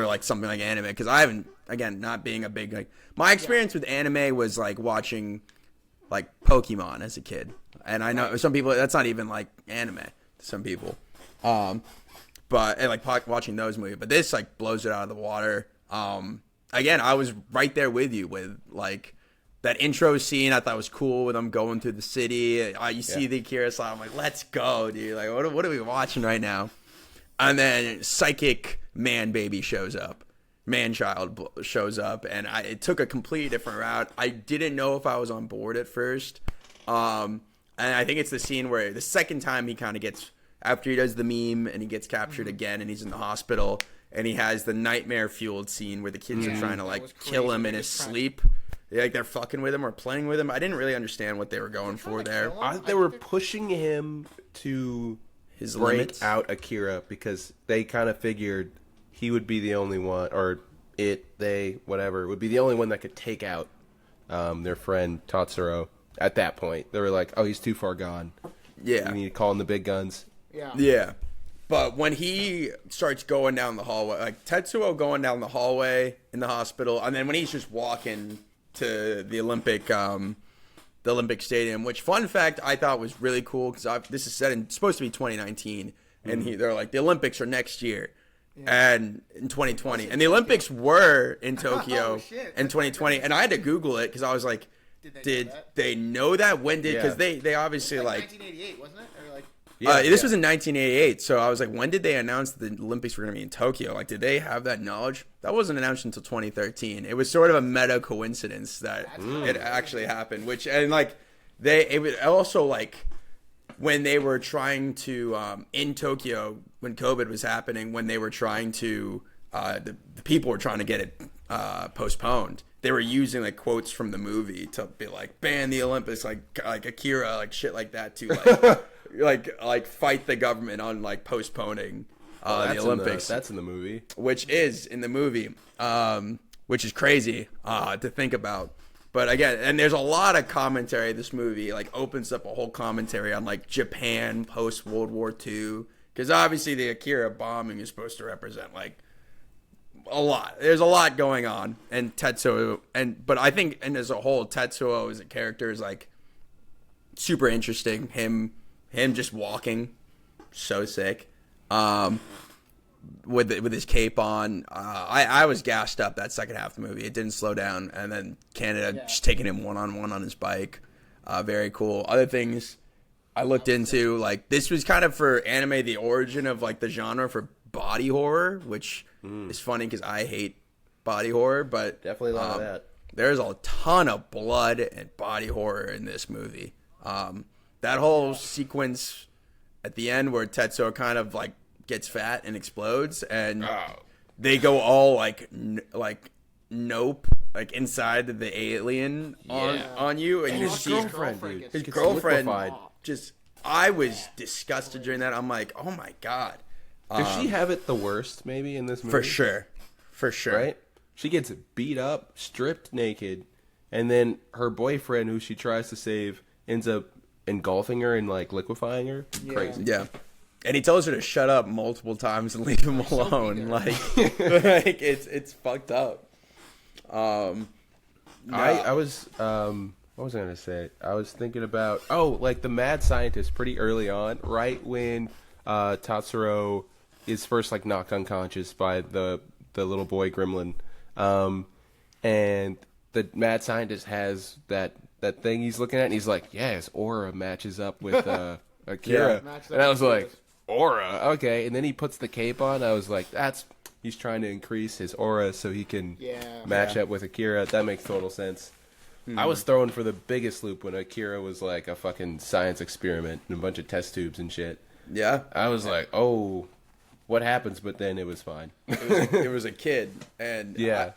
like something like anime. Because I haven't, again, not being a big like my experience with anime was like watching like Pokemon as a kid, and I know some people that's not even like anime to some people, but and like watching those movies. But this like blows it out of the water. Again, I was right there with you with like that intro scene. I thought was cool with them going through the city. You see the Akira slide. I'm like, let's go, dude. Like, what are we watching right now? And then psychic man baby shows up, man child shows up, and it took a completely different route. I didn't know if I was on board at first. And I think it's the scene where the second time he kind of gets after he does the meme and he gets captured again and he's in the hospital. And he has the nightmare-fueled scene where the kids are trying to, like, kill him in his sleep. They're fucking with him or playing with him. I didn't really understand what they were going for there. They were pushing him to His break limits. out Akira because they kind of figured he would be the only one, or whatever, would be the only one that could take out their friend Tatsuro at that point. They were like, oh, he's too far gone. Yeah. We need to call in the big guns. Yeah. But when he starts going down the hallway, like Tetsuo going down the hallway in the hospital, and then when he's just walking to the Olympic Stadium, which, fun fact, I thought was really cool because this is supposed to be 2019, and they're like, the Olympics are next year, and in 2020, and the Olympics were in Tokyo in 2020, and I had to Google it because I was like, did they know that? When did? Because they obviously like 1988, wasn't it? Or like. This was in 1988, so I was like, when did they announce the Olympics were going to be in Tokyo? Like, did they have that knowledge? That wasn't announced until 2013. It was sort of a meta coincidence that it actually happened, it was also like when they were trying to, in Tokyo, when COVID was happening, when they were trying to, the people were trying to get it postponed. They were using like quotes from the movie to be like, ban the Olympics, like Akira, like shit like that to like, like fight the government on like postponing the Olympics. That's in the movie. Which is in the movie, which is crazy to think about. But again, and there's a lot of commentary. This movie like opens up a whole commentary on like Japan post World War II, because obviously the Akira bombing is supposed to represent like a lot. There's a lot going on, and Tetsuo, but I think, and as a whole, Tetsuo as a character is like super interesting. Him just walking, so sick. With his cape on, I was gassed up that second half of the movie. It didn't slow down, and then Canada just taking him one-on-one on his bike, very cool. Other things, I looked into, like, this was kind of for anime the origin of, like, the genre for body horror, which is funny because I hate body horror, but Definitely a lot of that. there's a ton of blood and body horror in this movie. That whole sequence at the end where Tetsuo kind of, like, gets fat and explodes, and they go all, like, nope, like, inside of the alien on you, and you see his girlfriend just, I was disgusted during that. I'm like, oh my god. Does she have it the worst, maybe, in this movie? For sure. Right? She gets beat up, stripped naked, and then her boyfriend, who she tries to save, ends up engulfing her and, like, liquefying her. Crazy. Yeah. And he tells her to shut up multiple times and leave him alone. Like, it's fucked up. I was what was I gonna say? I was thinking about like the mad scientist pretty early on, right when Tatsuro is first like knocked unconscious by the little boy gremlin, and the mad scientist has that thing he's looking at, and he's like, yeah, his aura matches up with Akira, and I was like, aura, okay, and then he puts the cape on. I was like, he's trying to increase his aura so he can match up with Akira. That makes total sense. I was thrown for the biggest loop when Akira was like a fucking science experiment and a bunch of test tubes and shit. Yeah. I was like, oh, what happens? But then it was fine. It was a kid. And yeah.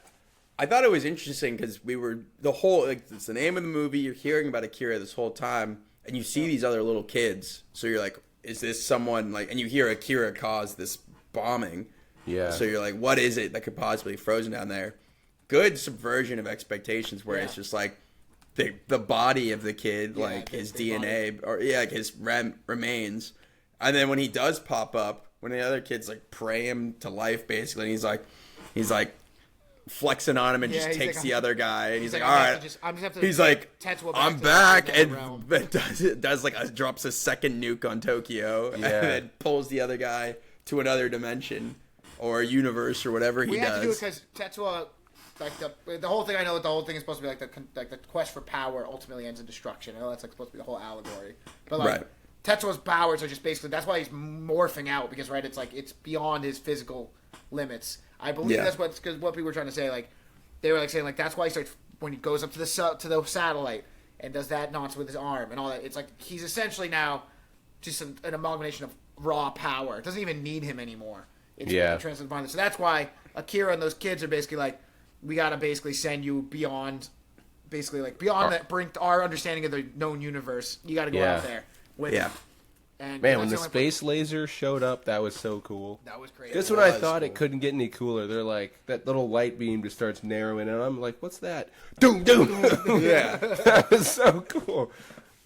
I thought it was interesting because it's the name of the movie. You're hearing about Akira this whole time, and you see these other little kids. So you're like, is this someone, like, and you hear Akira cause this bombing. Yeah. So you're like, what is it that could possibly be frozen down there? Good subversion of expectations where it's just like the body of the kid, like his DNA, or like his remains. And then when he does pop up, when the other kids like pray him to life, basically, and he's like flexing on him and just takes the other guy, and he's like, all right, he's like, I'm back, and does like drops a second nuke on Tokyo, and then pulls the other guy to another dimension or universe or whatever he does. We have to do it because Tetsuo, like the whole thing. I know that the whole thing is supposed to be like the quest for power ultimately ends in destruction. I know that's like supposed to be the whole allegory, but like Tetsuo's powers are just basically, that's why he's morphing out, because it's like it's beyond his physical limits. I believe that's what people were trying to say. Like they were like saying like that's why he starts when he goes up to the satellite and does that nonsense with his arm and all that. It's like he's essentially now just an amalgamation of raw power. It doesn't even need him anymore. It's translated behind it. So that's why Akira and those kids are basically like, we gotta basically send you beyond, that, bring our understanding of the known universe. You gotta go out there with him. And man, when the space laser showed up, that was so cool. That was crazy. That's what I thought. Cool. It couldn't get any cooler. They're like, that little light beam just starts narrowing, and I'm like, what's that? Doom, doom. Yeah, that was so cool.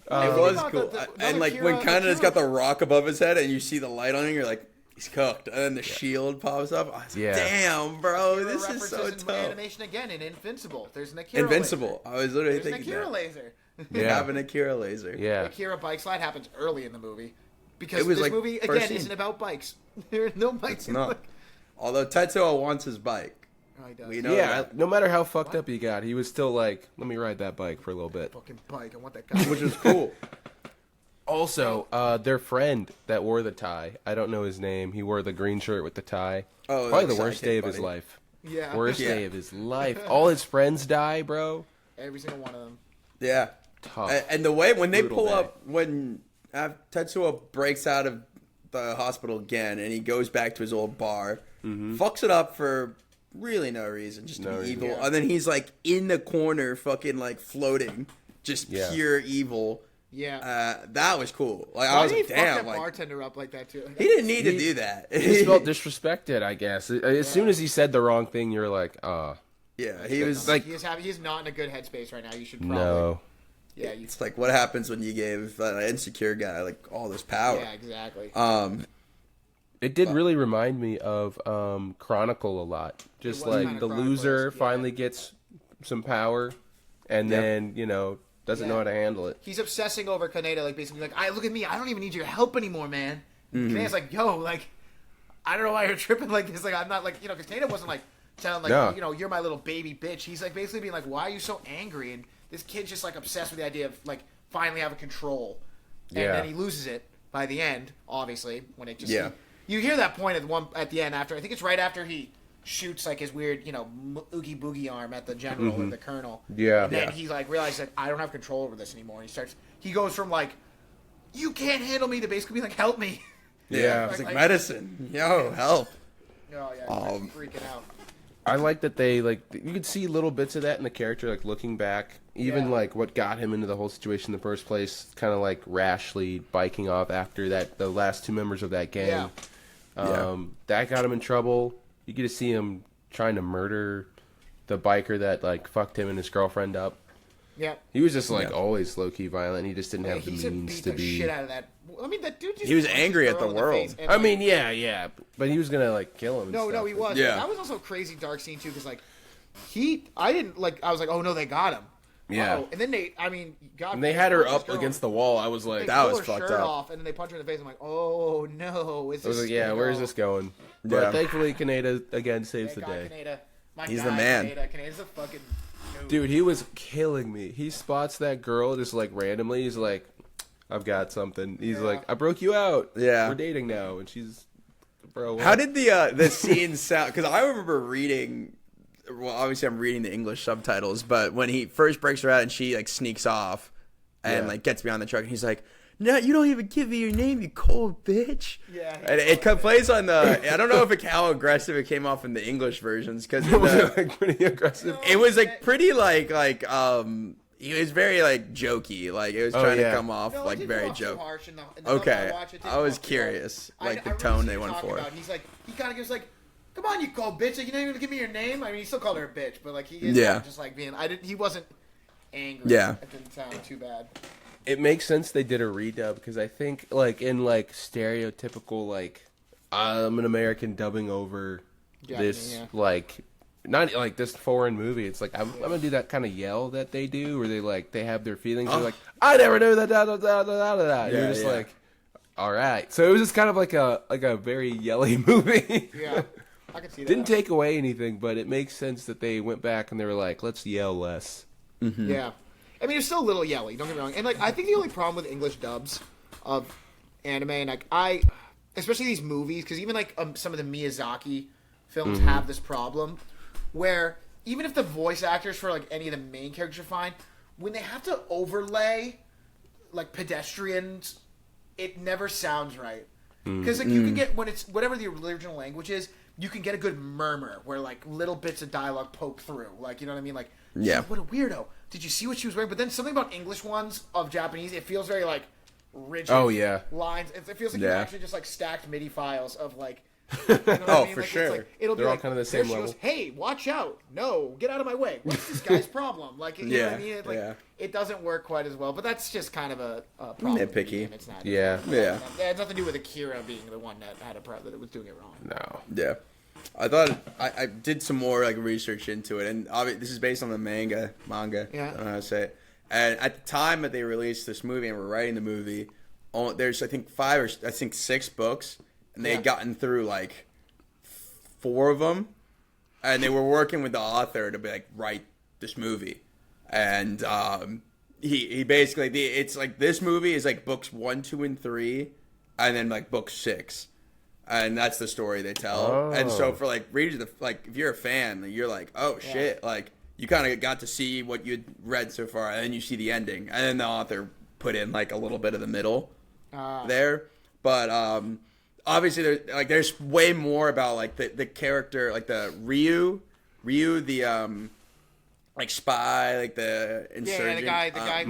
It was cool. And like when Kanada's got the rock above his head, and you see the light on him, you're like, he's cooked. And then the shield pops up. I was like, damn, bro, this is so tough. Animation again in Invincible. There's an Akira Invincible. laser. I was literally There's thinking an Akira laser. They have an Akira laser. Yeah. The Akira bike slide happens early in the movie. Because this like movie, again, isn't about bikes. There are no bikes. It's not. Although Tetsuo wants his bike. Oh, he does. We know that. No matter how fucked up he got, he was still like, let me ride that bike for a little bit. Fucking bike. I want that guy. Which is cool. Also, their friend that wore the tie, I don't know his name. He wore the green shirt with the tie. Oh, probably the worst day of his life. Yeah. Worst day of his life. All his friends die, bro. Every single one of them. Yeah. Tough. And the way, when they pull day. up, when Tetsuo breaks out of the hospital again and he goes back to his old bar, fucks it up for really no reason, just to be evil. Yeah. And then he's like in the corner fucking like floating, just pure evil. Yeah. That was cool. Like Why I was did like, he damn, fuck that like bartender up like that too. He didn't need to do that. He just felt disrespected, I guess. As soon as he said the wrong thing, you're like, yeah, he was like, he's not in a good headspace right now. You should probably. No. Yeah, it's like what happens when you gave an insecure guy like all this power. Yeah, exactly. It did really remind me of Chronicle a lot. Just like the loser finally gets some power, and then doesn't know how to handle it. He's obsessing over Kaneda, like basically like, look at me, I don't even need your help anymore, man. Kaneda's like, yo, like, I don't know why you're tripping like this. Like I'm not like because Kaneda wasn't like telling like you're my little baby bitch. He's like basically being like, why are you so angry? And this kid's just like obsessed with the idea of like finally having control. and Yeah. then he loses it by the end. Obviously, when it just Yeah. you hear that point at the end after I think it's right after he shoots like his weird oogie boogie arm at the general or the colonel. Yeah. and then he like realizes that I don't have control over this anymore. And he goes from like you can't handle me to basically be like help me. Yeah. It's like medicine. Yo, help. Oh yeah, he's freaking out. I like that they like you could see little bits of that in the character, like looking back, even Yeah. like what got him into the whole situation in the first place, kind of like rashly biking off after the last two members of that gang. That got him in trouble. You get to see him trying to murder the biker that like fucked him and his girlfriend up. Yeah. He was just like always low key violent. He just didn't have the He means beat to the be. shit out of that. I mean, that dude just He was punched angry his at girl the in world. face and, I like, mean, yeah, but he was gonna like kill him. And no, stuff. he was. Yeah. That was also a crazy dark scene too, because like I didn't like. I was like, oh no, they got him. Yeah. Oh, and then God. And they had her punched his up girl. against the wall. I was They like, That pull was her fucked shirt up. off, and then they punch her in the face. I'm like, oh no, is I was this? like, yeah, gonna where is go? this going? But Yeah. thankfully, Kaneda again saves the Thank God, day. Kaneda. My He's guy, the man. Kaneda's a fucking noob. Dude, he was killing me. He spots that girl just like randomly. He's like, I've got something. He's like, I broke you out. Yeah. We're dating now. And she's, bro. How did the scene sound? Because I remember reading. Well, obviously I'm reading the English subtitles, but when he first breaks her out and she like sneaks off and like gets behind the truck, and he's like, "No, you don't even give me your name, you cold bitch." Yeah. And it plays on the. I don't know if how aggressive it came off in the English versions because like pretty aggressive? it was like pretty like he was very like jokey, like it was trying to come off No, it like didn't very come off so joke. harsh in the Okay, watch, it didn't I was come off so curious, harsh. like the I remember tone seeing they you went talking for. about it. He's like, he kind of gives like, "Come on, you cold bitch! Like, you don't even give me your name." I mean, he still called her a bitch, but like he is Yeah. kind of just like being. He wasn't angry. Yeah. It didn't sound too bad. It makes sense they did a redub because I think like in like stereotypical like I'm an American dubbing over this yeah. like not like this foreign movie. It's like I'm gonna do that kind of yell that they do where they have their feelings. They're like, I never knew that. Da, da, da, da, da, da. Yeah, You're just yeah. like, all right. So it was just kind of like a very yelly movie. Yeah, I can see that. Didn't take away anything, but it makes sense that they went back and they were like, let's yell less. Yeah, I mean, it's still a little yelly. Don't get me wrong. And like, I think the only problem with English dubs of anime, and like especially these movies, because even like some of the Miyazaki films have this problem, where even if the voice actors for like any of the main characters are fine, when they have to overlay like pedestrians, it never sounds right. Because like you can get when it's whatever the original language is, you can get a good murmur where like little bits of dialogue poke through. Like you know what I mean? Like Yeah. what a weirdo. Did you see what she was wearing? But then something about English ones of Japanese, it feels very like rigid. Oh, yeah. Lines. It feels like you Yeah. actually just like stacked MIDI files of like. You know what Oh, I mean? for Like, sure. It's like, it'll They're be all like, kind of the there same she level. goes, hey, watch out! No, get out of my way. What's this guy's problem? Like, you know what I mean? It's like, yeah. it doesn't work quite as well. But that's just kind of a problem. Nitpicky. And it's not. Yeah. Yeah. It has nothing to do with Akira being the one that had a problem that was doing it wrong. No. Yeah. I thought I did some more like research into it, and obviously this is based on the manga. Yeah. I don't know how to say it. And at the time that they released this movie and were writing the movie, there's I think 6 books, and they had gotten through like 4 of them, and they were working with the author to be like write this movie, and he basically it's like this movie is like books 1, 2, and 3, and then like book 6. And that's the story they tell. Oh. And so for like readers, like if you're a fan, you're like, oh shit, like you kind of got to see what you'd read so far, and then you see the ending, and then the author put in like a little bit of the middle there. But obviously there's way more about like the character, like the Ryu the like spy, like the insurgent. Yeah, the guy.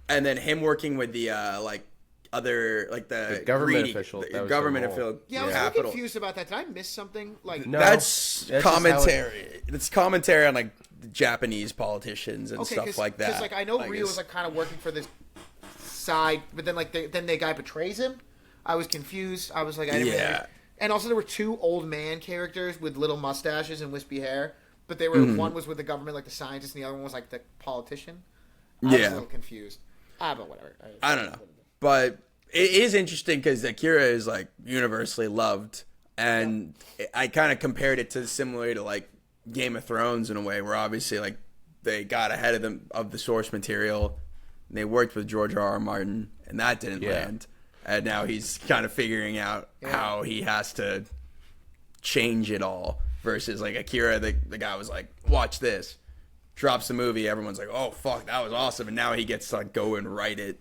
And then him working with the like other like the government greedy, official. the That was government the role. official. Yeah, I was a capital. little confused about that. Did I miss something? Like, No. That's That's just how commentary. It's commentary on like Japanese politicians and stuff like that. Because like I know Ryu it's- was like kind of working for this side, but then like then the guy betrays him. I was confused. I was like, I didn't really. Yeah. And also there were 2 old man characters with little mustaches and wispy hair, but they were one was with the government, like the scientist, and the other one was like the politician. I was a little confused. But whatever. I don't know, but it is interesting because Akira is like universally loved, and I kind of compared it to similar to like Game of Thrones in a way, where obviously like they got ahead of the source material. And they worked with George R.R. Martin, and that didn't land. And now he's kind of figuring out how he has to change it all. Versus like Akira, the guy was like, watch this. Drops the movie, everyone's like, oh fuck, that was awesome. And now he gets to like go and write it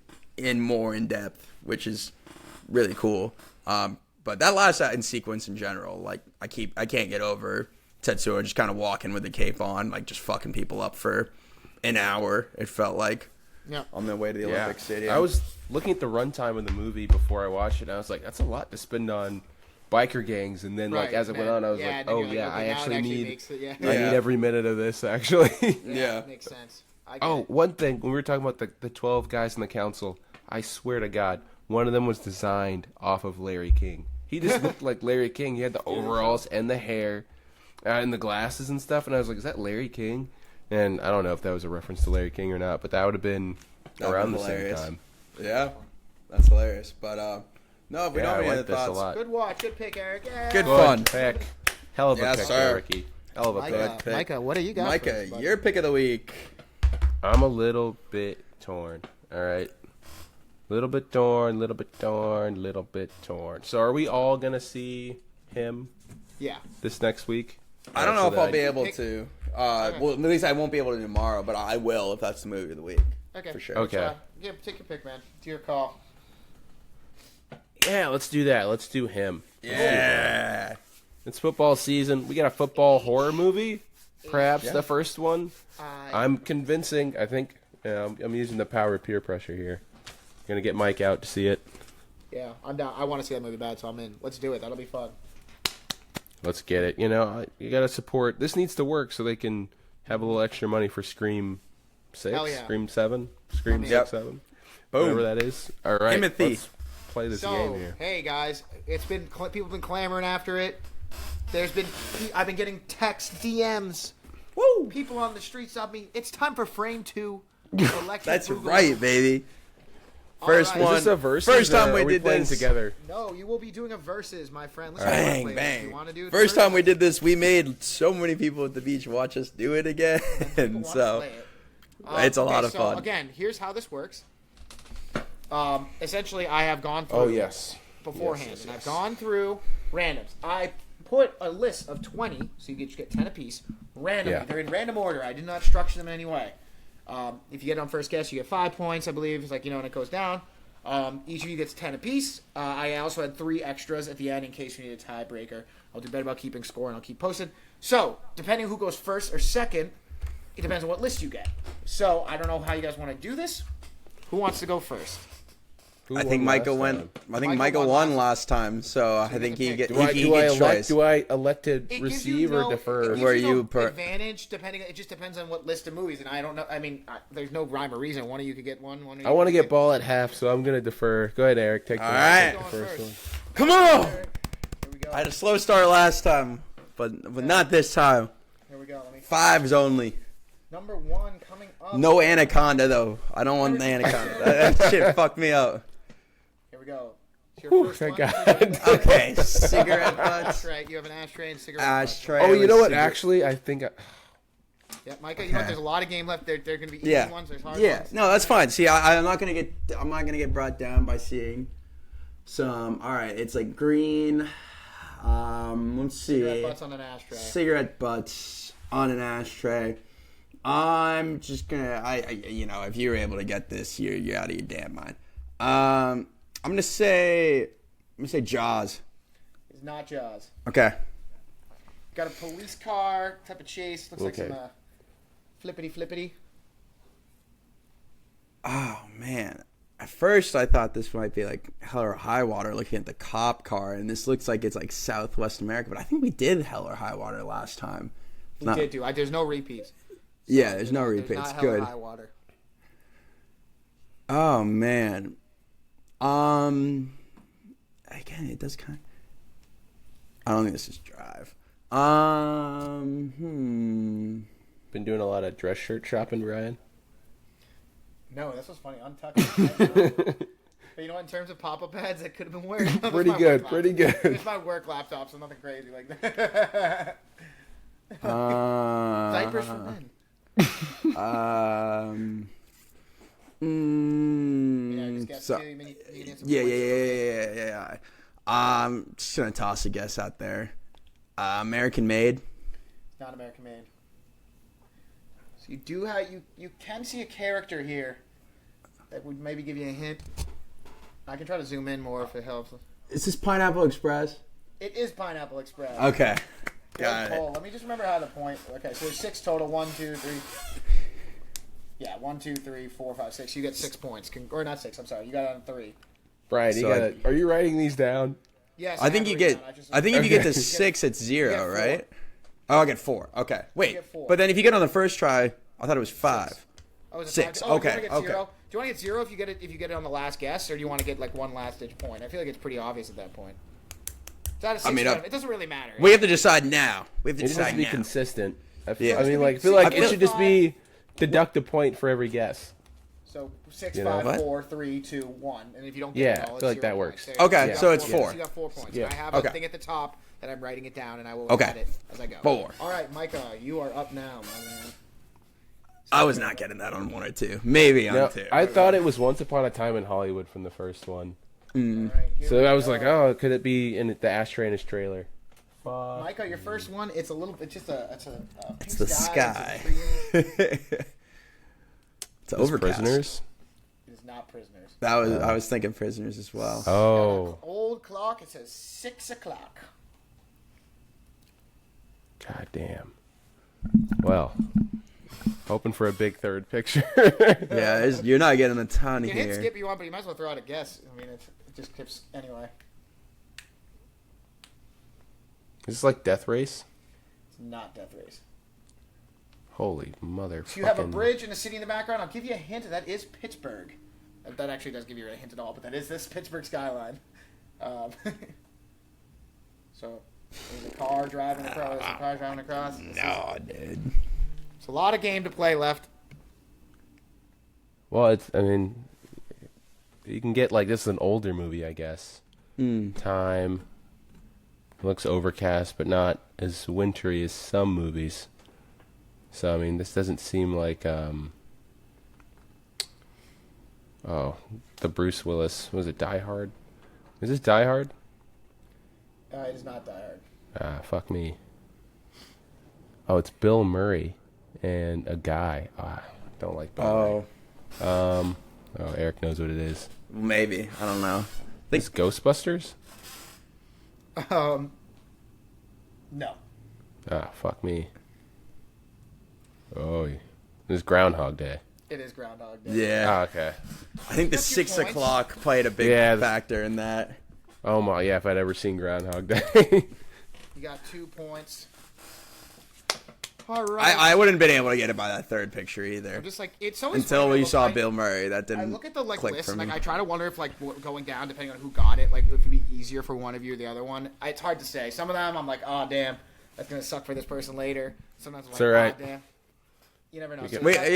more in depth, which is really cool. But that last in sequence in general, like I can't get over Tetsuo just kind of walking with the cape on, like just fucking people up for an hour. It felt like on the way to the Olympic Stadium. I was looking at the runtime of the movie before I watched it, and I was like, that's a lot to spend on biker gangs. And then like as it went on, I was like, oh yeah, I actually need I need every minute of this actually. Makes sense. One thing, when we were talking about the 12 guys in the council, I swear to God, one of them was designed off of Larry King. He just looked like Larry King. He had the overalls and the hair and the glasses and stuff, and I was like, is that Larry King? And I don't know if that was a reference to Larry King or not, but that would have been around the same time. Yeah, that's hilarious. But no, if we don't have any other this thoughts. a lot. Good watch, good pick, Eric. Yeah. Good fun. Pick. Hell of a pick, Eric. Hell of a pick. Micah, what do you got? Micah, your pick of the week. I'm a little bit torn. All right. Little bit torn. So are we all going to see him this next week? I don't know if I'll be able to. Well, at least I won't be able to tomorrow, but I will if that's the movie of the week. Okay. For sure. Okay. Take your pick, man. It's your call. Yeah, let's do that. Let's do him. Yeah. It's football season. We got a football horror movie. Perhaps the first one. I'm convincing. I think I'm using the power of peer pressure here. Gonna get Mike out to see it. Yeah, I'm down. I want to see that movie bad, so I'm in. Let's do it. That'll be fun. Let's get it. You know, you gotta support. This needs to work so they can have a little extra money for Scream 6, Hell yeah. Scream 7, Scream 6, 7. Boom. Whatever that is. All right. Timothy. Let's play this game here. Hey guys, people have been clamoring after it. I've been getting texts, DMs. Woo! People on the streets of me. It's time for Frame 2. That's right, baby. First right. one. Is this a versus? First time or we are did playing this together. No, you will be doing a versus, my friend. Listen, Bang, bang. You want to do First time we did this, we made so many people at the beach watch us do it again. So it's a lot of fun. Again, here's how this works. Essentially, I have gone through beforehand, and I've gone through randoms. I put a list of 20, so you get 10 apiece, randomly. Yeah. They're in random order. I did not structure them in any way. If you get it on first guess, you get 5 points, I believe. It's like, and it goes down. Each of you gets 10 apiece. I also had 3 extras at the end in case you need a tiebreaker. I'll do better about keeping score, and I'll keep posted. So, depending who goes first or second, it depends on what list you get. So, I don't know how you guys want to do this. Who wants to go first? I think Michael won. I think Michael won last time, so I think he gets choice. Do I elect to receive or defer? It gives you no advantage depending. It just depends on what list of movies, and I don't know. I mean, there's no rhyme or reason. One of you could get one. I want to get ball at half, so I'm gonna defer. Go ahead, Eric. Take the first one. Come on! Here we go. I had a slow start last time, but not this time. Here we go. 5s only. Number 1 coming up. No anaconda though. I don't want the anaconda. That shit fucked me up. Here we go. It's your first one. God. Okay, cigarette butts. That's right. You have an ashtray and cigarette Ashtray. Oh, you know what? cigarette- Actually, I think. Yeah, Micah. You know what? There's a lot of game left. There are gonna be easy Yeah. ones. There's hard Yeah, ones. no, that's fine. See, I'm not gonna get brought down by seeing some. All right, it's like green. Let's see. Cigarette butts on an ashtray. Cigarette butts on an ashtray. I'm just gonna. If you're able to get this, you're out of your damn mind. I'm gonna say Jaws. It's not Jaws. Okay. Got a police car type of chase. Looks like Okay. some flippity. Oh man. At first, I thought this might be like Hell or High Water, looking at the cop car, and this looks like it's like Southwest America. But I think we did Hell or High Water last time. We did do. There's no repeats. Yeah, there's no There's repeats. not Hell Good. or High Water. Oh man. Again, it does kind of. I don't think this is Drive. Been doing a lot of dress shirt shopping, Ryan. No, this was funny. Untucked. But you know what? In terms of pop-up ads, it could have been worse. Pretty good. It's my work laptop, so nothing crazy like that. Diapers for men. Yeah, guess. So, You can get some yeah, points. yeah. Just gonna toss a guess out there. American Made. Not American Made. So you do have you can see a character here that would maybe give you a hint. I can try to zoom in more if it helps. Is this Pineapple Express? It is Pineapple Express. Okay. Good Got call. it. Let me just remember how to point. Okay, so there's 6 total. 1, 2, 3. Yeah, 1, 2, 3, 4, 5, 6. You get 6 points. Or not 6. I'm sorry. You got it on 3. Brian, So are you writing these down? Yes. I think you get. I think if you get to 6, it's 0, get 4. right? Oh, I get 4. Okay. Wait. get 4. But then if you get on the first try, I thought it was 5. Oh, is it 6. 5? Oh, Okay. Do you want to get Okay. 0? Do you want to get 0 if you get it on the last guess, or do you want to get like one last digit point? I feel like it's pretty obvious at that point. So out of 6, I mean, it doesn't really matter. We have to decide now. We have to It just has decide to be now. consistent. Yeah. I mean, like, I feel See, like I it feel- should just be deduct a point for every guess. So 6, You know 5, what? 4, 3, 2, 1, and if you don't get Yeah, it all, I it's feel like 0 that points. works. There you Okay, go. You so got it's 4 4. points. You got 4 points. Yeah. I have Okay. a thing at the top that I'm writing it down, and I will Okay. add it as I go. 4. All right, Micah, you are up now, my man. I was not getting that on 1 or 2. Maybe on No, 2. I thought it was Once Upon a Time in Hollywood from the first one. All right, here So we I was go. like, oh, could it be in the ashtray in his trailer? Micah, your first one. It's a little. It's just a. It's a. Pink It's the sky. It's a tree. It's overcast. Prisoners? It is not Prisoners. That was. I was thinking Prisoners as well. Oh, Old clock. It says 6 o'clock. god damn. Well, hoping for a big third picture. Yeah, you're not getting a ton You can hit here. skip you want, but you might as well throw out a guess. I mean, it just keeps anyway. Is this like Death Race? It's not Death Race. Holy mother. So you have a bridge and a city in the background. I'll give you a hint. That is Pittsburgh. That actually does give you a hint at all, but that is this Pittsburgh skyline. So there's a car driving across. There's a car driving across. No, dude. It's a lot of game to play left. Well, I mean, you can get like, this is an older movie, I guess. Time. Looks overcast, but not as wintry as some movies. So, I mean, this doesn't seem like, the Bruce Willis, was it Die Hard? Is this Die Hard? It is not Die Hard. Ah, fuck me. Oh, it's Bill Murray and a guy. Don't like Bill Murray. Eric knows what it is. Maybe. I don't know. It's Ghostbusters? No. Ah, fuck me. Oh, it's Groundhog Day. It is Groundhog Day. Yeah. Ah, okay. I think the That's 6 points. o'clock played a big Yeah, factor in that. Oh my, yeah, if I'd ever seen Groundhog Day. You got 2 points. All right. I wouldn't have been able to get it by that third picture either. I'm just like it's always Until funny to we look, saw like, Bill Murray. That didn't I look at the like click list for and like me. I try to wonder if like going down depending on who got it, like if it'd be easier for one of you or the other one. It's hard to say. Some of them I'm like, oh damn, that's gonna suck for this person later. Sometimes I'm like, It's all right. oh damn. You never know. So We, that-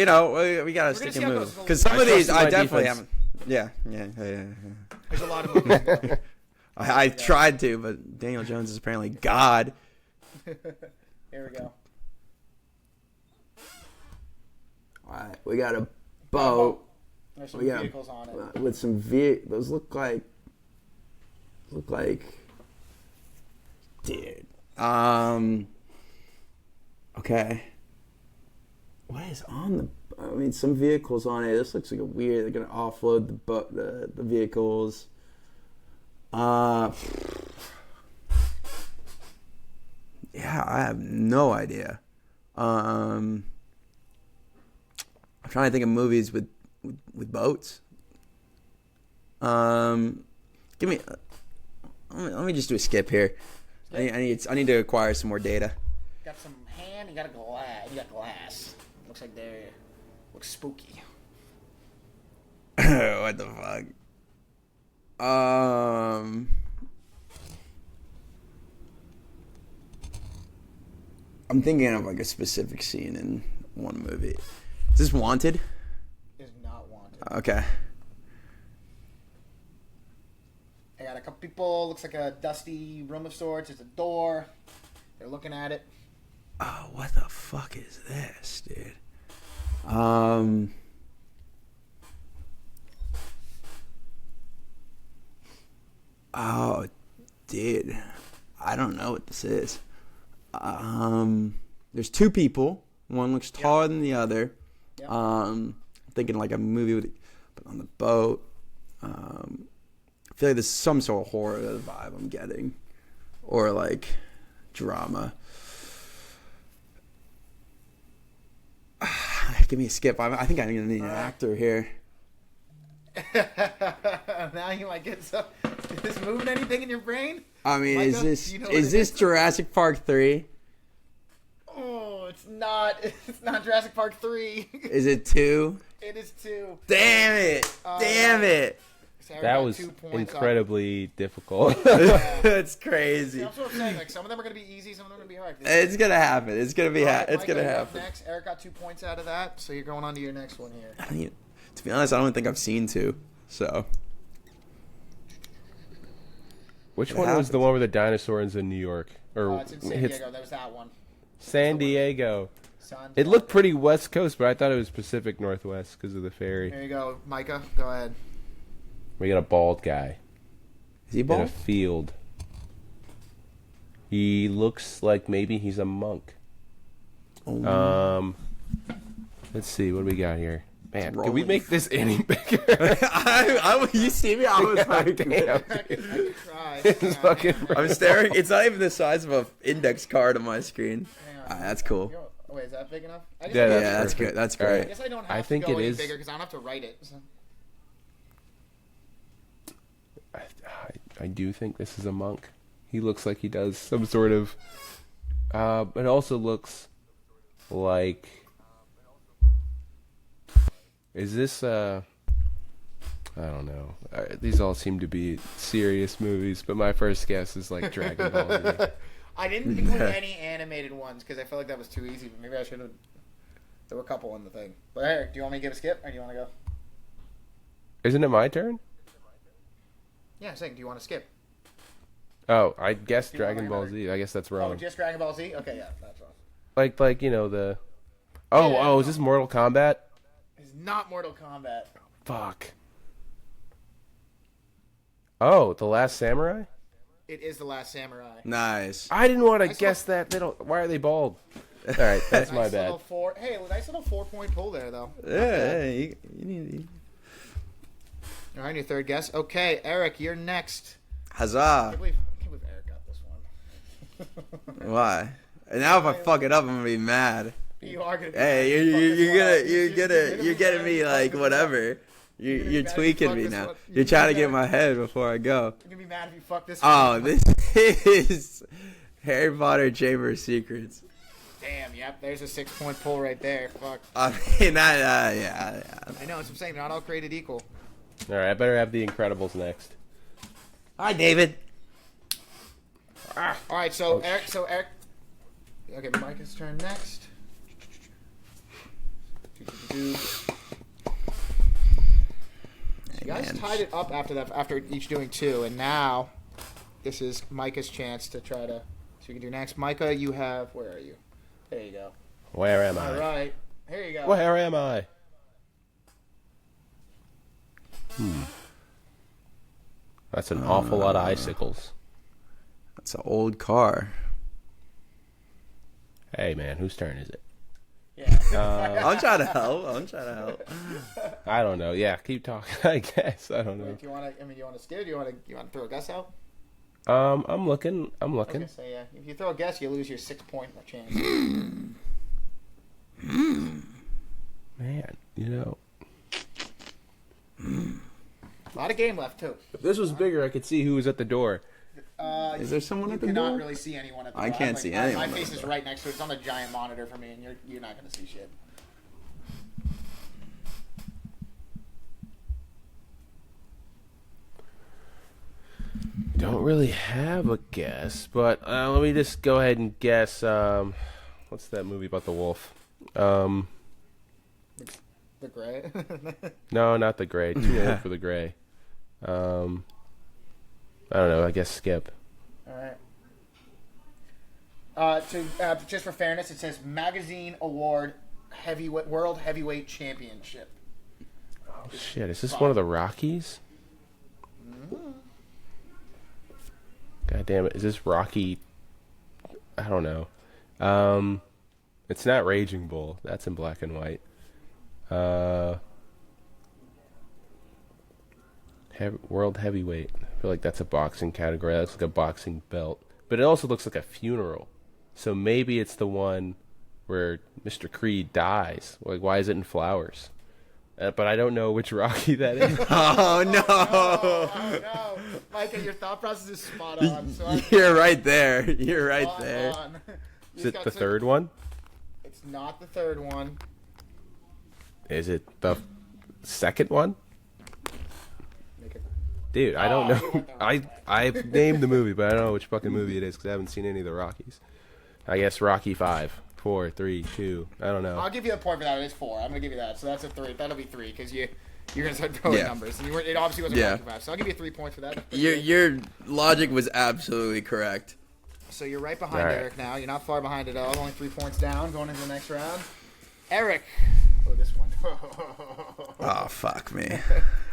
we gotta gonna stick see and how it move goes. because some I of these trust I my definitely defense. haven't. Yeah. there's a lot of movies. I tried to, but Daniel Jones is apparently God. Here we go. All right, we got a boat There's some We got- vehicles on it. with some those look like dude. Okay. What is on the? I mean, some vehicles on it. This looks like a weird. They're gonna offload the boat, the vehicles. Yeah, I have no idea. I'm trying to think of movies with boats. Give me. Let me just do a skip here. I need to acquire some more data. Got some hand. You got a glass. You got glass. Looks like they're looks spooky. What the fuck? I'm thinking of like a specific scene in one movie. Is this Wanted? Is not wanted. Okay. I got a couple people. Looks like a dusty room of sorts. There's a door. They're looking at it. Oh, what the fuck is this, dude? Dude, I don't know what this is. There's two people. One looks taller than the other. Yep. I'm thinking like a movie with, but on the boat. I feel like there's some sort of horror vibe I'm getting, or like drama. Give me a skip. I think I'm gonna need an actor here. Now you might get some. Is this moving anything in your brain? I mean, Micah, is you know what this it is? Jurassic Park 3? Oh, it's not. It's not Jurassic Park 3. Is it 2? It is 2. Damn it! Damn it! Sarah That got was 2 points incredibly difficult. That's See, crazy. that's what I'm saying. Like some of them are gonna be easy, some of them are gonna be hard. It's gonna happen. It's gonna be. Alright, It's Micah, gonna you're up happen. Next, Eric got 2 points out of that, so you're going on to your next one here. I mean, to be honest, I don't think I've seen 2. So Which It one was happens. the one where the dinosaur is in New York? Or It's in San hits Diego. That was that one. San Diego. San It looked pretty West Coast, but I thought it was Pacific Northwest because of the ferry. There you go, Micah. Go ahead. We got a bald guy is he in a bald? field. He looks like maybe he's a monk. Oh. Let's see, what do we got here? Man, can we rolling. make this any bigger? You see me? I was like, Damn, I could try. it's fucking. I'm staring. It's not even the size of an index card on my screen. That's cool. Oh, wait, is that big enough? I guess Yeah, I Yeah, that's that's perfect. good. That's All right. great. I guess I don't have I to think go it any is- bigger because I don't have to write it. So. I do think this is a monk. He looks like he does some sort of. It also looks like. Is this I don't know. These all seem to be serious movies, but my first guess is like Dragon Ball Z. I didn't include any animated ones because I felt like that was too easy. But maybe I should have. There were a couple on the thing. But Eric, do you want me to give a skip or do you want to go? Isn't it my turn? Yeah, I'm saying, do you want to skip? Oh, I guess You want Dragon Ball Z. I guess that's Oh, wrong. just Dragon Ball Z? Okay, yeah, that's wrong. Like you know the. Oh, Yeah. is this Mortal Kombat? It's not Mortal Kombat. Fuck. Oh, The Last Samurai? It is The Last Samurai. Nice. I didn't want to Nice guess that. They don't. Why are they bald? All right, that's my Nice bad. little nice little 4-point pull there, though. Yeah, you need. All right, your third guess. Okay, Eric, you're next. I Huzzah! can't believe Eric got this one. Why? And now if I fuck it up, I'm gonna be mad. You are gonna. Be Hey, mad. You you're getting me like whatever. You're mad if you tweaking fuck me this now. one. You're trying to get in my head before I go. You're gonna be mad if you fuck this. Oh, one. this is Harry Potter Chamber of Secrets. Damn. Yep. There's a 6-point pull right there. Fuck. I mean, yeah. I know. That's what I'm saying. Not all created equal. All right, I better have The Incredibles next. Hi, David. All right. So Eric. Okay, Micah's turn next. You guys man. tied it up after that. After each doing 2, and now this is Micah's chance to try to. So you can do next. Micah, you have. Where are you? There you go. Where am All I? right. Here you go. Where am I? That's an awful lot of icicles. That's an old car. Hey, man, whose turn is it? Yeah. I'm trying to help. I don't know. Yeah, keep talking. I guess I don't know. Do you want to? I mean, you want to skip? Do you want to throw a guess out? I'm looking. Okay, so yeah, if you throw a guess, you lose your 6-point chance. Man, you know. A lot of game left too. If this was bigger, I could see who was at the door. Is there someone You at the cannot door? really see anyone at the I door. can't Like, see my anyone face at the is door. right next to it. It's on a giant monitor for me, and you're not going to see shit. Don't really have a guess, but let me just go ahead and guess. What's that movie about the wolf? The gray. No, not the gray. Too old for the gray. I don't know. I guess skip. All right. Just for fairness, it says Magazine Award World Heavyweight Championship. Oh shit! Is this one of the Rockies? God damn it! Is this Rocky? I don't know. It's not Raging Bull. That's in black and white. World Heavyweight. I feel like that's a boxing category. That looks like a boxing belt. But it also looks like a funeral. So maybe it's the one where Mr. Creed dies. Like, why is it in flowers? But I don't know which Rocky that is. Oh, no. Oh, no. Micah, your thought process is spot on. So You're right there. You're right spot there. on. Is it the third one? It's not the third one. Is it the second one? Make it. Dude, I don't know. I named the movie, but I don't know which fucking movie it is because I haven't seen any of the Rockies. I guess Rocky 5, 4, 3, 2. I don't know. I'll give you a point for that. It is 4. I'm gonna give you that. So that's a 3. That'll be 3 because you're gonna start throwing numbers, and it obviously wasn't Rocky 5. So I'll give you 3 points for that. Your logic was absolutely correct. So you're right behind All right. Eric now. You're not far behind at all. Only 3 points down going into the next round. Eric. Oh, this one. Oh, fuck me.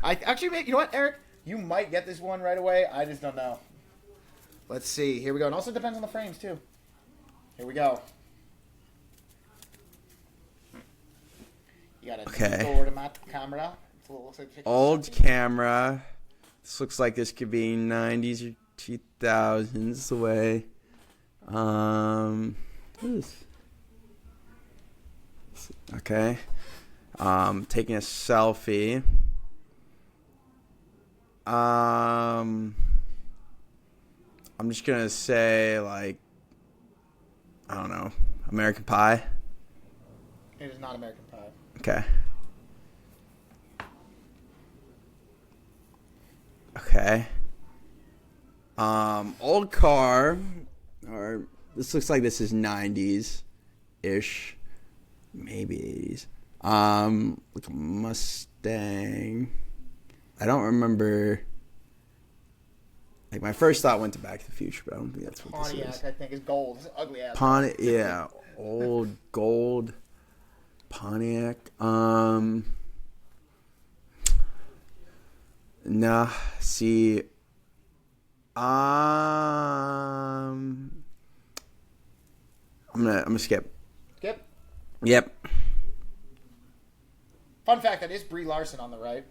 I actually, you know what, Eric? You might get this one right away. I just don't know. Let's see. Here we go. And also depends on the frames, too. Here we go. You got to Okay. go over to my camera. It's a little, looks like Old camera. This looks like this could be 90s or 2000s the way. What is this? Okay. Taking a selfie. I'm just gonna say, like, I don't know, American Pie. It is not American Pie. Okay. Okay. Old car, or this looks like this is 90s ish, maybe 80s. Like a Mustang. I don't remember. Like, my first thought went to Back to the Future, but I don't think that's what Pontiac, this is. I think, is gold. It's an ugly ass. Yeah, old gold Pontiac. Nah, see, I'm gonna skip. Skip. Yep. Fun fact, that is Brie Larson on the right.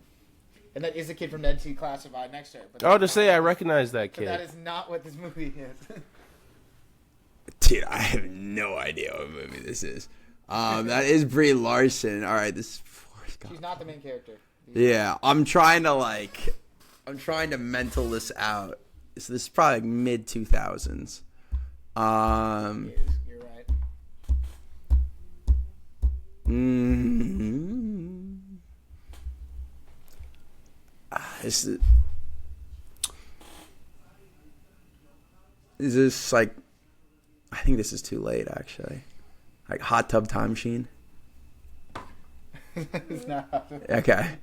And that is the kid from Dead Sea Classified next to her. But Oh, to say I recognize that but that kid. is not what this movie is. Dude, I have no idea what movie this is. That is Brie Larson. All right, this is Forrest Gump. She's not the main character. Yeah, I'm trying to mental this out. So this is probably like mid 2000s. You're right. Is this like? I think this is too late, actually. Like Hot Tub Time Machine. It's not. Okay.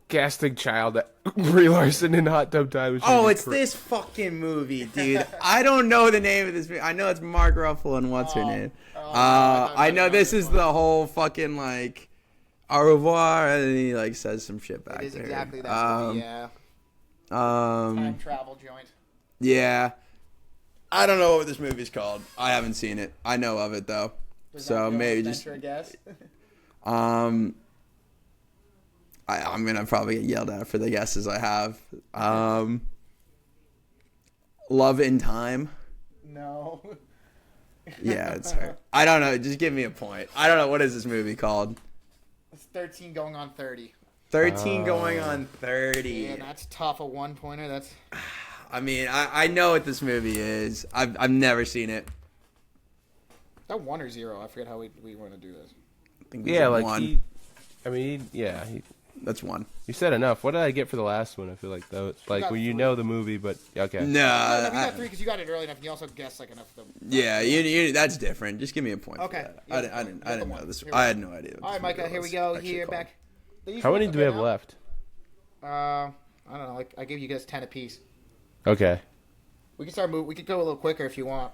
Casting child Brie Larson in Hot Tub Time Machine. Oh, it's this fucking movie, dude. I don't know the name of this movie. I know it's Mark Ruffalo and what's her name. I know this is the whole fucking like au revoir, and then he like says some shit back It is there. exactly that movie, yeah. Time travel joint. Yeah. I don't know what this movie's called. I haven't seen it. I know of it though. Does So that feel maybe like just venture a guess? I'm gonna probably get yelled at for the guesses I have. Love in Time. No. Yeah, it's her. I don't know. Just give me a point. I don't know. What is this movie called? It's 13 going on 30. 13 going on 30. Yeah, that's tough. A 1-pointer. That's. I mean, I know what this movie is. I've never seen it. Is that 1 or 0? I forget how we want to do this. I think we Yeah, did like one. That's one. You said enough. What did I get for the last one? I feel like though, like got when you 3. know the movie, but okay. No, No, we got 3 because you got it early enough, and you also guessed like enough of them. yeah, you that's different. Just give me a point. Okay. For that. Yeah, I didn't you got the know one. this. Here we I go. had no idea. All right, Micah. Here we go. Here back. How many do we have left? I don't know. Like I gave you guys 10 apiece. Okay. We can start moving. We could go a little quicker if you want.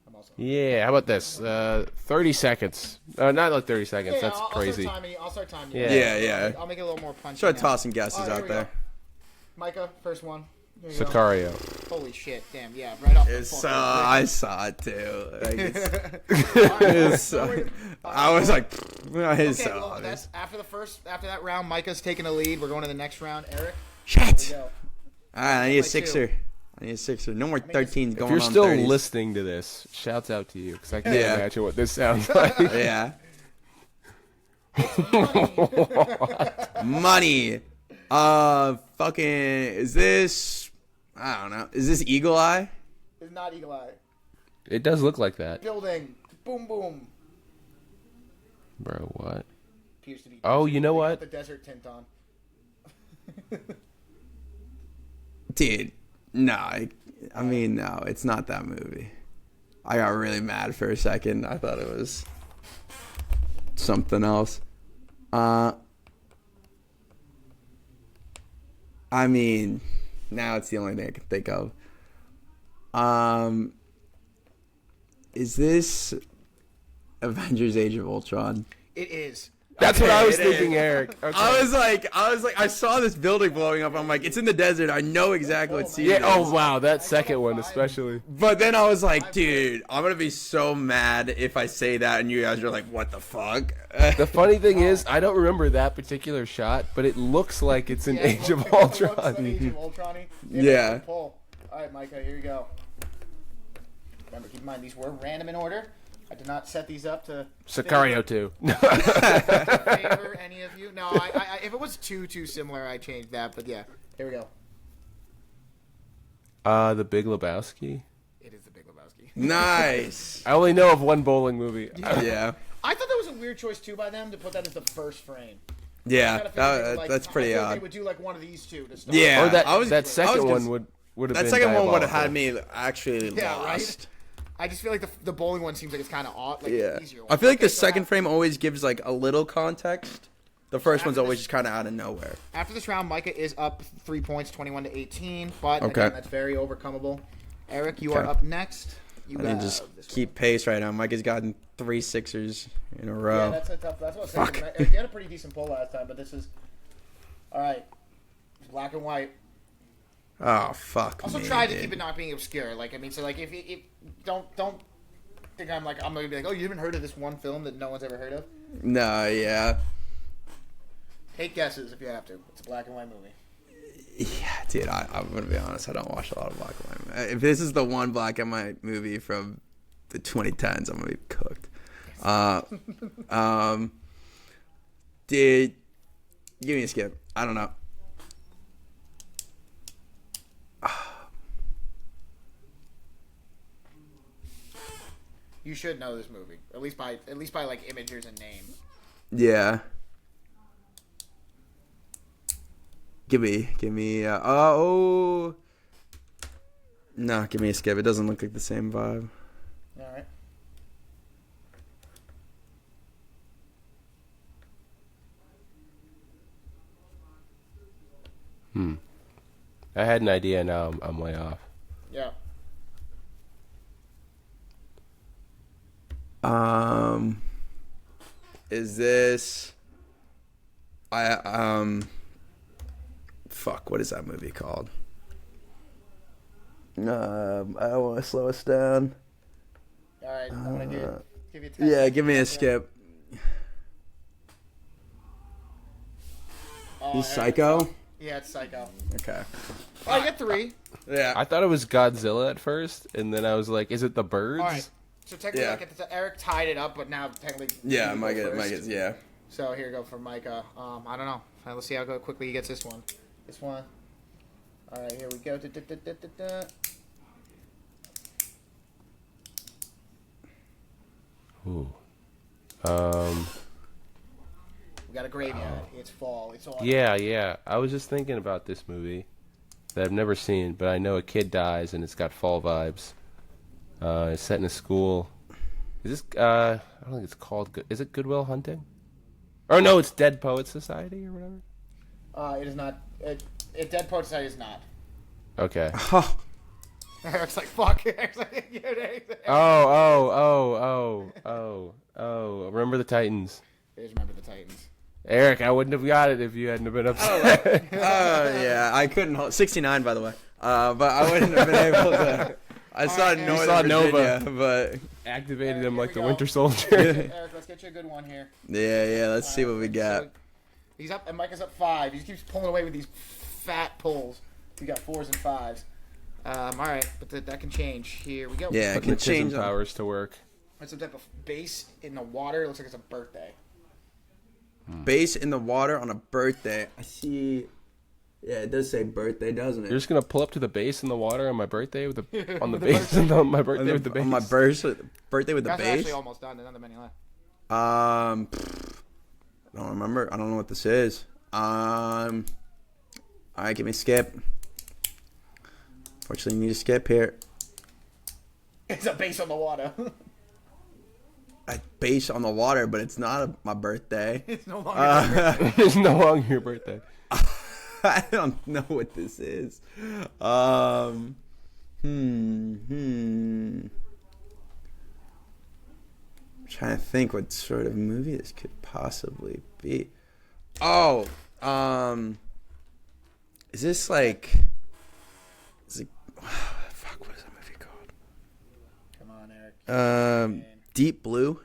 I'm also. Yeah. How about this? 30 seconds. Not like 30 seconds. Yeah, That's crazy. I'll start timing. Yeah. Yeah. I'll make it a little more punchy. Start now. tossing guesses All right, out here we there. go. Micah, first one. There you go. Sicario. Holy shit! Damn, yeah, right off the fucking I saw it too. Like, I was like, Okay, so well, obvious. that's after that round, Micah's taking a lead. We're going to the next round. Eric, Shit. here we go. Alright, I need a Like sixer. I need a sixer. No more 13s If going you're on still 30s. listening to this, shouts out to you because I can't Yeah. imagine what this sounds like. Yeah. Money. Fucking. Is this? I don't know. Is this Eagle Eye? It's not Eagle Eye. It does look like that, Building. Boom, boom. bro. What? Appears to be. Oh, you know They got what? the desert tint on. Dude, no. I mean, no. It's not that movie. I got really mad for a second. I thought it was something else. I mean, now it's the only thing I can think of. Is this Avengers: Age of Ultron? It is. That's what I was it is. thinking, Eric. Okay. I was like, I saw this building blowing up. I'm like, it's in the desert. I know exactly what scene yeah. it is. Oh wow, that second one especially. But then I was like, dude, I'm gonna be so mad if I say that and you guys are like, what the fuck? The funny thing is, I don't remember that particular shot, but it looks like it's in Yeah, Age of it looks Ultron. Age of Ultron-y. Yeah. Good pull. All right, Micah, here you go. Remember, keep in mind these were random in order. I did not set these up to Sicario 2. favor any of you. No, I if it was too similar, I changed that. But yeah, here we go. The Big Lebowski. It is the Big Lebowski. Nice. I only know of one bowling movie. Yeah. I thought that was a weird choice too by them to put that as the first frame. Yeah. Kinda figured they would, like, That's pretty I figured odd. They would do like one of these two to start. Yeah. Or that I was second gonna- one would have That been second one would have diabolical. had me actually Yeah, lost. right? I just feel like the bowling one seems like it's kind of odd. Like Yeah. the easier one. I feel like Okay, the so second frame always gives like a little context. The first one's after always this- just kind of out of nowhere. After this round, Micah is up 3 points, 21-18. But Okay. again, that's very overcomable. Eric, you are Okay. up next. You I need to just keep pace right now. Mike has gotten 3 sixers in a Yeah, row. that's a tough. That's what I was Fuck. saying. Eric, you had a pretty decent pull last time, but this is all right. It's black and white. Oh fuck Also, me, try to dude. keep it not being obscure. Like I mean, so like if don't think I'm gonna be like, oh, you haven't heard of this one film that no one's ever heard of. No, yeah. Take guesses if you have to. It's a black and white movie. Yeah, dude, I'm gonna be honest. I don't watch a lot of black and white. If this is the one black and white movie from the 2010s, I'm gonna be cooked. Dude, give me a skip. I don't know. You should know this movie, at least by like images and name. Yeah. Give me. Oh. No, give me a skip. It doesn't look like the same vibe. All right. I had an idea. Now I'm way off. Yeah. Is this? Fuck. What is that movie called? I don't want to slow us down. All right. I'm gonna give you 10. Yeah, give me a skip. Oh, He's Eric. Psycho. Yeah, it's Psycho. Okay. Oh, I get 3. Yeah. I thought it was Godzilla at first, and then I was like, "Is it the birds?" All right. So technically, Yeah. like, Eric tied it up, but now technically. Yeah, you Mike. go Mike. first. Yeah. So here we go for Micah. I don't know. Let's see how quickly he gets this one. This one. All right, here we go. Ooh. We got a graveyard. It's fall. It's all. Yeah. I was just thinking about this movie that I've never seen, but I know a kid dies and it's got fall vibes. It's set in a school. Is this? I don't think it's called. Is it Goodwill Hunting? Or no, it's Dead Poets Society or whatever. It is not. Dead Poet Society is not. Okay. Eric's like, fuck. Eric's like, Oh. Remember the Titans. I just remember the Titans. Eric, I wouldn't have got it if you hadn't have been upset. Yeah, I couldn't hold 69 by the way. but I wouldn't have been able to. I saw right, Northern you saw Virginia, Nova. but Activated him Here like we the go. Winter Soldier. Eric, let's get you a good one here. yeah. Let's see what we got. So, he's up, and Mike is up 5. He just keeps pulling away with these fat pulls. We got 4s and 5s. All right, but that can change. Here we go. Yeah, it Putting can the change. Tism powers to work. It's some type of base in the water. It looks like it's a birthday. Base in the water on a birthday. I see. Yeah, it does say birthday, doesn't it? You're just gonna pull up to the base in the water on my birthday with the on the base my birthday with the base. On my birthday with the Guys are base. actually almost done. There's not that many left. I don't remember. I don't know what this is. All right, give me a skip. Fortunately, you need a skip here. It's a base on the water. A base on the water, but it's not my birthday. It's no longer. It's no longer your birthday. I don't know what this is. I'm trying to think what sort of movie this could possibly be. Oh, is this like? Is it? Fuck, what is that movie called? Come on, Eric. Deep Blue.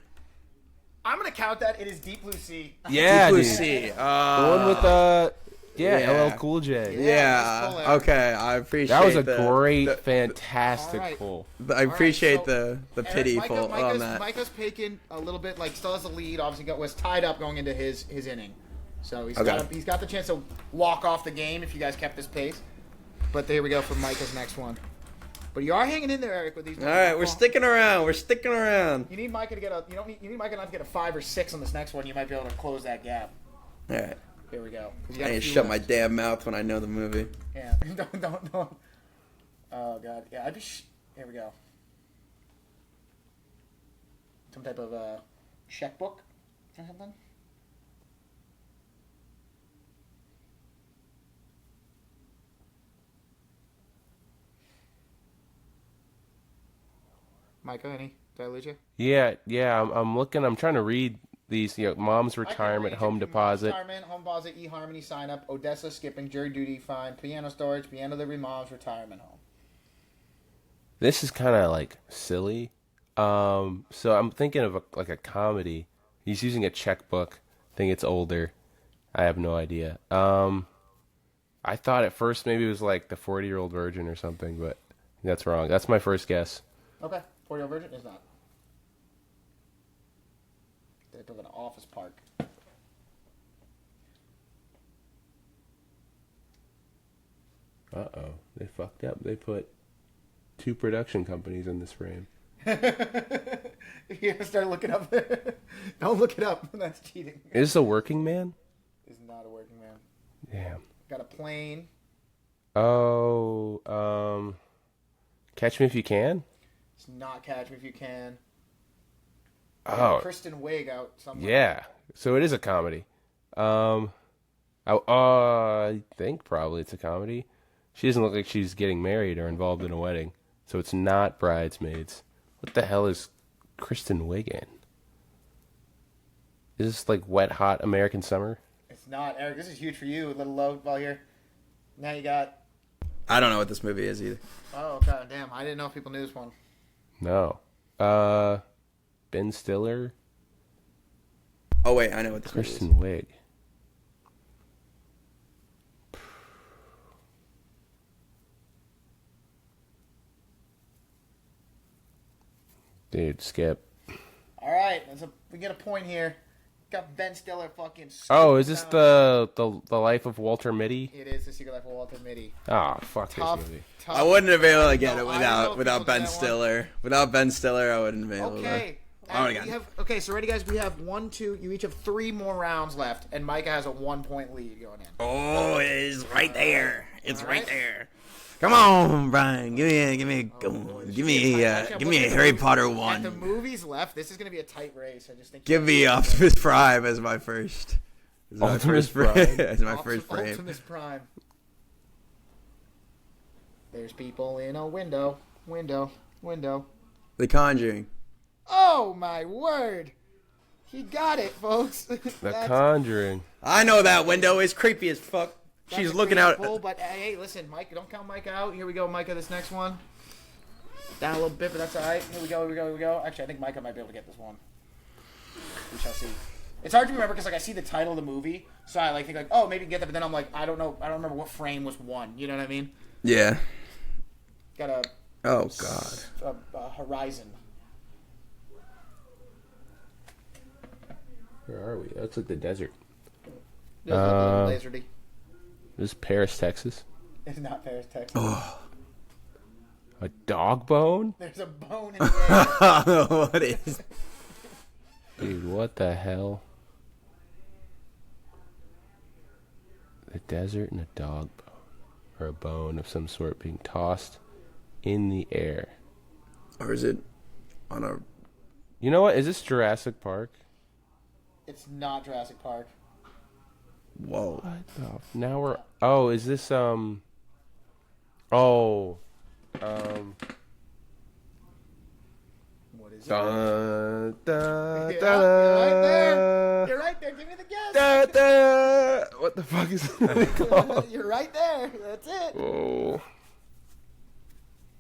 I'm gonna count that. It is Deep Blue Sea. Yeah, Deep Blue dude. Sea. The one with Yeah. LL Cool J. Yeah. let's pull it. Okay, I appreciate That was a the- great, the- fantastic All right. pull. I appreciate so, the pity Eric, pull on that. Micah's taken a little bit, like still has the lead. Obviously, was tied up going into his inning, so he's Okay. he's got the chance to walk off the game if you guys kept this pace. But there we go for Micah's next one. But you are hanging in there, Eric, with these. All right, we're sticking around. We're sticking around. You need Micah to get a. You need Micah not to get a 5 or 6 on this next one. You might be able to close that gap. All right. Here we go. 'Cause you I got a need to few shut my left. damn mouth when I know the movie. Yeah. Don't. Oh god. Yeah. I'd be. Here we go. Some type of checkbook or something. Micah, any? Did I lose you? Yeah. I'm looking. I'm trying to read these. Mom's retirement, home deposit. Retirement, home deposit, eHarmony sign up, Odessa skipping, jury duty fine, piano storage, piano delivery, mom's retirement home. This is kind of like silly. So I'm thinking of a comedy. He's using a checkbook. I think it's older. I have no idea. I thought at first maybe it was like the 40-year-old virgin or something, but that's wrong. That's my first guess. Okay, 40-year-old virgin is not. They built an office park. Uh-oh. They fucked up. They put 2 production companies in this frame. You gotta start looking up. Don't look it up. That's cheating. Is this a working man? Is not a working man. Damn. Got a plane. Oh, Catch Me If You Can? It's not Catch Me If You Can. Oh, Kristen Wiig out somewhere. yeah. So it is a comedy. I think probably it's a comedy. She doesn't look like she's getting married or involved in a wedding. So it's not Bridesmaids. What the hell is Kristen Wiig in? Is this like Wet Hot American Summer? It's not. Eric, this is huge for you. A little low ball here. Now you got... I don't know what this movie is either. Oh, god damn. I didn't know if people knew this one. No. Ben Stiller, Oh wait, I know what this movie is. Kristen Wiig. Dude, skip. All right. We get a point here. Got Ben Stiller fucking... Oh, is this down. the life of Walter Mitty? It is The Secret Life of Walter Mitty. Ah, fuck Tough, this movie. tough. I wouldn't have been able to get No, it I don't know if without people Ben did that one. Stiller. Without Ben Stiller, I wouldn't have been able Okay. to. Oh my God. Okay, so ready, guys? We have 1, 2. You each have 3 more rounds left, and Micah has a 1-point lead going in. Oh, it is right there. It's All right right. there. Come on, Brian. Give me a good one. Give me a Harry Potter At the one. movies left, this is going to be a tight race. I just think. Give me Optimus Prime as my first. As my Optimus first Prime. as my first frame. Optimus Prime. There's people in a window. The Conjuring. Oh my word! He got it, folks. The Conjuring. I know that window is creepy as fuck. She's a looking crazy out. Pull, but hey, listen, Mike, don't count Mike out. Here we go, Micah. This next one. Down a little bit, but that's all right. Here we go. Actually, I think Micah might be able to get this one. We shall see. It's hard to remember because like I see the title of the movie, so I like think like, oh, maybe get that, but then I'm like, I don't know, I don't remember what frame was one. You know what I mean? Yeah. Got a Oh God. horizon. Where are we? That's like the desert. There's a little laserdy. This is Paris, Texas. It's not Paris, Texas. Oh. A dog bone? There's a bone in the air. What is? Dude, what the hell? The desert and a dog bone. Or a bone of some sort being tossed in the air. Or is it on a? You know what? Is this Jurassic Park? It's not Jurassic Park. Whoa. What the? Now we're. Oh, is this Oh. What is it? Da, da, Yeah, da, you're right there. You're right there. Give me the guess. da, da. What the fuck is that called? You're right there. That's it. Oh.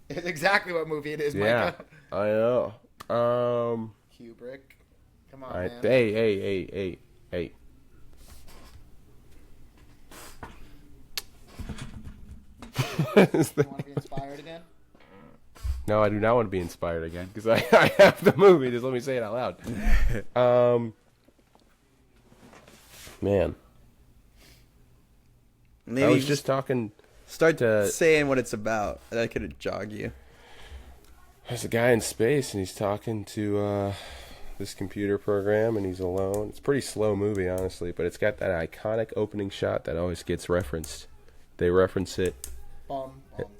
It's exactly what movie it is, Yeah, Micah. I know. Kubrick. Come on, All right. man. Hey. You want to be inspired again? No, I do not want to be inspired again because I have the movie. Just let me say it out loud. Man, Maybe I was just just talking. start to- saying what it's about. That could jog you. There's a guy in space and he's talking to this computer program and he's alone. It's a pretty slow movie, honestly, but it's got that iconic opening shot that always gets referenced. They reference it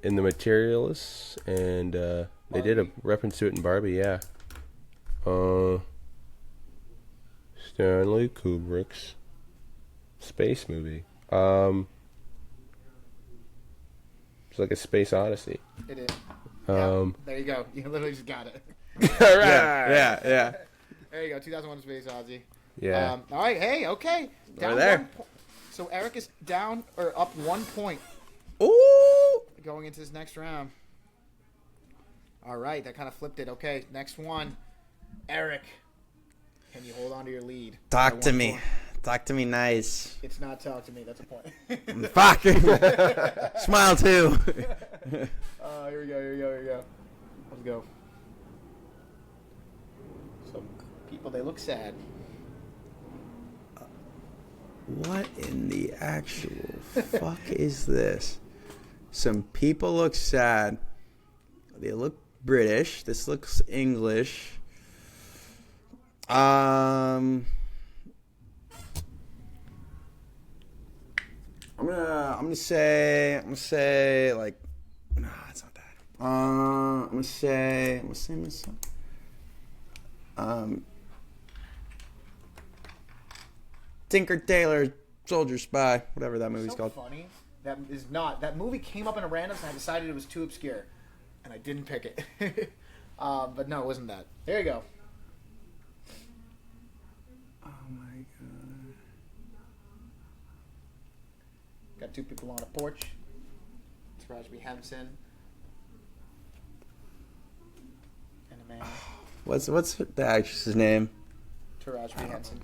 in The Materialists, and they did a reference to it in Barbie, yeah. Stanley Kubrick's space movie. It's like a space odyssey. It is. Um, There you go. You literally just got it. all right. Yeah. There you go. 2001 Space Odyssey. Yeah. All right. Hey. Okay. Down there. 1 point. So Eric is down or up 1 point Ooh. going into this next round. All right. That kind of flipped it. Okay. Next one. Eric, can you hold on to your lead? Talk By to 1 me. point. Talk to me nice. It's not talk to me. That's a point. Fuck. Smile too. Here we go. Let's go. Some people, they look sad. What in the actual fuck is this? Some people look sad. They look British. This looks English. I'm gonna say like, nah, it's not that. I'm gonna say Tinker Tailor Soldier Spy, whatever that movie's So called. funny. That is not. That movie came up in a random, and I decided it was too obscure, and I didn't pick it. But no, it wasn't that. There you go. Oh my god. Got two people on a porch. Taraji Henson. And a man. What's the actress's name? Taraji Henson.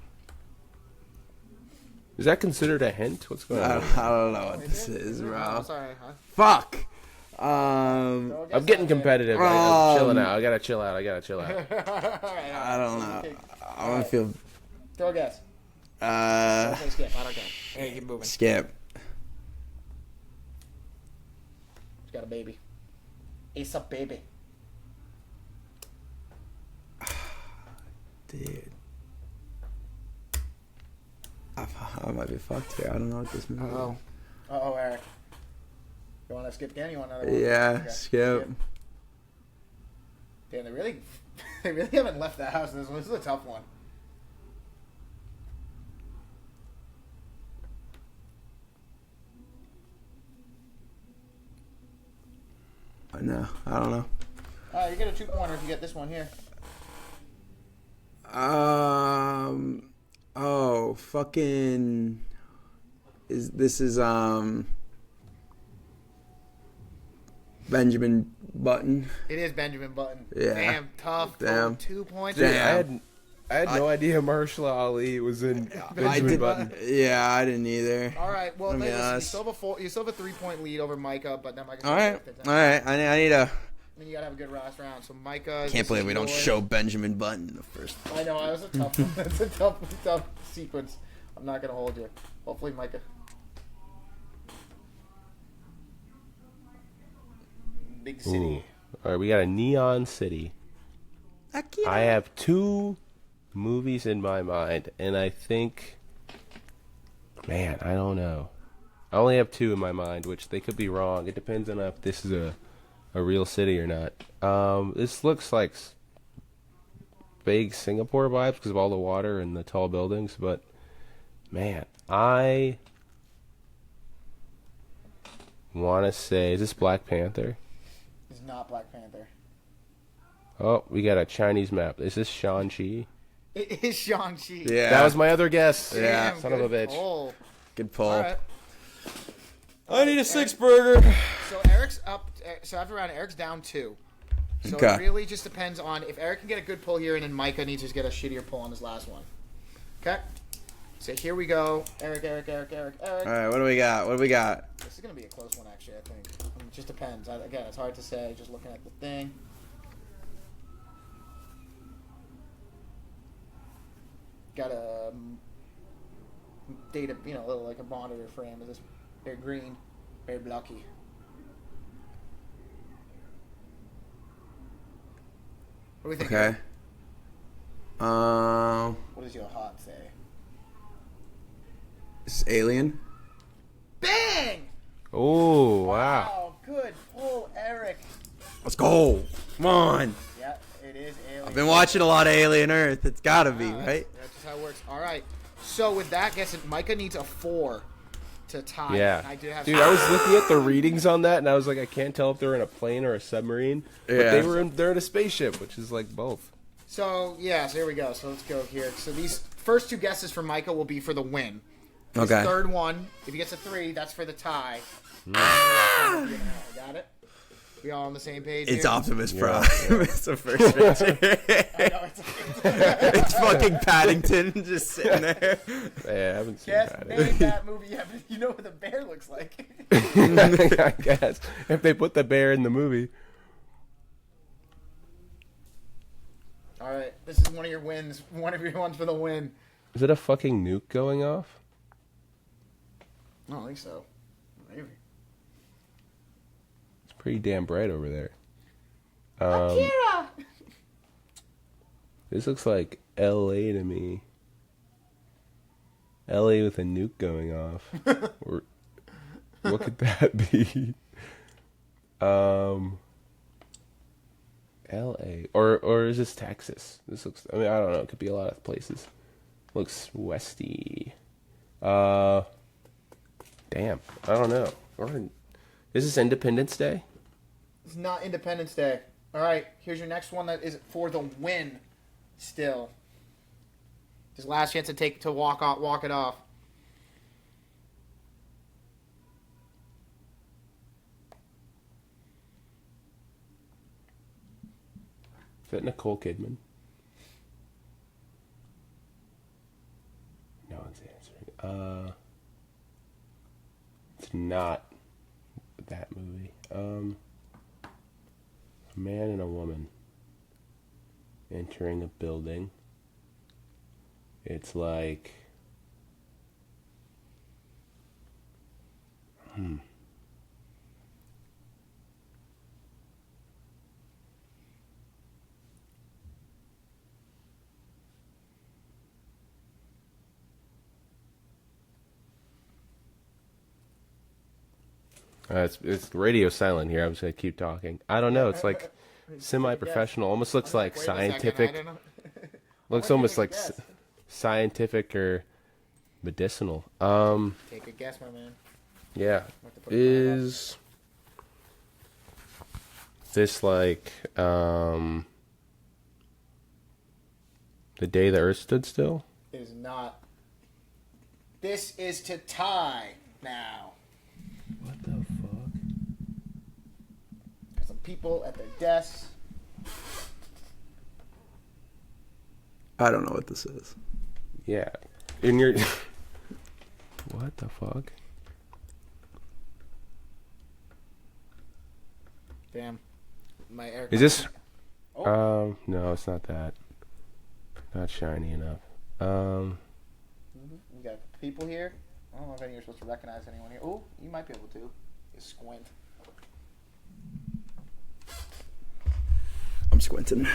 Is that considered a hint? What's going on? I don't know what this is, bro. I'm sorry, huh? Fuck. I'm getting competitive. I'm chilling out. I gotta chill out. I don't know. I want to feel. Throw a guess. Say skip. I don't care. Hey, keep moving. Skip. She's got a baby. Ace up, baby. Dude. I might be fucked here. I don't know what this movie is. Uh-oh, Eric. You want to skip again? You want another one? Yeah, Okay. skip. Damn, they really haven't left the house. This is a tough one. No, I don't know. You get a 2-pointer if you get this one here. Oh, fucking. This is Benjamin Button. It is Benjamin Button. Yeah. Damn, tough. Damn. 2 points. Damn. I had no idea Marshall Ali was in Benjamin Button. Yeah, I didn't either. All right. Well, Let me listen, you ask. still have a 3-point lead over Micah, but now Micah's All right. I need a. Then you gotta have a good last round. So Micah. Can't believe we don't show Benjamin Button in the first. I know. That was a tough one. That's a tough sequence. I'm not gonna hold you. Hopefully, Micah. Big city. Ooh. All right, we got a Neon City. Akira. I have 2 movies in my mind, and I think, man, I don't know. I only have 2 in my mind, which they could be wrong. It depends on if this is a real city or not. This looks like vague Singapore vibes because of all the water and the tall buildings, but man, I want to say, is this Black Panther? It's not Black Panther. Oh, we got a Chinese map. Is this Shang-Chi? It is Shang-Chi. Yeah. That was my other guess. Yeah. Damn, Son of a good bitch. pull. Good pull. All right. I need a 6-burger. So Eric's up. So after round, Eric's down 2. So Okay. it really just depends on if Eric can get a good pull here, and then Micah needs to get a shittier pull on his last one. Okay. So here we go. Eric. All right, what do we got? This is gonna be a close one, actually. I think. It just depends. Again, it's hard to say. Just looking at the thing. Got a data, a little like a monitor frame. Is this very green, very blocky? What do we think? Okay. What does your heart say? This is Alien. Bang! Oh, wow. Wow, good pull, Eric. Let's go. Come on. Yeah, it is Alien. I've been watching a lot of Alien Earth. It's gotta be, Wow, right? That's just how it works. All right. So with that, guess it, Micah needs a 4 to tie. Yeah. And I do have. Dude, I was looking at the readings on that, and I was like, I can't tell if they're in a plane or a submarine. But Yeah. they're in a spaceship, which is like both. So yeah, so here we go. So let's go here. So these first 2 guesses for Micah will be for the win. His Okay. third one, if he gets a 3, that's for the tie. Got it? We all on the same page? It's here? Optimus Prime. It's the first picture. It's fucking Paddington just sitting there. Yeah, I haven't seen Yes, that. name that movie. Yeah, but you know what the bear looks like. I guess. If they put the bear in the movie. All right, this is one of your wins. One of your ones for the win. Is it a fucking nuke going off? I don't think so. Maybe. It's pretty damn bright over there. Akira! This looks like L.A. to me. L.A. with a nuke going off. Or, what could that be? L.A. Or is this Texas? This looks. I mean, I don't know. It could be a lot of places. Looks westy. Damn. I don't know. Is this Independence Day? It's not Independence Day. All right, here's your next one that is for the win. Still, his last chance to walk it off. Is that Nicole Kidman? No one's answering. It's not that movie. A man and a woman entering a building. It's like... It's radio silent here. I'm just gonna keep talking. I don't know. It's like semi-professional. Almost looks like Wait a second, I scientific. don't know. Looks I'm almost gonna like take a guess. scientific or medicinal. Take a guess, my man. Yeah. Have to put it down. Is this like the day the Earth stood still? It is not. This is to tie now. What the fuck? Got some people at their desks. I don't know what this is. Yeah. In your. What the fuck? Damn. My air. Is this? Oh. No, it's not that. Not shiny enough. We got people here. I don't know if any you're supposed to recognize anyone here. Oh, you might be able to. You squint. I'm squinting.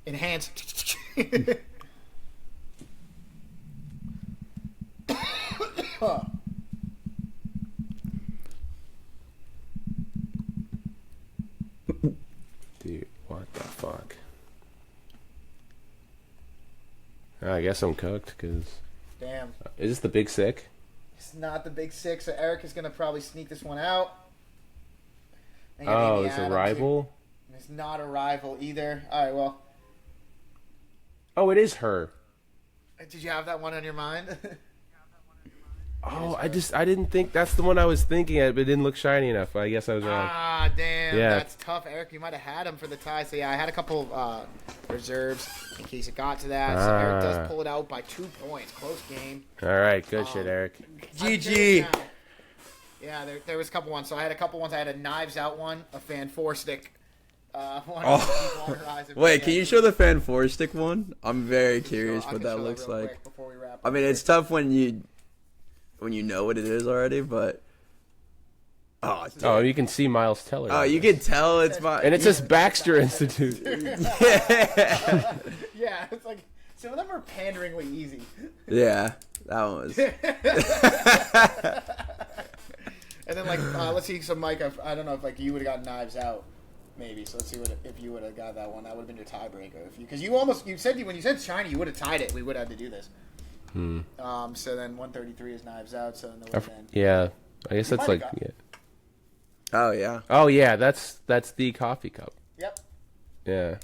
Enhance. Dude, what the fuck? I guess I'm cooked, because... Damn. Is this the Big Sick? It's not the Big Six, so Eric is going to probably sneak this one out. And Oh, Amy it's a Adams rival? here. It's not a rival either. All right, well. Oh, it is her. Did you have that one on your mind? Oh, I didn't think that's the one I was thinking of, but it didn't look shiny enough. I guess I was wrong. Ah, damn. Yeah. That's tough, Eric. You might have had him for the tie. So, yeah, I had a couple reserves in case it got to that. So, Eric does pull it out by 2 points. Close game. All right, good shit, Eric. GG. Yeah, there was a couple ones. So, I had a couple ones. I had a Knives Out one, a Fan 4-stick one. Wait, can you show the Fan 4-stick one? I'm very curious what that looks like. I mean, it's tough when you know what it is already, but Oh, you can see Miles Teller. oh, you can tell it's my And it says Baxter Institute. Yeah, it's like some of them are panderingly easy. Yeah, that one was. And then let's see some Mike. I don't know if you would have got Knives Out, maybe. So let's see if you would have got that one. That would have been your tiebreaker. Because you said when you said shiny, you would have tied it. We would have had to do this. So then 133 is Knives Out. So then there would have been. Yeah, I guess that's like. got- Yeah. Oh yeah. Oh yeah, that's the coffee cup. Yep. Yeah, The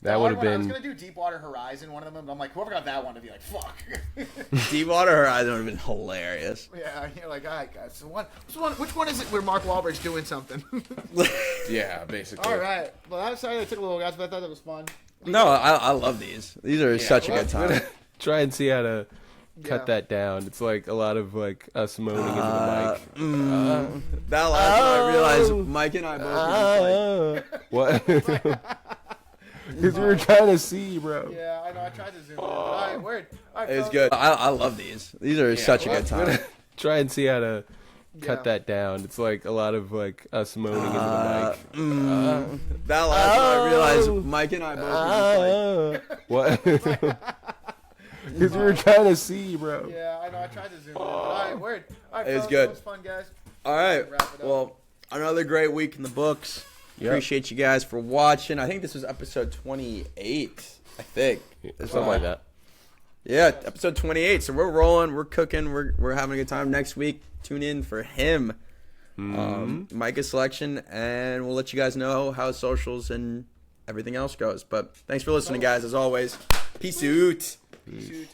that would hard have one, I was been. gonna do Deepwater Horizon, one of them. But I'm like, whoever got that one to be like, fuck. Deepwater Horizon would have been hilarious. Yeah, you're like, all right, guys. So which one is it where Mark Wahlberg's doing something? Yeah, basically. All right. Well, I'm sorry that took a little, guys, but I thought that was fun. No, I love these. These are such a good time. Try and see how to cut Yeah. that down. It's like a lot of like us moaning into the mic. That last one, I realized Mike and I both were just like, What? Because we were trying to see, bro. Yeah, I know. I tried to zoom in. All right, word. All right, it was fellas. good. I love these. These are such a good time. Try and see how to cut Yeah. that down. It's like a lot of like us moaning into the mic. That last one, I realized Mike and I both were just like, What? Because we were trying to see, bro. Yeah, I know. I tried to zoom in. All right, word. All right, It was fellas, good. That was fun, guys. all right. Wrap it up. Well, another great week in the books. Yep. Appreciate you guys for watching. I think this was episode 28. I think. Something like that. Yeah, episode 28. So we're rolling, we're cooking, we're having a good time. Next week, tune in for him, Micah's selection, and we'll let you guys know how socials and everything else goes. But thanks for listening, guys. As always, peace out. Shoot.